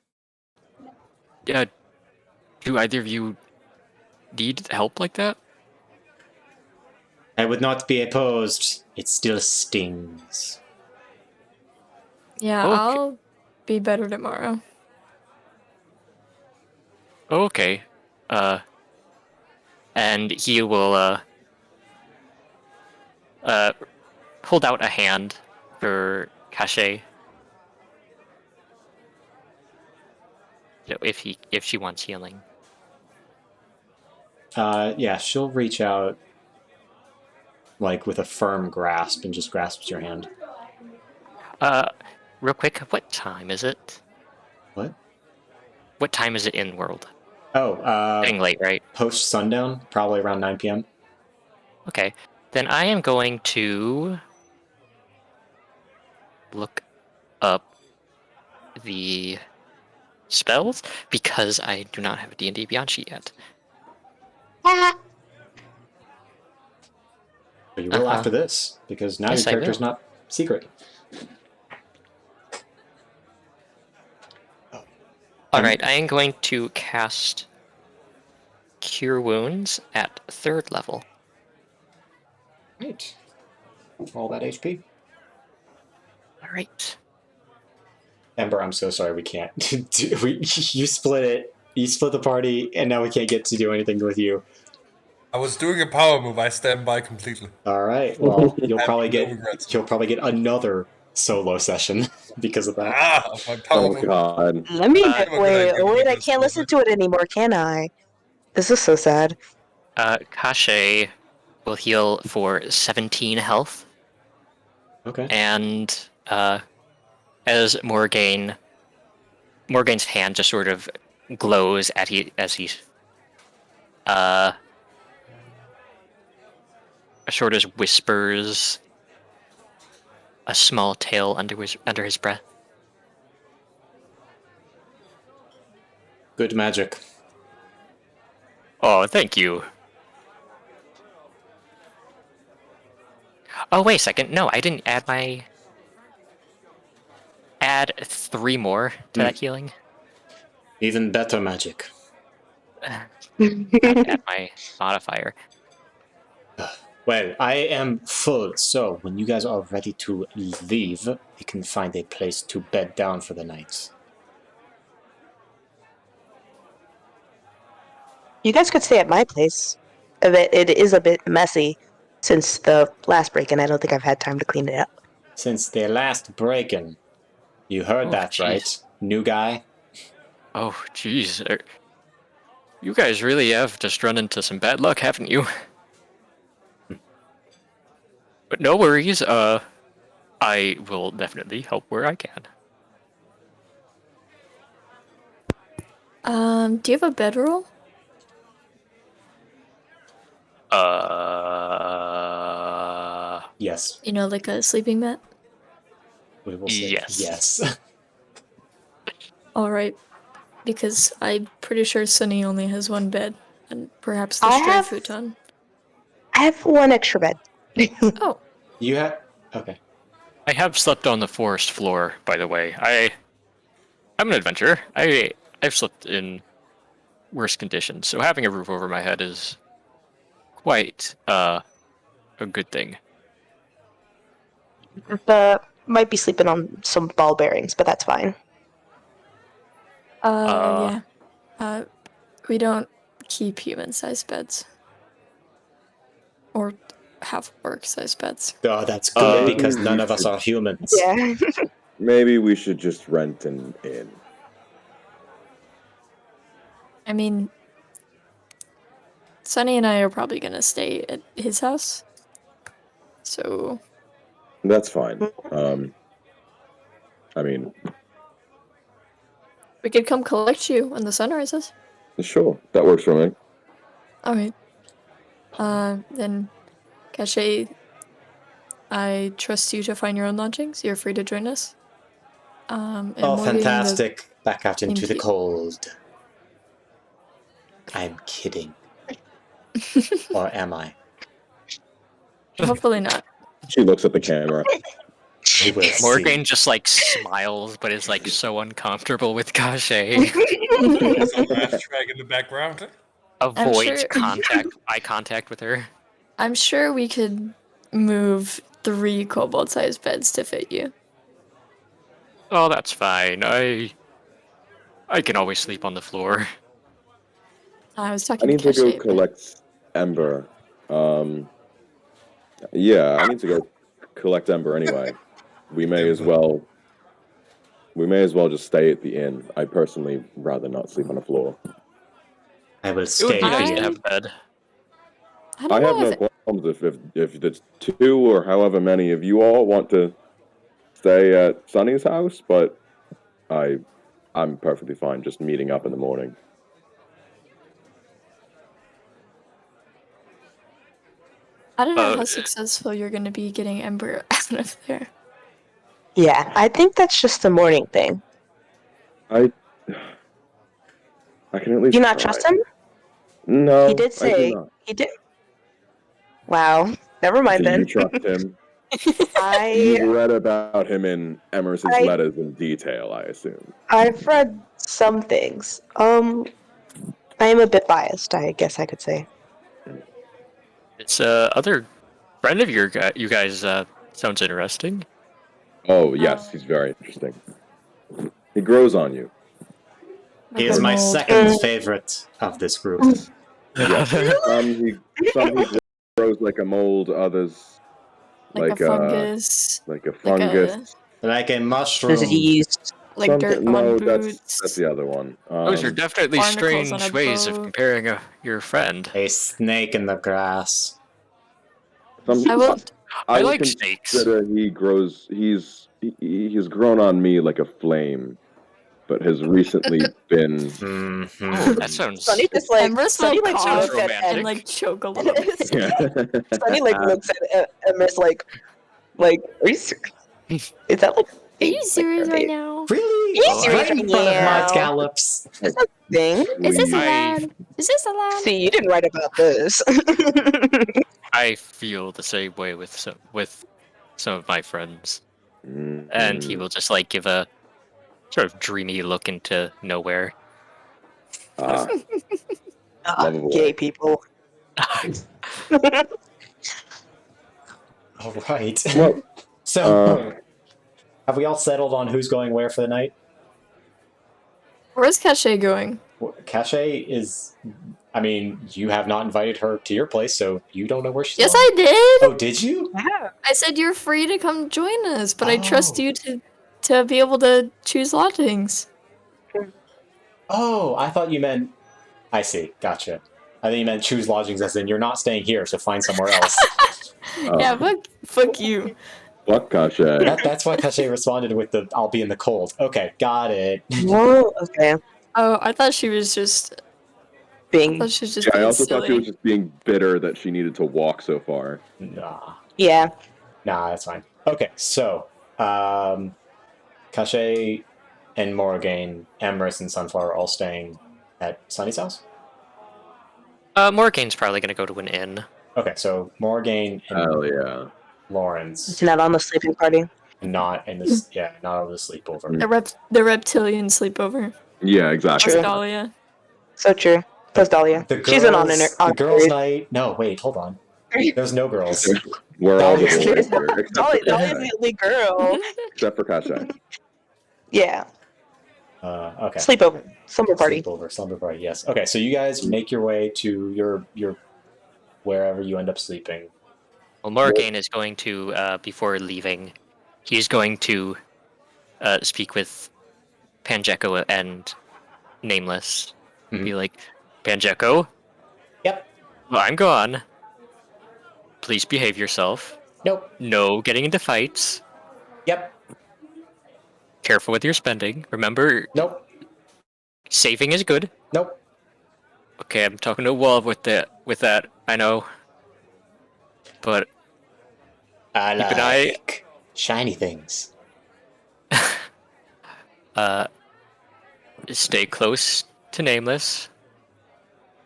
Do either of you need help like that? I would not be opposed. It still stings. Yeah, Okay. I'll be better tomorrow. Okay. And he will hold out a hand for Kashe. If she wants healing. Yeah, she'll reach out like with a firm grasp and just grasps your hand. Real quick, what time is it? What? What time is it in world? Oh, Getting late, right? post sundown, probably around 9 p.m. Okay. Then I am going to look up the spells because I do not have a D&D Beyond sheet yet. But you will after this, because now Yes, your I character's will. not secret. Alright, I am going to cast Cure Wounds at 3rd level. Right. All that HP. Alright. Ember, I'm so sorry we can't. You split it. You split the party, and now we can't get to do anything with you. I was doing a power move. I stand by completely. All right. Well, you'll I have probably no get regrets. you'll probably get another solo session because of that. My power Oh move. god. Let me Good wait. idea, Wait, I because can't listen to it anymore, can I? This is so sad. Kashe will heal for 17 health. Okay. And as Morgane's hand just sort of glows as he sort of whispers a small tale under his breath. Good magic. Oh, thank you. Oh, wait a second. No, I didn't add 3 more to that healing. Even better magic. Add my modifier. Well, I am full, so when you guys are ready to leave, we can find a place to bed down for the night. You guys could stay at my place. It is a bit messy since the last break, and I don't think I've had time to clean it up. Since the last break-in, you heard Oh, that, geez. right? New guy? Oh, jeez. You guys really have just run into some bad luck, haven't you? But no worries. I will definitely help where I can. Do you have a bedroll? Yes. You know, like a sleeping mat? We will say Yes. yes. Alright. Because I'm pretty sure Sunny only has one bed. And perhaps the I stray have- futon. I have one extra bed. Oh, You have... Okay. I have slept on the forest floor, by the way. I'm an adventurer. I've slept in worse conditions, so having a roof over my head is quite a good thing. Might be sleeping on some ball bearings, but that's fine. yeah. We don't keep human-sized beds. Or have orc-sized beds. Oh, that's good, Maybe because none we of us should- are humans. Yeah. Maybe we should just rent an inn. I mean, Sunny and I are probably gonna stay at his house. So That's fine. I mean, we could come collect you when the sun rises. sure, that works for me. Alright. Then Cache, I trust you to find your own lodgings. You're free to join us. And Oh, Morgan, fantastic. Back out into the Thank you. cold. I'm kidding. Or am I? Hopefully not. She looks at the camera. We will see. Morgan just like smiles, but is like so uncomfortable with Cache. There's a laugh track in the background. Avoids sure- eye contact with her. I'm sure we could move 3 kobold-sized beds to fit you. Oh, that's fine. I can always sleep on the floor. I was I talking need to to go Cache. collect Ember. Yeah, I need to go collect Ember anyway. We may as well just stay at the inn. I personally rather not sleep on the floor. I will It would stay be nice here. to have a bed. I don't I have know no if problems if the 2 or however many of you all want to stay at Sunny's house, but I'm perfectly fine just meeting up in the morning. I don't know how Uh, successful you're going to be getting Ember out of there. Yeah, I think that's just a morning thing. I can at least Do you not try. trust him? No, He did I do say not. he did. Wow. Never mind Do then. you trust him? I You read about him in Emerson's I- letters in detail, I assume. I've read some things. I am a bit biased, I guess I could say. It's other friend of you guys sounds interesting. Oh, yes, he's very interesting. He grows on you. He Like is a my mold. second favorite of this group. Yes. Some he grows like a mold, others Like a fungus. like a Like fungus. Like a mushroom. Disease. Like dirt no, on that's boots. the other one. Those are definitely barnacles on strange a ways of boat. comparing your friend. A snake in the grass. I will. I would like snakes. consider he's grown on me like a flame, but has recently been. Mhm. Oh, that sounds. Sunny just like Emrys Sunny will like cough looks at romantic. and like choke a little bit. Sunny like looks at Emrys like are you serious? Is that like Are you serious right now? Really? Are you Oh, serious Right in right front of my now? scallops. Is that a thing? Is this We- allowed? Is this allowed? See, you didn't write about this. I feel the same way with some of my friends, and he will just like give a sort of dreamy look into nowhere. Lovable. Gay people. All right. Well, So, have we all settled on who's going where for the night? Where's Cache going? Cache is. I mean, you have not invited her to your place, so you don't know where she's Yes, going. I did. Oh, did you? I said you're free to come join us, but I trust Oh. you to be able to choose lodgings. Oh, I thought you meant. I see. Gotcha. I think you meant choose lodgings as in you're not staying here, so find somewhere else. Yeah, fuck you. Fuck Cache. That's why Cache responded with the "I'll be in the cold." Okay, got it. Whoa, okay. Oh, I thought she was just. I Being thought she was just Yeah, I being also thought she silly. was just being bitter that she needed to walk so far. Nah, yeah. that's fine. Okay, so Cache and Morrigan, Emrys, and Sunflower are all staying at Sunny's house. Morgane's probably gonna go to an inn. Okay, so Morrigan and Hell yeah. Lawrence It's not on the sleeping party. not in this. Yeah, not on the sleepover. The reptilian sleepover. Yeah, exactly. True. Dahlia. So true. Plus Dahlia. The girls, She's an the girls' night. No, wait, hold on. There's no girls. We're all the Dahlia's boys here, Dahlia's the only girl. except for Cache. Yeah. Okay. Sleepover. Slumber party. Sleepover, slumber party. Yes. Okay, so you guys make your way to your wherever you end up sleeping. Well, Morgane is going to before leaving, he's going to speak with Panjeko and Nameless. Mhm. Be like, Panjeko, Yep. Well, I'm gone. Please behave yourself. Nope. No getting into fights. Yep. Careful with your spending. Remember, Nope. saving is good. Nope. Okay, I'm talking to a wall with that. I know. But I keep an eye. like shiny things. Stay close to Nameless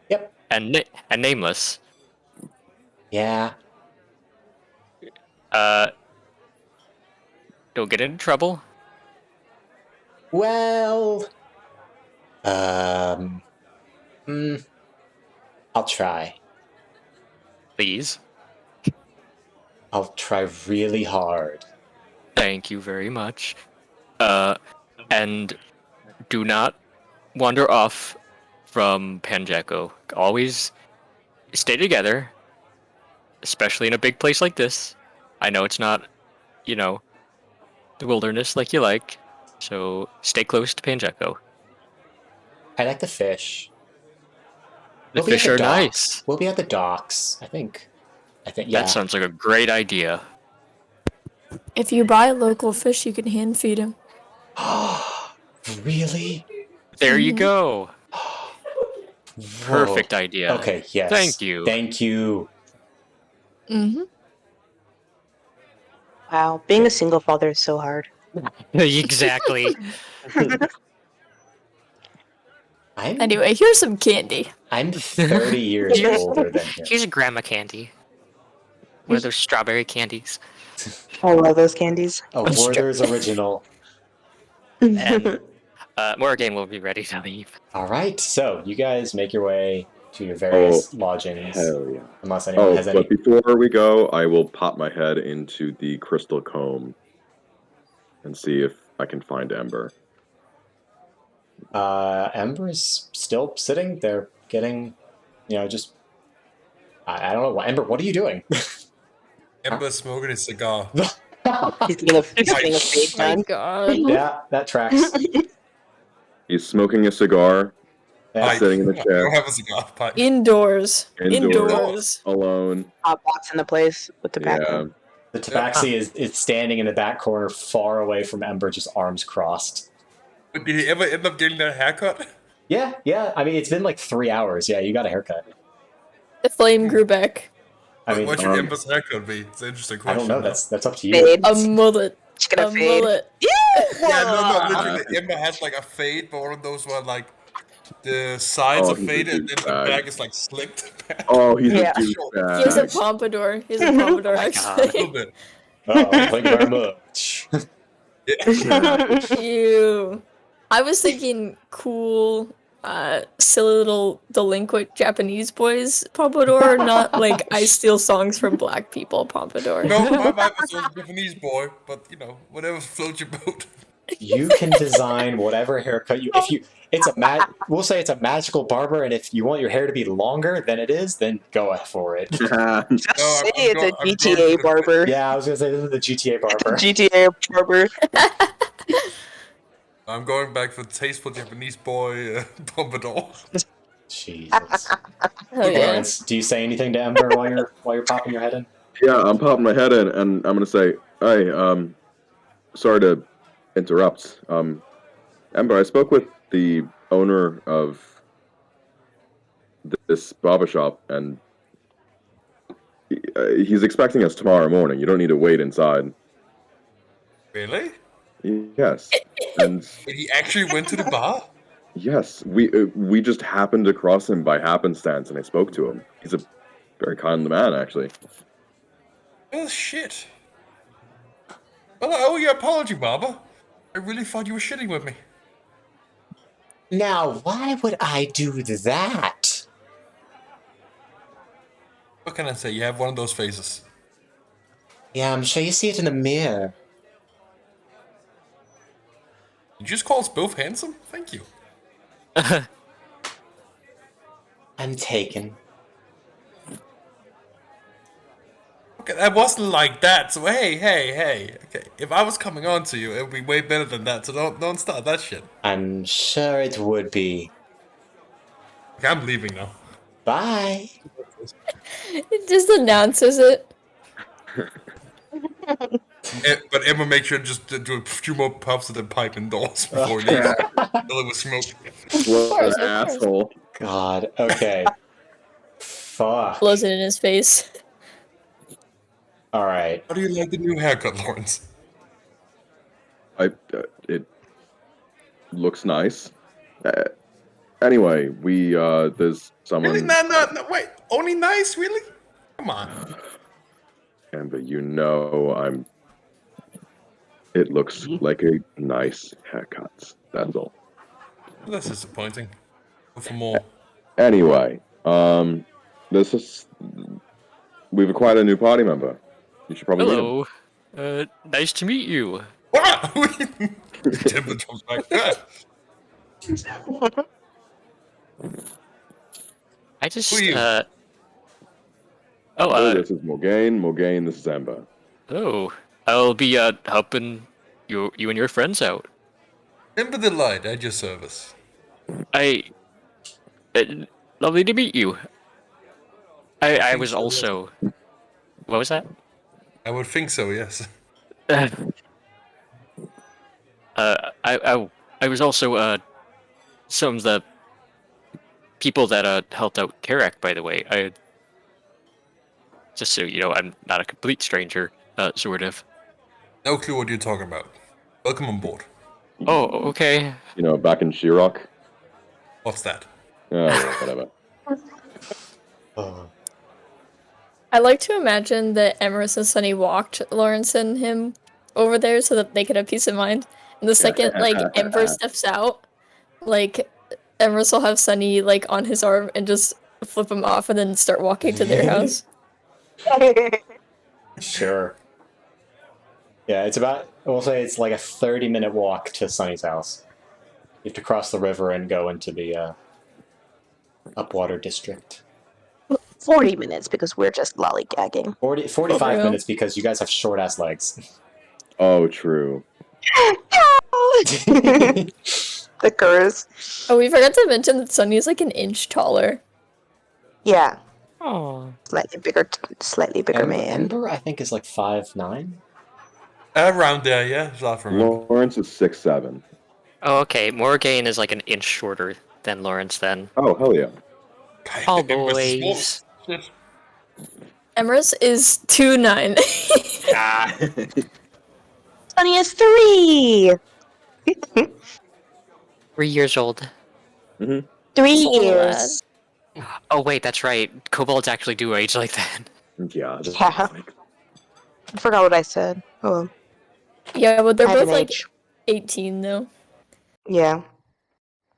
Yep. and Nameless. Yeah. Don't get into trouble. Well. I'll try. Please. I'll try really hard. Thank you very much. And do not wander off from Panjeko. Always stay together, especially in a big place like this. I know it's not, the wilderness like you like, so stay close to Panjeko. I like the fish. The We'll be at fish the are docks. nice. We'll be at the docks, I think. Yeah. That sounds like a great idea. If you buy local fish, you can hand feed him. Really? There you go. Whoa. Perfect idea. Okay, yes. Thank you. Thank you. Mm-hmm. Wow, being a single father is so hard. Exactly. Anyway, here's some candy. I'm 30 years older than him. Here's a grandma candy. One of those strawberry candies. I love those candies. A Werther's original. And Morrigan will be ready to leave. All right, so you guys make your way to your various lodgings. Hell yeah. Unless anyone has any. But before we go, I will pop my head into the crystal comb and see if I can find Ember. Ember is still sitting there getting, just... I don't know. Ember, what are you doing? Ember's smoking a cigar. He's getting a fade Oh my done. god. Yeah, that tracks. He's smoking a cigar, Yeah. sitting in a I don't chair, have a cigar pipe. Indoors. Indoors. alone. Hot box in the place with tobacco. Yeah. The tabaxi is standing in the back corner far away from Ember, just arms crossed. Did he ever end up getting that haircut? Yeah. I mean, it's been like 3 hours. Yeah, you got a haircut. The flame grew back. I mean, What should Ember's haircut be? It's an interesting I question. don't know. That's up to you. Fade. A mullet. She's gonna A fade. mullet. Yeah, no, literally, Ember has like a fade, but one of those where like the sides Oh, are he's a faded and then the douchebag. back is like slicked back. Oh, he's Yeah. a He has a douchebag. pompadour. He has a pompadour, my A actually. little bit. Oh, thank you very much. Yeah. Ew. I was thinking cool, silly little delinquent Japanese boys pompadour, not like I steal songs from black people pompadour. No, my vibe was a Japanese boy, but whatever floats your boat. You can design whatever haircut you. We'll say it's a magical barber, and if you want your hair to be longer than it is, then go for it. Just No, say I'm it's a going GTA for the- barber. Yeah, I was gonna say this is the GTA barber. GTA barber. I'm going back for tasteful Japanese boy pompadour. Jesus. Oh yeah. Lawrence, do you say anything to Ember while you're popping your head in? Yeah, I'm popping my head in, and I'm gonna say, "Hey, sorry to interrupt. Ember, I spoke with the owner of this barber shop, and he's expecting us tomorrow morning. You don't need to wait inside." Really? Yes, and Wait, he actually went to the bar? yes, we just happened across him by happenstance, and I spoke to him. He's a very kind man, actually. Oh, shit. Well, I owe you an apology, Barber. I really thought you were shitting with me. Now, why would I do that? What can I say? You have one of those faces. Yeah, I'm sure you see it in the mirror. You just call us both handsome? Thank you. I'm taken. Okay, that wasn't like that, so hey. Okay, if I was coming on to you, it would be way better than that, so don't start that shit. I'm sure it would be. Okay, I'm leaving now. Bye. It just announces it. But Emma makes sure just to do a few more puffs of the pipe indoors before he leaves. Fill it with smoke. What course, an of course. asshole. God. Okay. Fuck. Blows it in his face. All right. How do you like the new haircut, Lawrence? It looks nice. Anyway, there's someone. Really? No, wait. Only nice? Really? Come on. Amber, it looks like a nice haircut. That's all. That's disappointing. Go for more. Anyway, we've acquired a new party member. You should probably meet him. Hello. Nice to meet you. Wow! Timber jumps back. I just, Who are you? This is Morgaine. Morgaine, this is Amber. Oh, I'll be, helping you and your friends out. Timber Delight at your service. Lovely to meet you. I was also... What was that? I would think so, yes. I was also, some of the people that, helped out Karak, by the way. Just so you know, I'm not a complete stranger, sort of. No clue what you're talking about. Welcome on board. Oh, okay. Back in Shirok. What's that? Whatever. I like to imagine that Emerus and Sunny walked Lawrence and him over there so that they could have peace of mind. And the second, Ember steps out, Emerus will have Sunny, on his arm and just flip him off and then start walking to their house. Sure. Yeah, we'll say it's like a 30-minute walk to Sunny's house. You have to cross the river and go into the Upwater district. 40 minutes because we're just lollygagging. 45 minutes because you guys have short-ass legs. Oh, true. The curse. Oh, we forgot to mention that Sunny's an inch taller. Yeah. Oh. Slightly bigger man. Ember, I think, is 5'9". Around there, yeah. Lawrence is 6'7". Oh, okay. Morgaine is an inch shorter than Lawrence then. Oh, hell yeah. Oh, boys. Emerus is 2'9". Sunny is 3. 3 years old. Mm-hmm. 3 So years. Oh, wait, that's right. Kobolds actually do age like that. Yeah. Yeah. I forgot what I said. Oh, Yeah, but they're I have both an age. 18 though. Yeah.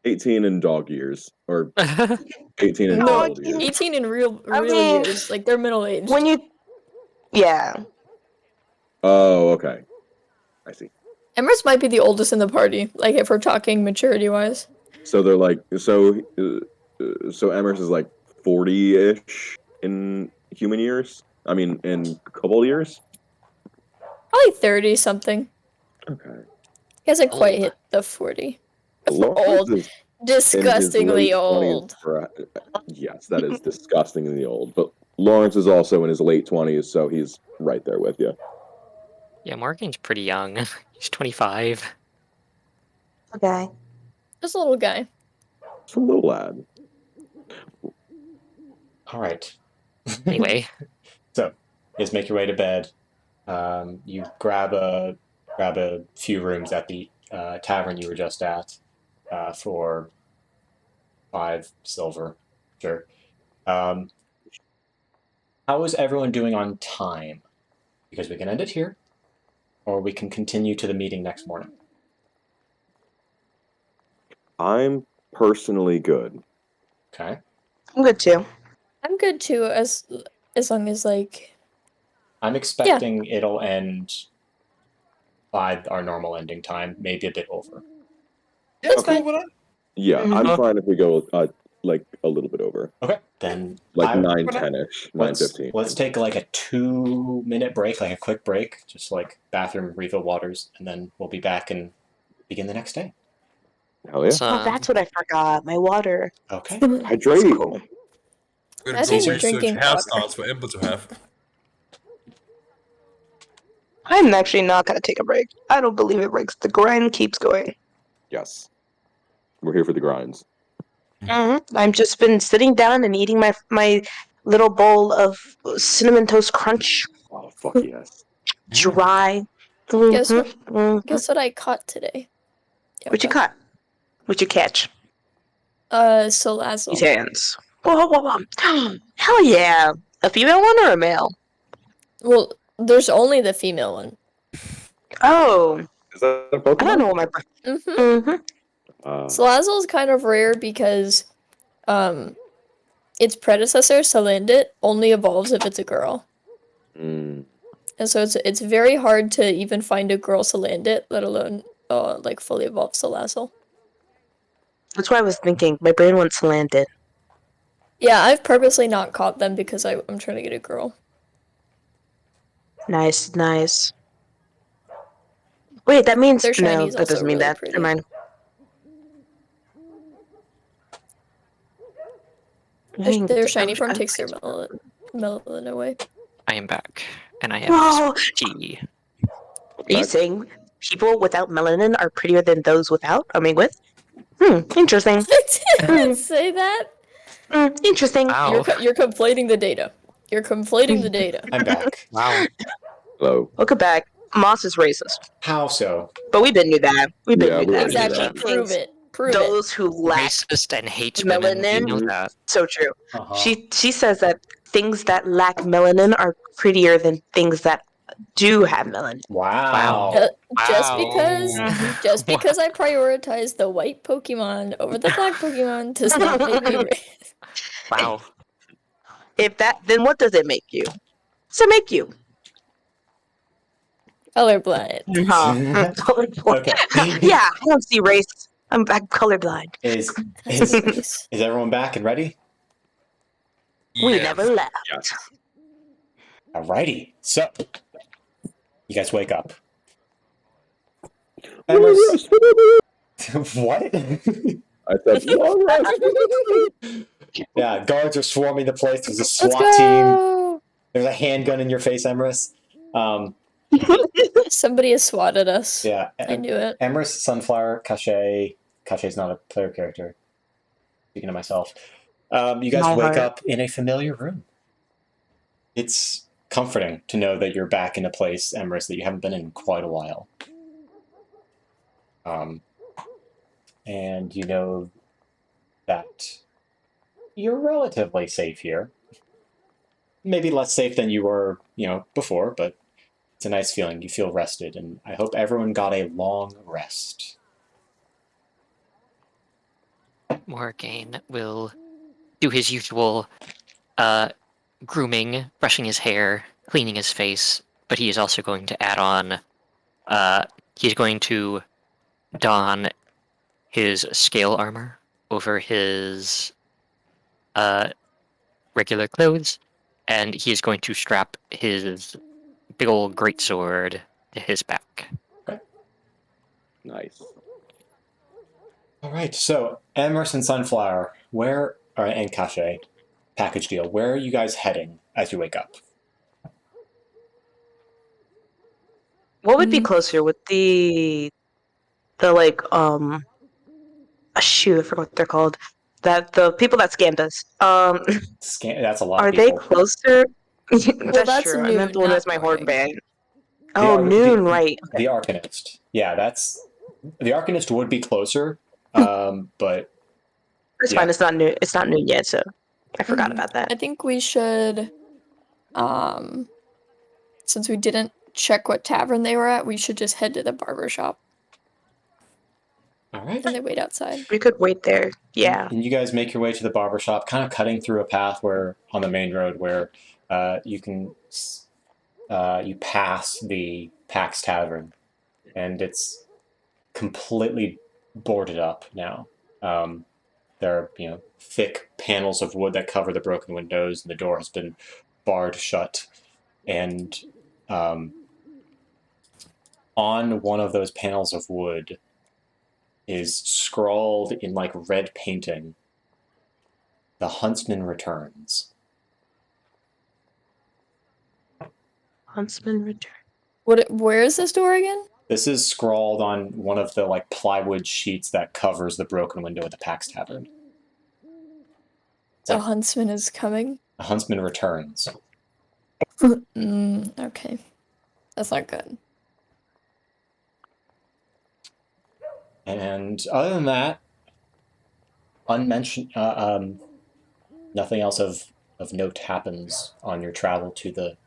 18 in dog years. Or 18 in No, adult years. 18 in real mean, years. They're middle aged. When you. Yeah. Oh, okay. I see. Emerus might be the oldest in the party, if we're talking maturity wise. So they're so Emers is 40-ish in human years? I mean, in kobold years? Probably 30 something. Okay. He hasn't quite hit the 40. Lawrence Old. is Disgustingly in his late 20s old. Yes, that is disgustingly old. But Lawrence is also in his late 20s, so he's right there with you. Yeah, Morgaine's pretty young. He's 25. Okay. Just a little guy. It's a little lad. All right. Anyway. So, you guys make your way to bed. You grab a few rooms at the tavern you were just at for 5 silver. Sure. How is everyone doing on time? Because we can end it here, or we can continue to the meeting next morning. I'm personally good. Okay. I'm good too. I'm good too, as long as I'm expecting it'll end by our normal ending time, maybe a bit over. Yeah, That's cool fine. with that. Yeah, Mhm. I'm fine if we go a little bit over. Okay, then 9:10ish, 9:15. Let's take a 2-minute break, a quick break, just bathroom, refill waters, and then we'll be back and begin the next day. Hell yeah. So, Oh, that's what I forgot. My water. Okay. That's Hydrate. cool. Better Imagine go research drinking water. hairstyles for Ember to have. I'm actually not gonna take a break. I don't believe it breaks. The grind keeps going. Yes. We're here for the grinds. I've just been sitting down and eating my little bowl of cinnamon toast crunch, Oh, fuck yes. dry. Guess what? Mhm. Guess what I caught today? What you Yoga. caught? What you catch? These Salazzle. hands. Whoa, whoa, whoa. Hell yeah. A female one or a male? Well, there's only the female one. Oh, Is that a I don't Pokemon? know what my. Mm-hmm. Uh, Salazzle is kind of rare because, its predecessor, Salandit, only evolves if it's a girl. mm, And so it's very hard to even find a girl Salandit, let alone like fully evolved Salazzle. That's why I was thinking. My brain went slanted. Yeah, I've purposely not caught them because I'm trying to get a girl. Nice, nice. Wait, that means Their no. shiny's That also doesn't mean really that. pretty. Never mind. Their shiny form takes their melanin away. I am back, and I have Whoa! tea. Are you saying people without melanin are prettier than those without? I mean, with? Interesting. I didn't say that. Interesting. Wow. You're conflating the data. You're conflating the data. I'm back. Wow. hello. Welcome back. Moss is racist, How so? but we've been knew that. We've been Yeah, knew we that. already knew Exactly. that. Prove it. Prove it. Those who lack Racist and hates women. You know melanin. that. So true. Uh-huh. She says that things that lack melanin are prettier than things that do have melanin. Wow. Just Wow. because I prioritize the white Pokemon over the black Pokemon does not make me racist. Wow. If that, then what does it make you? Does it make you? Colorblind. Okay. Yeah, I don't see race. I'm colorblind. Is That's race. is everyone back and ready? We Yes. never left. Yes. Alrighty. So you guys wake up. Long Emers- rest for the- What? I said, long rest for the- Yeah, guards are swarming the place. There's a Let's SWAT team. go! There's a handgun in your face, Emrys. Somebody has swatted us. Yeah, I knew it. Emrys, Sunflower, Cachet's not a player character. Speaking of myself, you guys My wake heart. up in a familiar room. It's comforting to know that you're back in a place, Emrys, that you haven't been in quite a while. And you know that you're relatively safe here. Maybe less safe than you were, before, but it's a nice feeling. You feel rested, and I hope everyone got a long rest. Morgaine will do his usual grooming, brushing his hair, cleaning his face, but he is also going to add on, he's going to don his scale armor over his regular clothes, and he is going to strap his big old greatsword to his back. Nice. All right, so Emerson Sunflower, and Cache, package deal. Where are you guys heading as you wake up? What would be closer with the like shoot, I forgot what they're called. That the people that scammed us. That's a lot Are of they people. closer? that's true. I noon, meant the one not that's my horde morning. band. Oh, noon, the, right. The Arcanist. Yeah, the Arcanist would be closer, but It's yeah. fine. It's not noon. It's not noon yet, so I forgot about that. I think we should, since we didn't check what tavern they were at, we should just head to the barber shop All right. and then wait outside. We could wait there. Yeah. And you guys make your way to the barber shop, kind of cutting through a path on the main road where you pass the Pax Tavern, and it's completely boarded up now. There are thick panels of wood that cover the broken windows, and the door has been barred shut. And on one of those panels of wood is scrawled in like red painting, The huntsman returns. Huntsman return. Where is this door again? This is scrawled on one of the like plywood sheets that covers the broken window at the Pax Tavern. The huntsman is coming. The huntsman returns. Okay. That's not good. And other than that, unmentioned, nothing else of note happens on your travel to the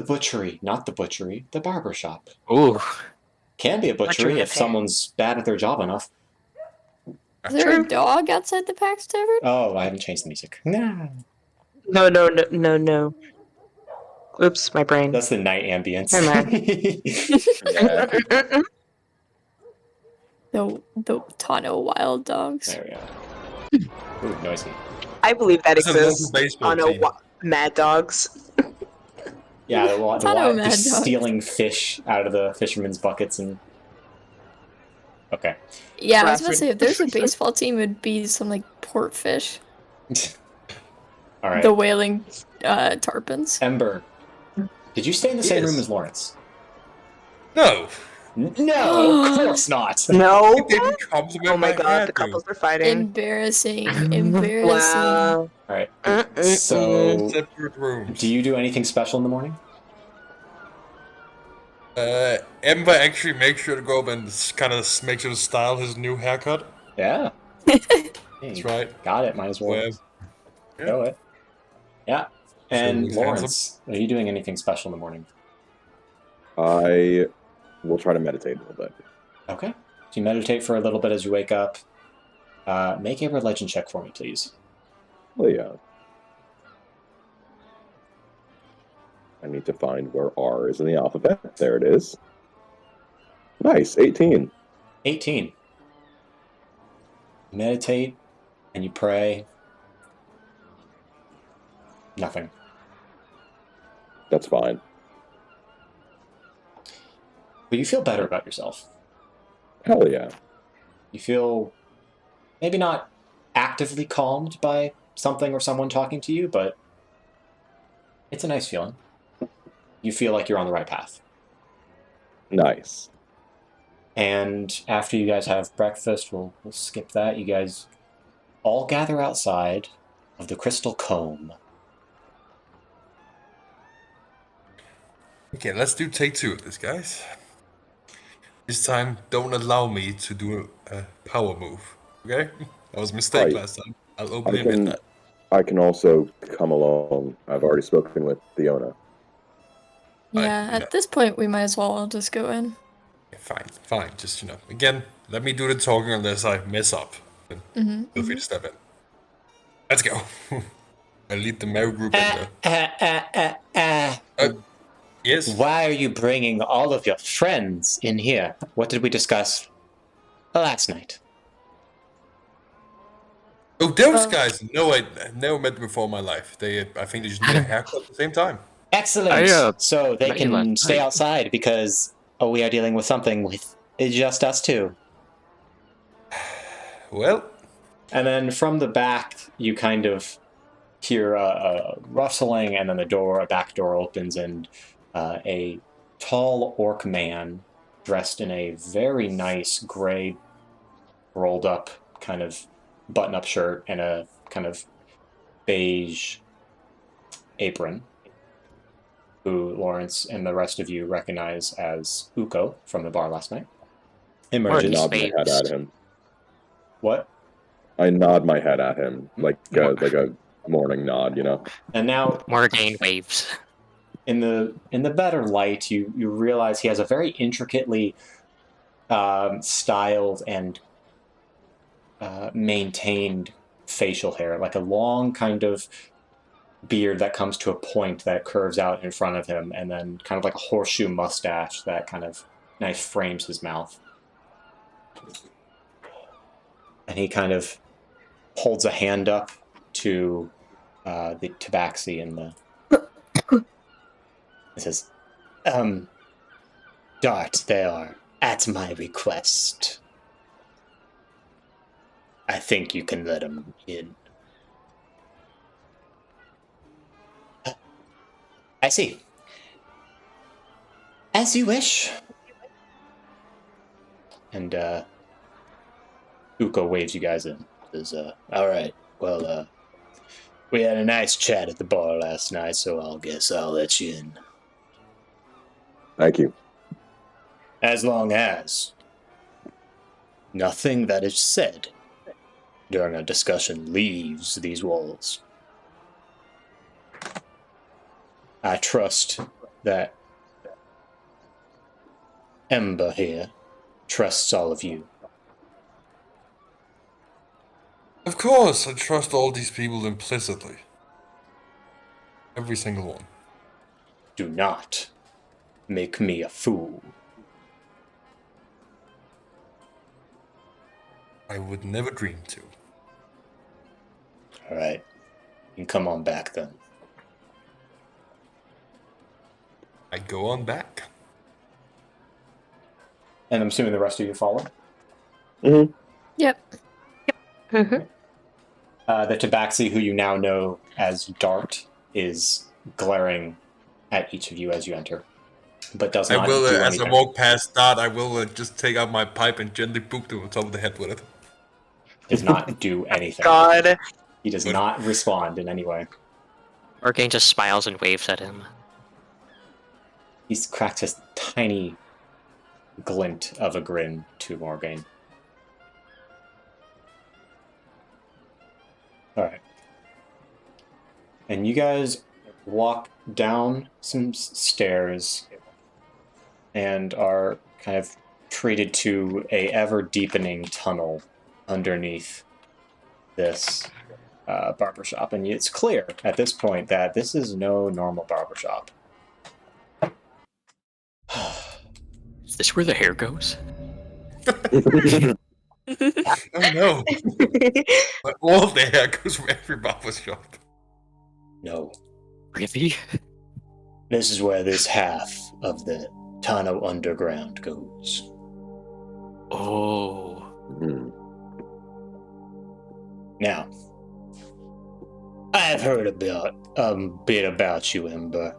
butchery. Not the butchery, the barber shop. Ooh. Can be a butchery Butchery if affair. someone's bad at their job enough. Is there a dog outside the Pax Tavern? Oh, I haven't changed the music. No. No. Oops, my brain. That's the night ambience. Never mind. Yeah. The Tano wild dogs. There we go. Ooh, noisy. I believe that It's a local exists baseball on team. Mad Dogs. Yeah, the Tano mad just dogs. stealing fish out of the fishermen's buckets and. Okay. Yeah, I was gonna Reference. say if there's a baseball team, it'd be some like port fish, All right. the whaling tarpons. Ember, did you stay in the same Yes. room as Lawrence? No. No, of course not. No. It didn't compliment Oh my god, hairdo. the couples are fighting. Embarrassing. Embarrassing. Wow. All right. Mm-mm-mm. So, Separate rooms. do you do anything special in the morning? Ember actually makes sure to go up and kind of make sure to style his new haircut. Yeah. That's right. Got it. Might as well Well, go it. Yeah. And he's Lawrence, are you doing anything special in the morning? I will try to meditate a little bit. Okay. So you meditate for a little bit as you wake up. Make a religion check for me, please. Oh yeah. I need to find where R is in the alphabet. There it is. Nice, 18. 18. You meditate and you pray. Nothing. That's fine. But you feel better about yourself. Hell yeah. You feel maybe not actively calmed by something or someone talking to you, but it's a nice feeling. You feel like you're on the right path. Nice. And after you guys have breakfast, we'll skip that. You guys all gather outside of the Crystal Comb. okay, let's do take 2 of this, guys. This time, don't allow me to do a power move. Okay? That was a mistake Right. last time. I'll openly admit that. I can also come along. I've already spoken with Fiona. Yeah, yeah. at this point we might as well all just go in. Fine. Just, again, let me do the talking unless I mess up. Then feel free to step in. Let's go. I lead the merry group in there. Yes? Why are you bringing all of your friends in here? What did we discuss last night? Oh, those guys! No, I never met them before in my life. I think they just need a haircut at the same time. Excellent. So they met you can last stay night. outside because we are dealing with something with just us two. Well, And then from the back, you kind of hear a rustling, and then a back door opens, and a tall orc man dressed in a very nice gray, rolled up kind of button-up shirt and a kind of beige apron, who Lawrence and the rest of you recognize as Uko from the bar last night, I emerges. nod my head at him. What? I nod my head at him like a morning nod, And now, Morgaine waves. in the better light, you realize he has a very intricately styled and maintained facial hair, like a long kind of beard that comes to a point that curves out in front of him, and then kind of like a horseshoe mustache that kind of nice frames his mouth. And he kind of holds a hand up to the tabaxi and he says, Dart, they are at my request. I think you can let him in. I see. As you wish. And Uko waves you guys in. Says, all right, well, we had a nice chat at the bar last night, so I'll guess I'll let you in. Thank you. As long as nothing that is said during a discussion leaves these walls. I trust that Ember here trusts all of you. Of course, I trust all these people implicitly. Every single one. Do not make me a fool. I would never dream to. All right. You can come on back then. I go on back. And I'm assuming the rest of you follow? Mm-hmm. Yep. Mm-hmm. The Tabaxi, who you now know as Dart, is glaring at each of you as you enter, but does I not will, do as anything. I walk past that, I will just take out my pipe and gently poke them on top of the head with it. Does not do anything. God. He does What? not respond in any way. Morgaine just smiles and waves at him. He's cracked his tiny glint of a grin to Morgaine. Alright. And you guys walk down some stairs and are kind of treated to a ever-deepening tunnel underneath this barbershop. And it's clear at this point that this is no normal barbershop. Is this where the hair goes? Oh no. But all the hair goes from every barber shop. No. Really? This is where this half of the Tano underground goes. Oh. Hmm. Now, I have heard about a bit about you, Ember.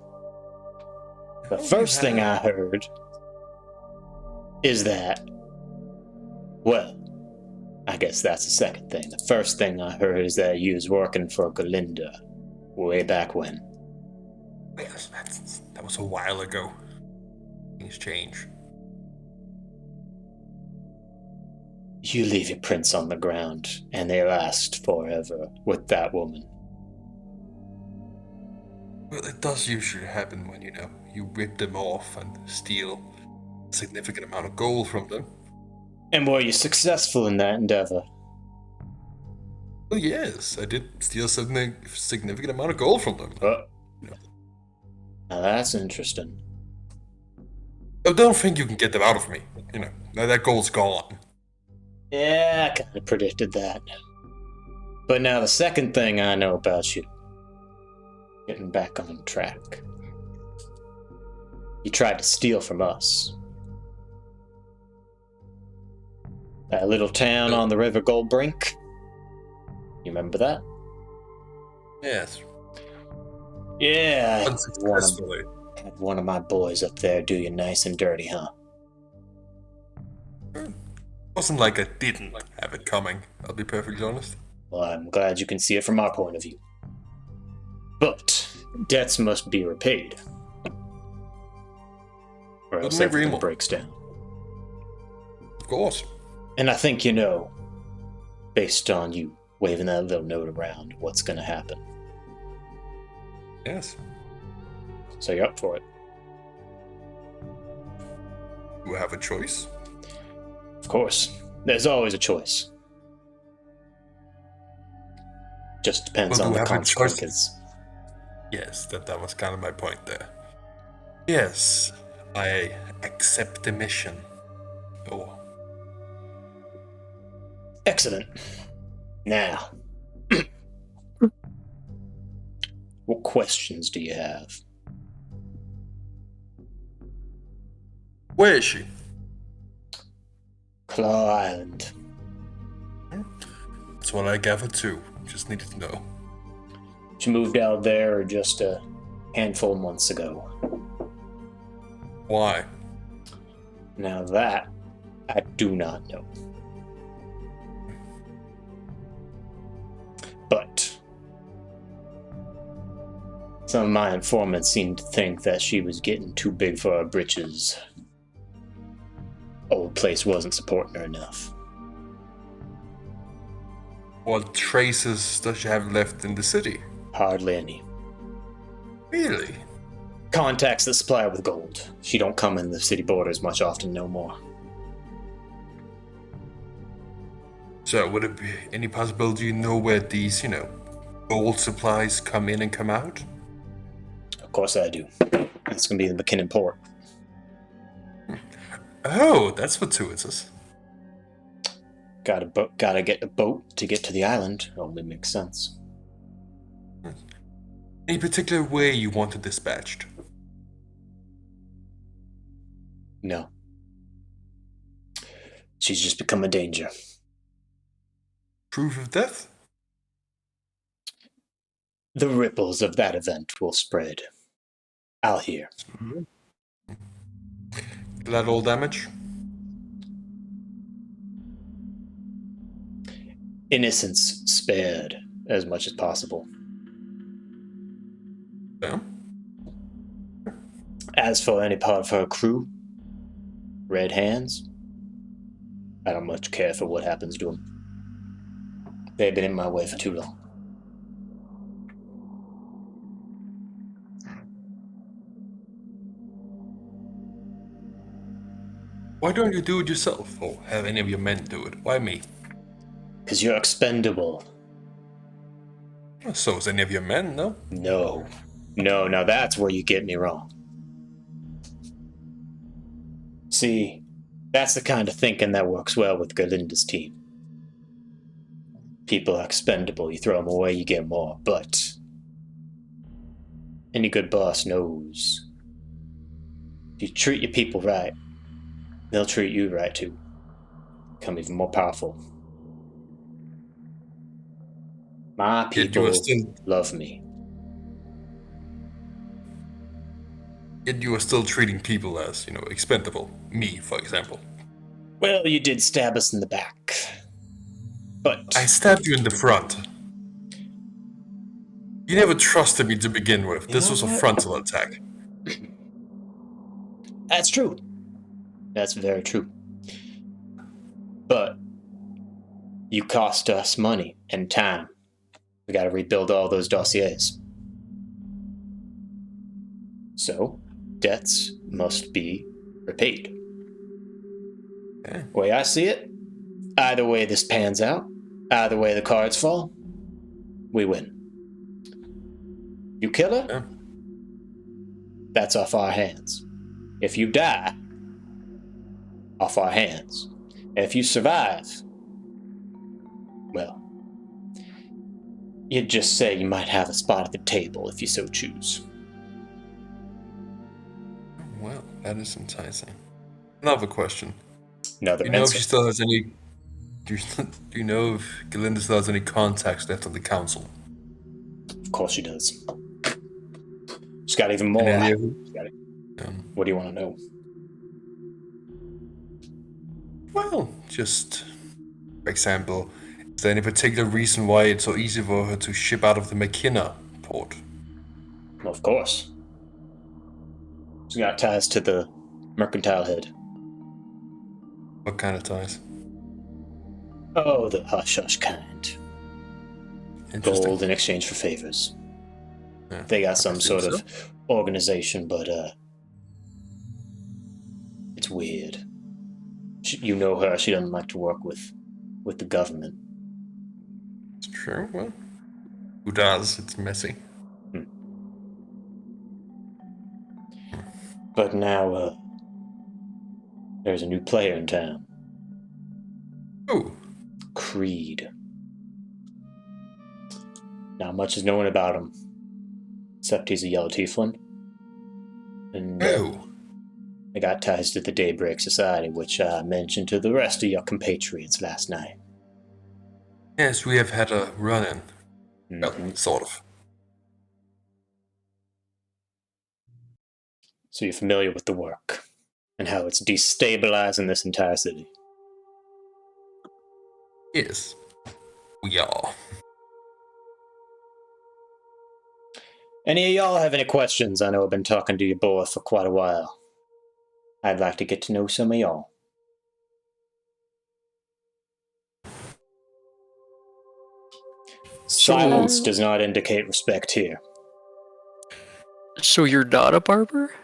The first thing I heard is that, well, I guess that's the second thing. The first thing I heard is that you was working for Galinda way back when. Yes, that was a while ago. Things change. You leave your prints on the ground, and they last forever with that woman. Well, it does usually happen when, you rip them off and steal a significant amount of gold from them. And were you successful in that endeavor? Well, yes, I did steal a significant amount of gold from them. Now that's interesting. I don't think you can get them out of me. Now that gold's gone. Yeah, I kind of predicted that. But now the second thing I know about you, getting back on track. You tried to steal from us. That little town on the River Goldbrink. You remember that? Yes. Yeah, Unsuccessfully. had one of my boys up there do you nice and dirty, huh? Wasn't like I didn't have it coming, I'll be perfectly honest. Well, I'm glad you can see it from our point of view. But debts must be repaid. Or else Couldn't agree everything more. breaks down. Of course. And I think you know, based on you waving that little note around, what's going to happen. Yes. So you're up for it. You have a choice. Of course. There's always a choice. Just depends Well, on do the we have a choice? consequences. Yes, that was kind of my point there. Yes, I accept the mission. Oh, Excellent. Now, what questions do you have? where is she? Claw Island. That's what I gathered too. Just needed to know. She moved out there just to handful of months ago. Why? Now that I do not know. But some of my informants seemed to think that she was getting too big for her britches. Old place wasn't supporting her enough. What traces does she have left in the city? Hardly any. Really? Contacts that supply her with gold. She don't come in the city borders much often no more. So, would it be any possibility you know where these, gold supplies come in and come out? Of course I do. That's gonna be the McKinnon port. Oh, that's fortuitous. Gotta get a boat to get to the island. Only makes sense. Any particular way you want it dispatched? No. She's just become a danger. Proof of death? The ripples of that event will spread. I'll hear. Collateral damage? Innocence spared as much as possible. Yeah. As for any part of her crew, red hands, I don't much care for what happens to them. They've been in my way for too long. Why don't you do it yourself, or have any of your men do it? Why me? Because you're expendable. So is any of your men, no? No. No, now that's where you get me wrong. See, that's the kind of thinking that works well with Galinda's team. People are expendable, you throw them away, you get more, but any good boss knows if you treat your people right, they'll treat you right too. Become even more powerful. My people love me. Yet you are still treating people as, expendable. Me, for example. Well, you did stab us in the back. But I stabbed you in the front. You never trusted me to begin with. This was a frontal attack. That's true. That's very true. But you cost us money and time. We gotta rebuild all those dossiers. So, debts must be repaid. Okay. Way I see it, either way this pans out, either way the cards fall, we win. You kill her, Yeah. that's off our hands. If you die, off our hands. And if you survive, well, you'd just say you might have a spot at the table if you so choose. Well, that is enticing. Another question. Another Do you know if answer. she still has any... Do you know if Galinda still has any contacts left on the council? Of course she does. She's got even more. Any idea What do you want to know? Well, just... For example, is there any particular reason why it's so easy for her to ship out of the McKinnon port? Well, of course. She's got ties to the mercantile head. What kind of ties? Oh, the hush-hush kind. Interesting. Gold in exchange for favors. Yeah, They got I some assume sort so. of organization, but it's weird. You know her, she doesn't like to work with the government. It's true, well... Who does? It's messy. But now, there's a new player in town. Oh, Creed. Not much is known about him, except he's a yellow tiefling. And I got ties to the Daybreak Society, which I mentioned to the rest of your compatriots last night. yes, we have had a run-in. Well, sort of. So you're familiar with the work and how it's destabilizing this entire city. Yes, we are. Any of y'all have any questions? I know I've been talking to you both for quite a while. I'd like to get to know some of y'all. Silence does not indicate respect here. So you're not a barber?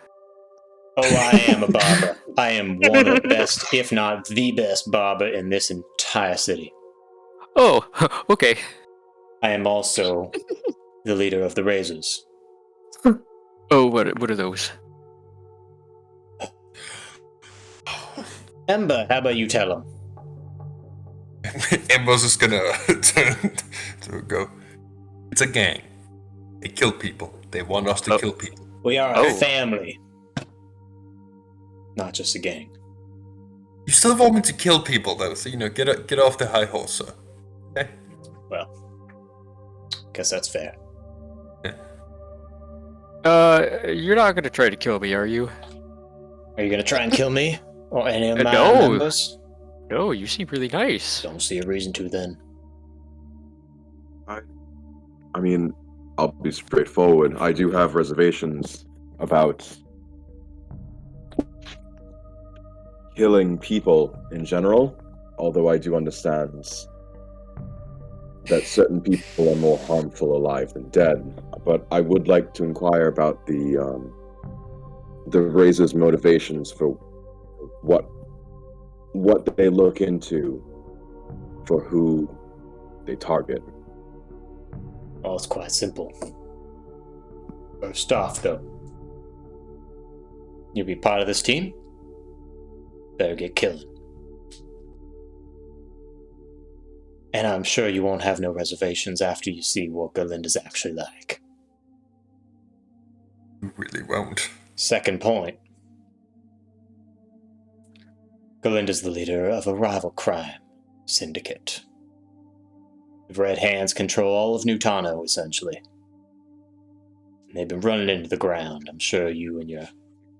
Oh, I am a barber. I am one of the best, if not the best barber in this entire city. Oh, okay. I am also the leader of the Razors. Oh, what are those? Ember, how about you tell him? Ember's just gonna turn to go. It's a gang. They kill people. They want us to kill people. We are a family. Not just a gang. You still want me to kill people, though, so, get off the high horse, sir. Okay? Well, guess that's fair. You're not gonna try to kill me, are you? Are you gonna try and kill me? Or any of my No. members? No, you seem really nice. Don't see a reason to then. I mean, I'll be straightforward. I do have reservations about killing people in general, although I do understand that certain people are more harmful alive than dead. But I would like to inquire about the Razor's motivations for what they look into for who they target. Well, it's quite simple. First off, though, you'll be part of this team. Better get killing. And I'm sure you won't have no reservations after you see what Galinda's actually like. You really won't. Second point. Galinda's the leader of a rival crime syndicate. The Red Hands control all of New Tano, essentially. And they've been running into the ground. I'm sure you and your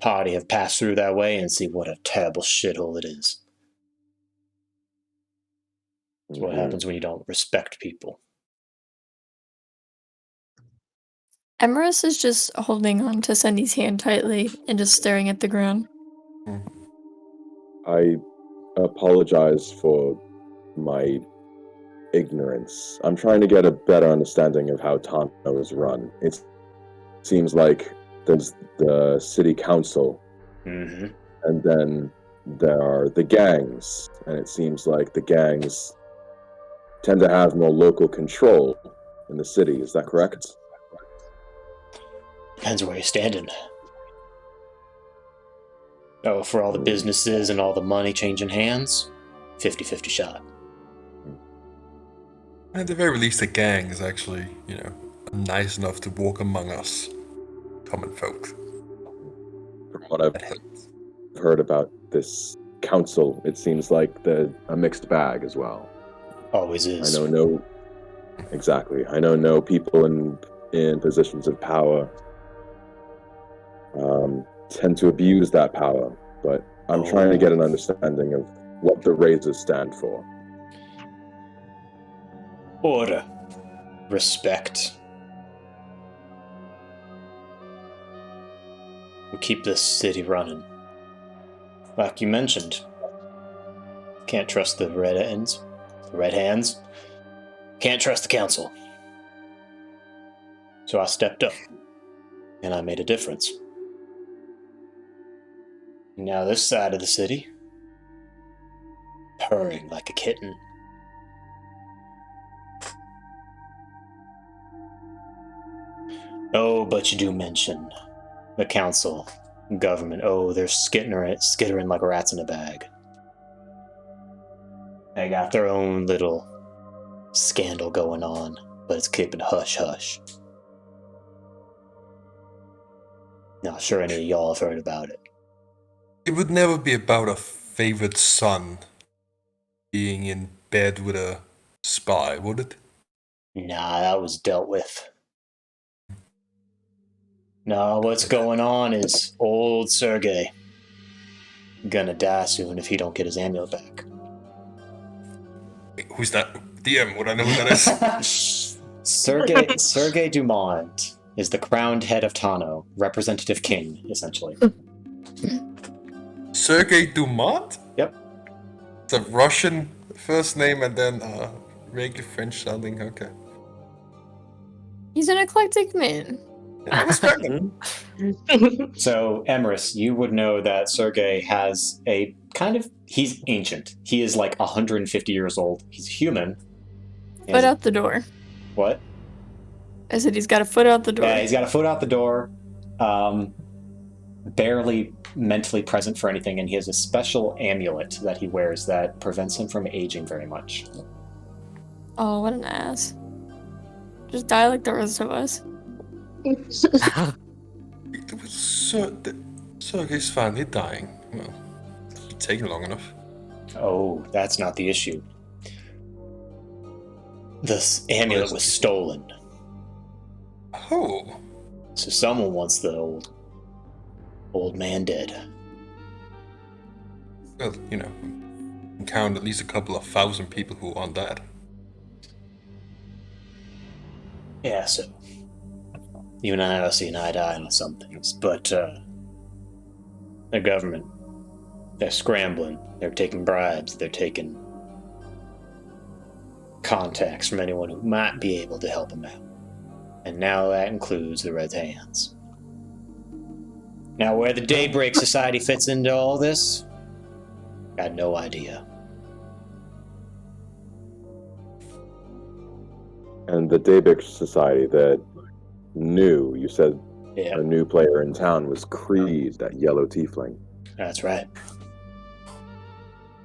party have passed through that way and see what a terrible shithole it is. It's what happens when you don't respect people. Emerus is just holding on to Sendy's hand tightly and just staring at the ground. I apologize for my ignorance. I'm trying to get a better understanding of how Tano is run. It seems like there's the city council, Mm-hmm. and then there are the gangs, and it seems like the gangs tend to have more local control in the city. Is that correct? Depends where you're standing. Oh, for all the businesses and all the money changing hands, 50-50 shot. At the very least, the gang is actually, nice enough to walk among us, common folk. From what I've heard about this council, it seems like a mixed bag as well. Always is. I know no people in positions of power tend to abuse that power, but I'm trying to get an understanding of what the Razors stand for. Order. Respect. We keep this city running. Like you mentioned, can't trust the Red Hands. Can't trust the council. So I stepped up, and I made a difference. Now this side of the city, purring like a kitten. Oh, but you do mention the council, government. Oh, they're skittering like rats in a bag. They got their own little scandal going on, but it's keeping hush-hush. Not sure any of y'all have heard about it. It would never be about a favorite son being in bed with a spy, would it? Nah, that was dealt with. No, what's going on is old Sergey gonna die soon if he don't get his amulet back. Wait, who's that? DM, would I know who that is? Sergey Dumont is the crowned head of Tano, representative king, essentially. Sergey Dumont? Yep. It's a Russian first name and then vaguely French sounding. Okay. He's an eclectic man. I respect him. So, Emrys, you would know that Sergey has a he's ancient. He is like 150 years old. He's human. Foot out the door. What? I said he's got a foot out the door. Yeah, he's got a foot out the door. Barely mentally present for anything, and he has a special amulet that he wears that prevents him from aging very much. Oh, what an ass. Just die like the rest of us. Sergey's finally dying. Well, it's taking long enough. Oh, that's not the issue. This amulet was stolen. Oh. So someone wants the old man dead. Well, you know, count at least a couple of thousand people who want that. Yeah, so you and I are seeing eye to eye on some things, but the government, they're scrambling. They're taking bribes. They're taking contacts from anyone who might be able to help them out. And now that includes the Red Hands. Now, where the Daybreak Society fits into all this, got no idea. And the Daybreak Society that you said Yeah, a new player in town was Creed, that yellow tiefling. that's right.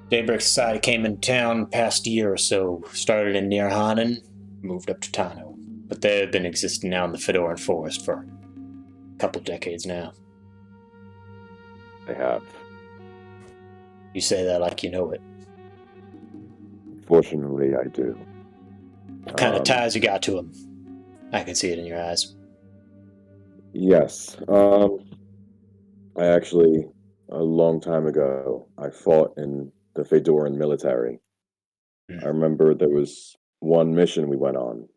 Daybreak Society came into town past year or so, started in near Hanan, moved up to Tano. But they've been existing now in the Fedoran Forest for a couple decades now. They have. You say that like you know it. Fortunately, I do. What kind of ties you got to them? I can see it in your eyes. Yes. I actually, a long time ago, I fought in the Fedoran military. I remember there was one mission we went on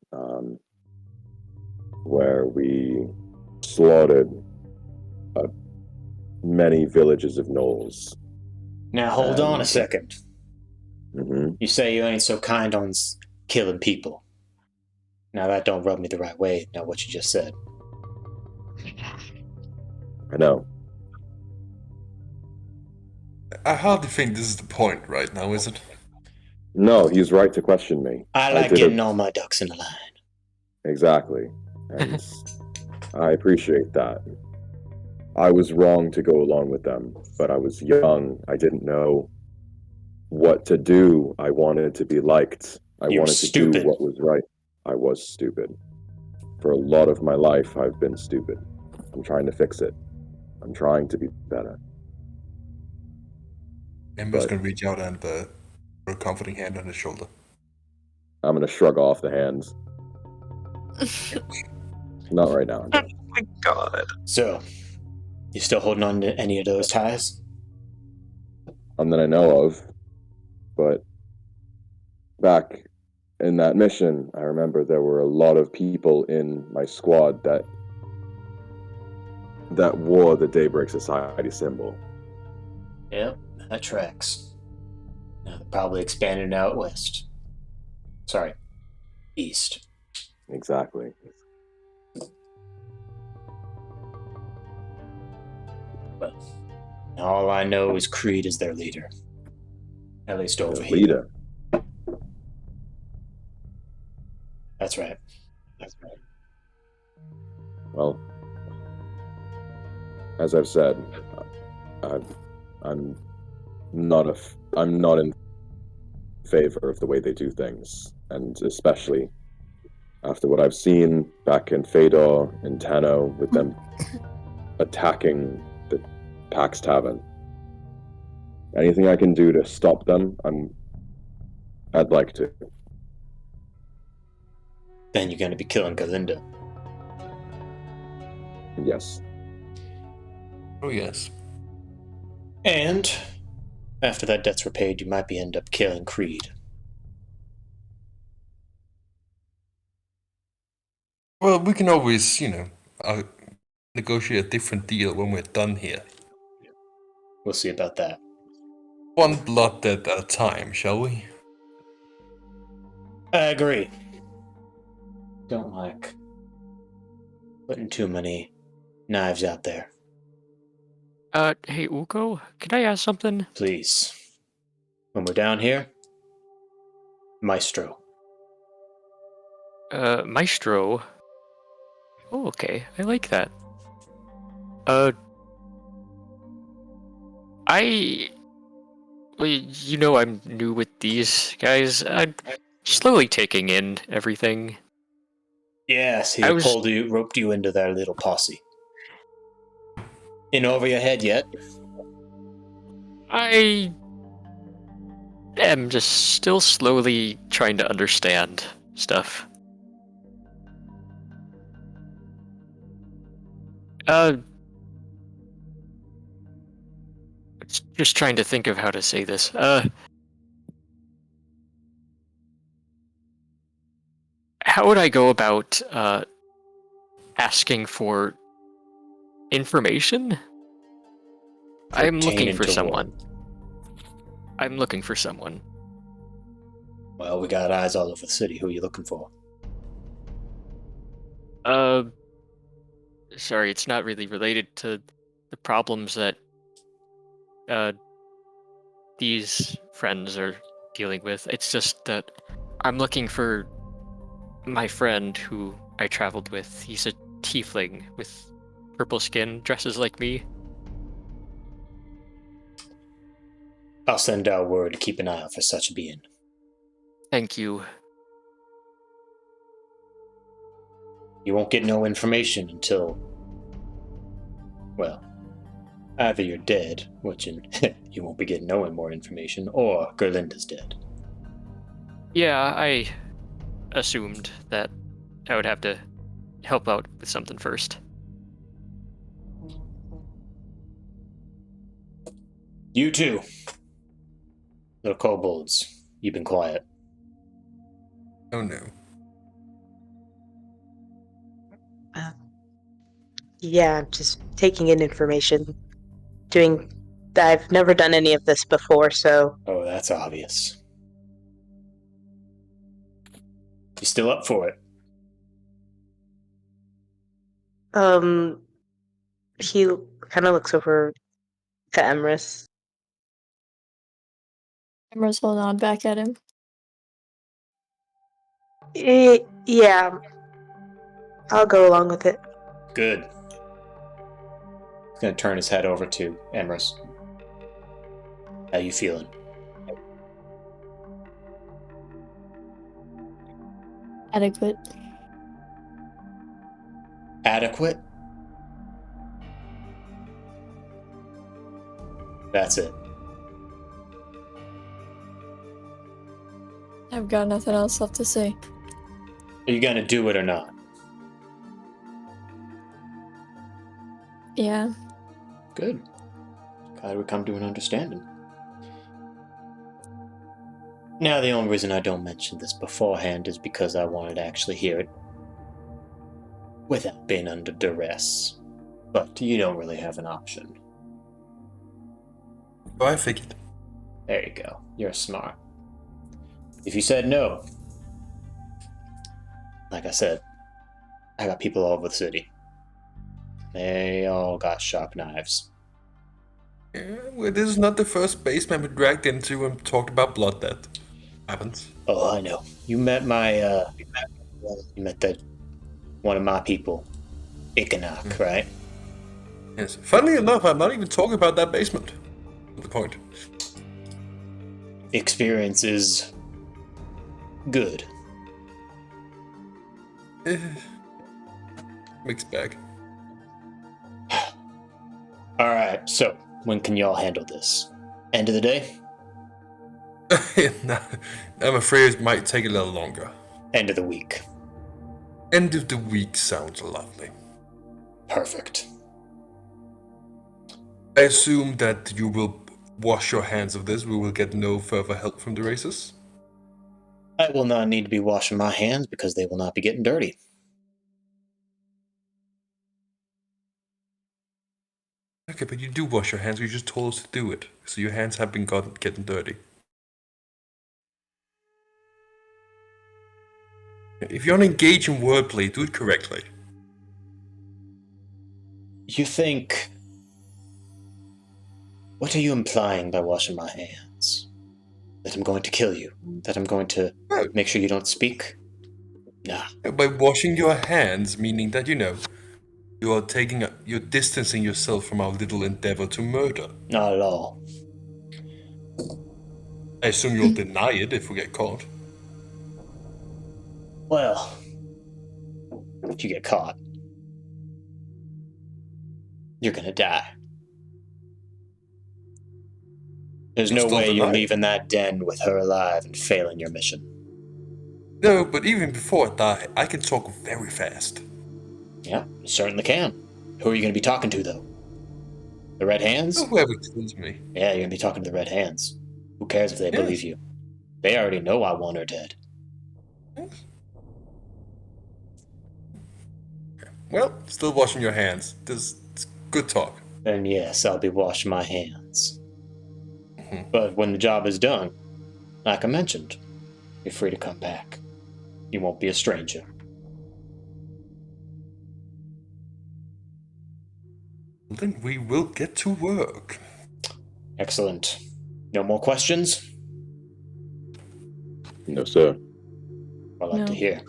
where we slaughtered many villages of gnolls. Now hold on a second. Mm-hmm. You say you ain't so kind on killing people. Now that don't rub me the right way, now what you just said. I know. I hardly think this is the point right now, is it? No, he's right to question me. I like getting all my ducks in a line. Exactly. And I appreciate that. I was wrong to go along with them, but I was young. I didn't know what to do. I wanted to be liked. I You were wanted to stupid. do what was right. I was stupid. For a lot of my life, I've been stupid. I'm trying to fix it. I'm trying to be better. Ember's But- gonna reach out and put a comforting hand on his shoulder. I'm going to shrug off the hands. Not right now. Oh my god. So, you still holding on to any of those ties? None that I know of. But back in that mission, I remember there were a lot of people in my squad that wore the Daybreak Society symbol. Yep, that tracks. Now they're probably expanding out west. Sorry, east. Exactly. But all I know is Creed is their leader. At least over The here. leader. That's right. Well, as I've said, I'm not in favor of the way they do things, and especially after what I've seen back in Fedor and Tano with them attacking the Pax Tavern. Anything I can do to stop them, I'd like to. Then you're going to be killing Galinda. Yes. Oh yes. And after that debt's repaid, you might end up killing Creed. Well, we can always, negotiate a different deal when we're done here. We'll see about that. One blood debt at a time, shall we? I agree. Don't like putting too many knives out there. Hey, Uko, can I ask something? Please. When we're down here, Maestro. Maestro. Oh, okay, I like that. Uh, well, I'm new with these guys. I'm slowly taking in everything. Yes, he I was- roped you into their little posse. In over your head yet? I am just still slowly trying to understand stuff. Just trying to think of how to say this. How would I go about asking for information? I'm looking Pertaining for to someone. what? I'm looking for someone. Well, we got eyes all over the city. Who are you looking for? Sorry, it's not really related to the problems that these friends are dealing with. It's just that I'm looking for my friend who I traveled with. He's a tiefling with purple skin, dresses like me. I'll send out word to keep an eye out for such a being. Thank you. You won't get no information until, well, either you're dead, which you won't be getting no more information, or Gerlinda's dead. Yeah, I assumed that I would have to help out with something first. You too. Little kobolds, you've been quiet. Oh no. Yeah, I'm just taking in information. I've never done any of this before, so Oh, that's obvious. You still up for it? he kind of looks over to Emrys. Emrys will nod back at him. Yeah, I'll go along with it. Good. He's gonna turn his head over to Emrys. How you feeling? Adequate. Adequate? That's it. I've got nothing else left to say. Are you gonna do it or not? Yeah. Good. Glad we come to an understanding. Now, the only reason I don't mention this beforehand is because I wanted to actually hear it without being under duress. But you don't really have an option. Oh, I figured. There you go. You're smart. If you said no, like I said, I got people all over the city. They all got sharp knives. Yeah, well, this is not the first basement we dragged into and talked about blood debt. Happens. Oh, I know. You met that one of my people, Ikanak, right? Yes. Funnily enough, I'm not even talking about that basement. The point. Experience is good. Mixed bag. Alright, so when can y'all handle this? End of the day? Nah, I'm afraid it might take a little longer. End of the week. End of the week sounds lovely. Perfect. I assume that you will wash your hands of this. We will get no further help from the races. I will not need to be washing my hands because they will not be getting dirty. Okay, but you do wash your hands. You just told us to do it. So your hands have been getting dirty. If you want to engage in wordplay, do it correctly. You think... What are you implying by washing my hands? That I'm going to kill you? That I'm going to make sure you don't speak? Nah. By washing your hands, meaning that, you're distancing yourself from our little endeavor to murder. Not at all. I assume you'll deny it if we get caught. Well, if you get caught, you're gonna die. There's no way you're leaving that den with her alive and failing your mission. No, but even before I die, I can talk very fast. Yeah, you certainly can. Who are you gonna be talking to, though? The Red Hands? Whoever kills me. Yeah, you're gonna be talking to the Red Hands. Who cares if they believe you? They already know I want her dead. Yes. Well, still washing your hands. It's good talk. Then yes, I'll be washing my hands. But when the job is done, like I mentioned, you're free to come back. You won't be a stranger. Then we will get to work. Excellent. No more questions? No, sir. I like to hear.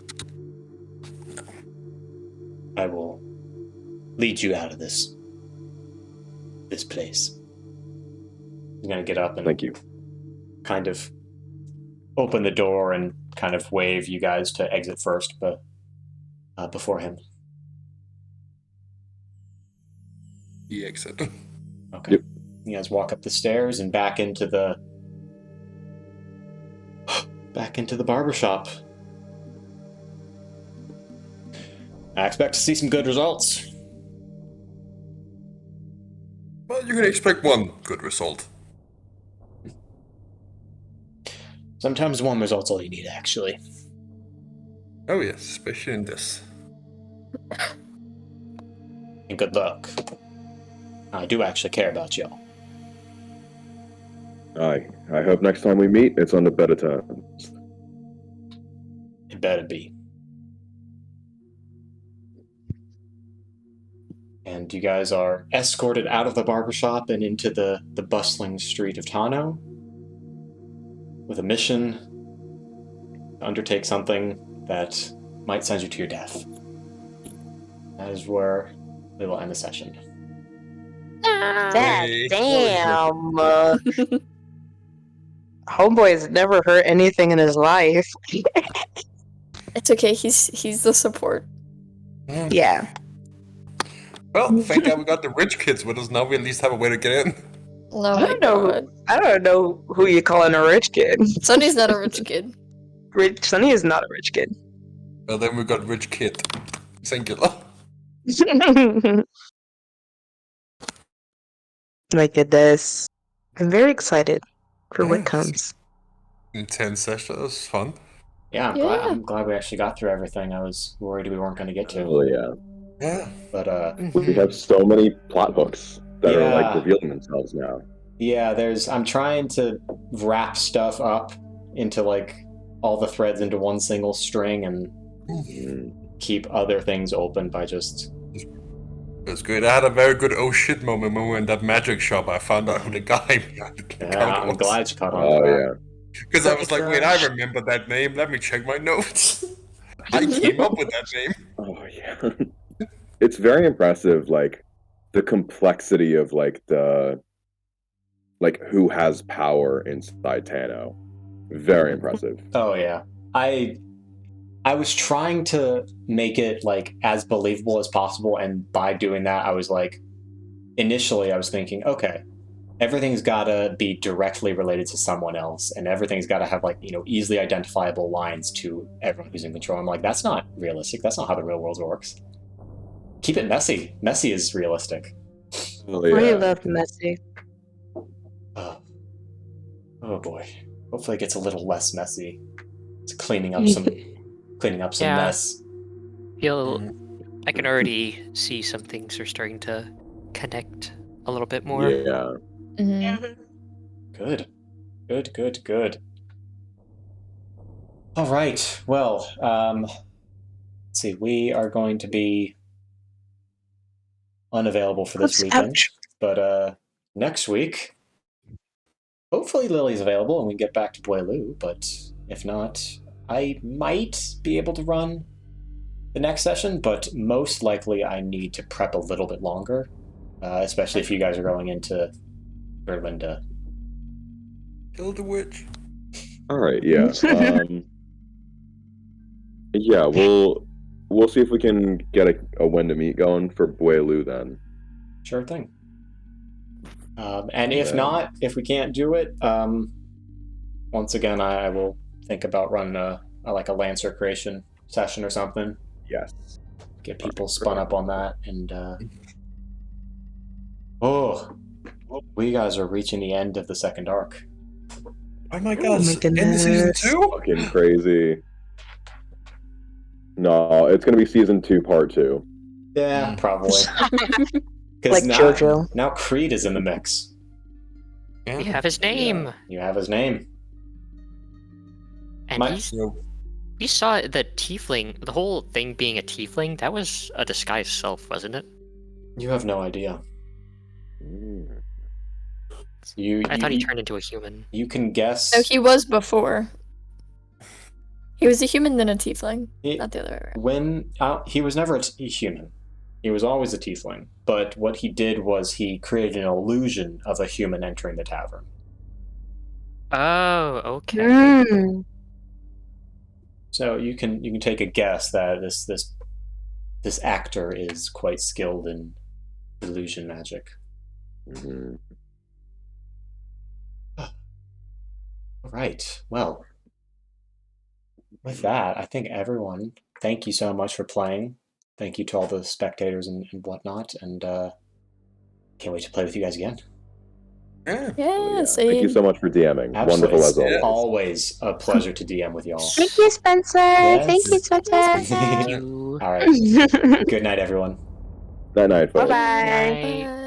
I will lead you out of this place. He's gonna get up and Thank you. kind of open the door and kind of wave you guys to exit first, but before him. The exit. Okay. Yep. You guys walk up the stairs and back into the barber shop. I expect to see some good results. Well, you can expect one good result. Sometimes one result's all you need, actually. Oh yes, especially in this. And good luck. I do actually care about y'all. I hope next time we meet, it's on the better terms. It better be. And you guys are escorted out of the barbershop and into the bustling street of Tano with a mission to undertake something that might send you to your death. That is where we will end the session. Damn. Homeboy's never hurt anything in his life. It's okay. He's the support. Yeah. Well, thank God we got the rich kids with us. Now we at least have a way to get in. No, I don't know who you calling a rich kid. Sonny's not a rich kid. Sonny is not a rich kid. Well, then we got rich kid. Singular. My goodness. I'm very excited for what Yes. comes. Intense session. That was fun. Yeah, Yeah. I'm glad we actually got through everything. I was worried we weren't going to get to. Oh yeah. Yeah. But We have so many plot hooks that are like Yeah. revealing themselves now. yeah, I'm trying to wrap stuff up into like all the threads into one single string and keep other things open by just... It was good. I had a very good oh shit moment when we were in that magic shop. I found out who the guy behind the Yeah, counter I'm was. glad you caught on Oh to that. yeah. Because I was like, wait, I remember that name. Let me check my notes. I came up with that name. Oh yeah. It's very impressive, like the complexity of like who has power inside Tano. Very impressive. Oh yeah. I was trying to make it like as believable as possible, and by doing that I was like, initially I was thinking, okay, everything's gotta be directly related to someone else, and everything's gotta have like, easily identifiable lines to everyone who's in control. I'm like, that's not realistic. That's not how the real world works. Keep it messy. Messy is realistic. Oh, We yeah. love messy. Oh boy. Hopefully it gets a little less messy. It's cleaning up some Yeah. mess. I can already see some things are starting to connect a little bit more. Yeah. Mhm. Good. Good. All right. Well, let's see. We are going to be unavailable for this weekend, Ouch. but next week, hopefully Lily's available and we can get back to Boilu. But if not, I might be able to run the next session, but most likely I need to prep a little bit longer, especially if you guys are going into Berlinda. Kill the witch. All right. Yeah. Yeah. We'll see if we can get a when to meet going for Buelu then. Sure thing. And if Yeah. not, if we can't do it, once again, I will think about running a Lancer creation session or something. Yes. Get people spun up on that, and we guys are reaching the end of the second arc. Oh my Oh god, my it's end of season goodness. 2? Fucking crazy. No, it's gonna be season 2, part 2. Yeah, probably. Like JoJo. Now Creed is in the mix. Yeah. We have his name, You have his name. and My- we saw the tiefling. The whole thing being a tiefling, that was a disguised self, wasn't it? You have no idea. Mm. I thought he turned into a human. You can guess. No, he was before. He was a human, then a tiefling. He- Not the other way around. When he was never a human. He was always a tiefling. But what he did was he created an illusion of a human entering the tavern. Oh, okay. Mm. So you can take a guess that this actor is quite skilled in illusion magic. Mhm. All right. Well, with that, I think everyone, thank you so much for playing. Thank you to all the spectators and whatnot, and can't wait to play with you guys again. Yeah. Yeah, Oh, yeah. same. Thank you so much for DMing. Absolutely. Wonderful as It's always. always a pleasure to DM with y'all. Thank you, Spencer. Yes. Thank you, Spencer. You. All right. Good night, everyone. Night, folks. Bye-bye. Night. Bye.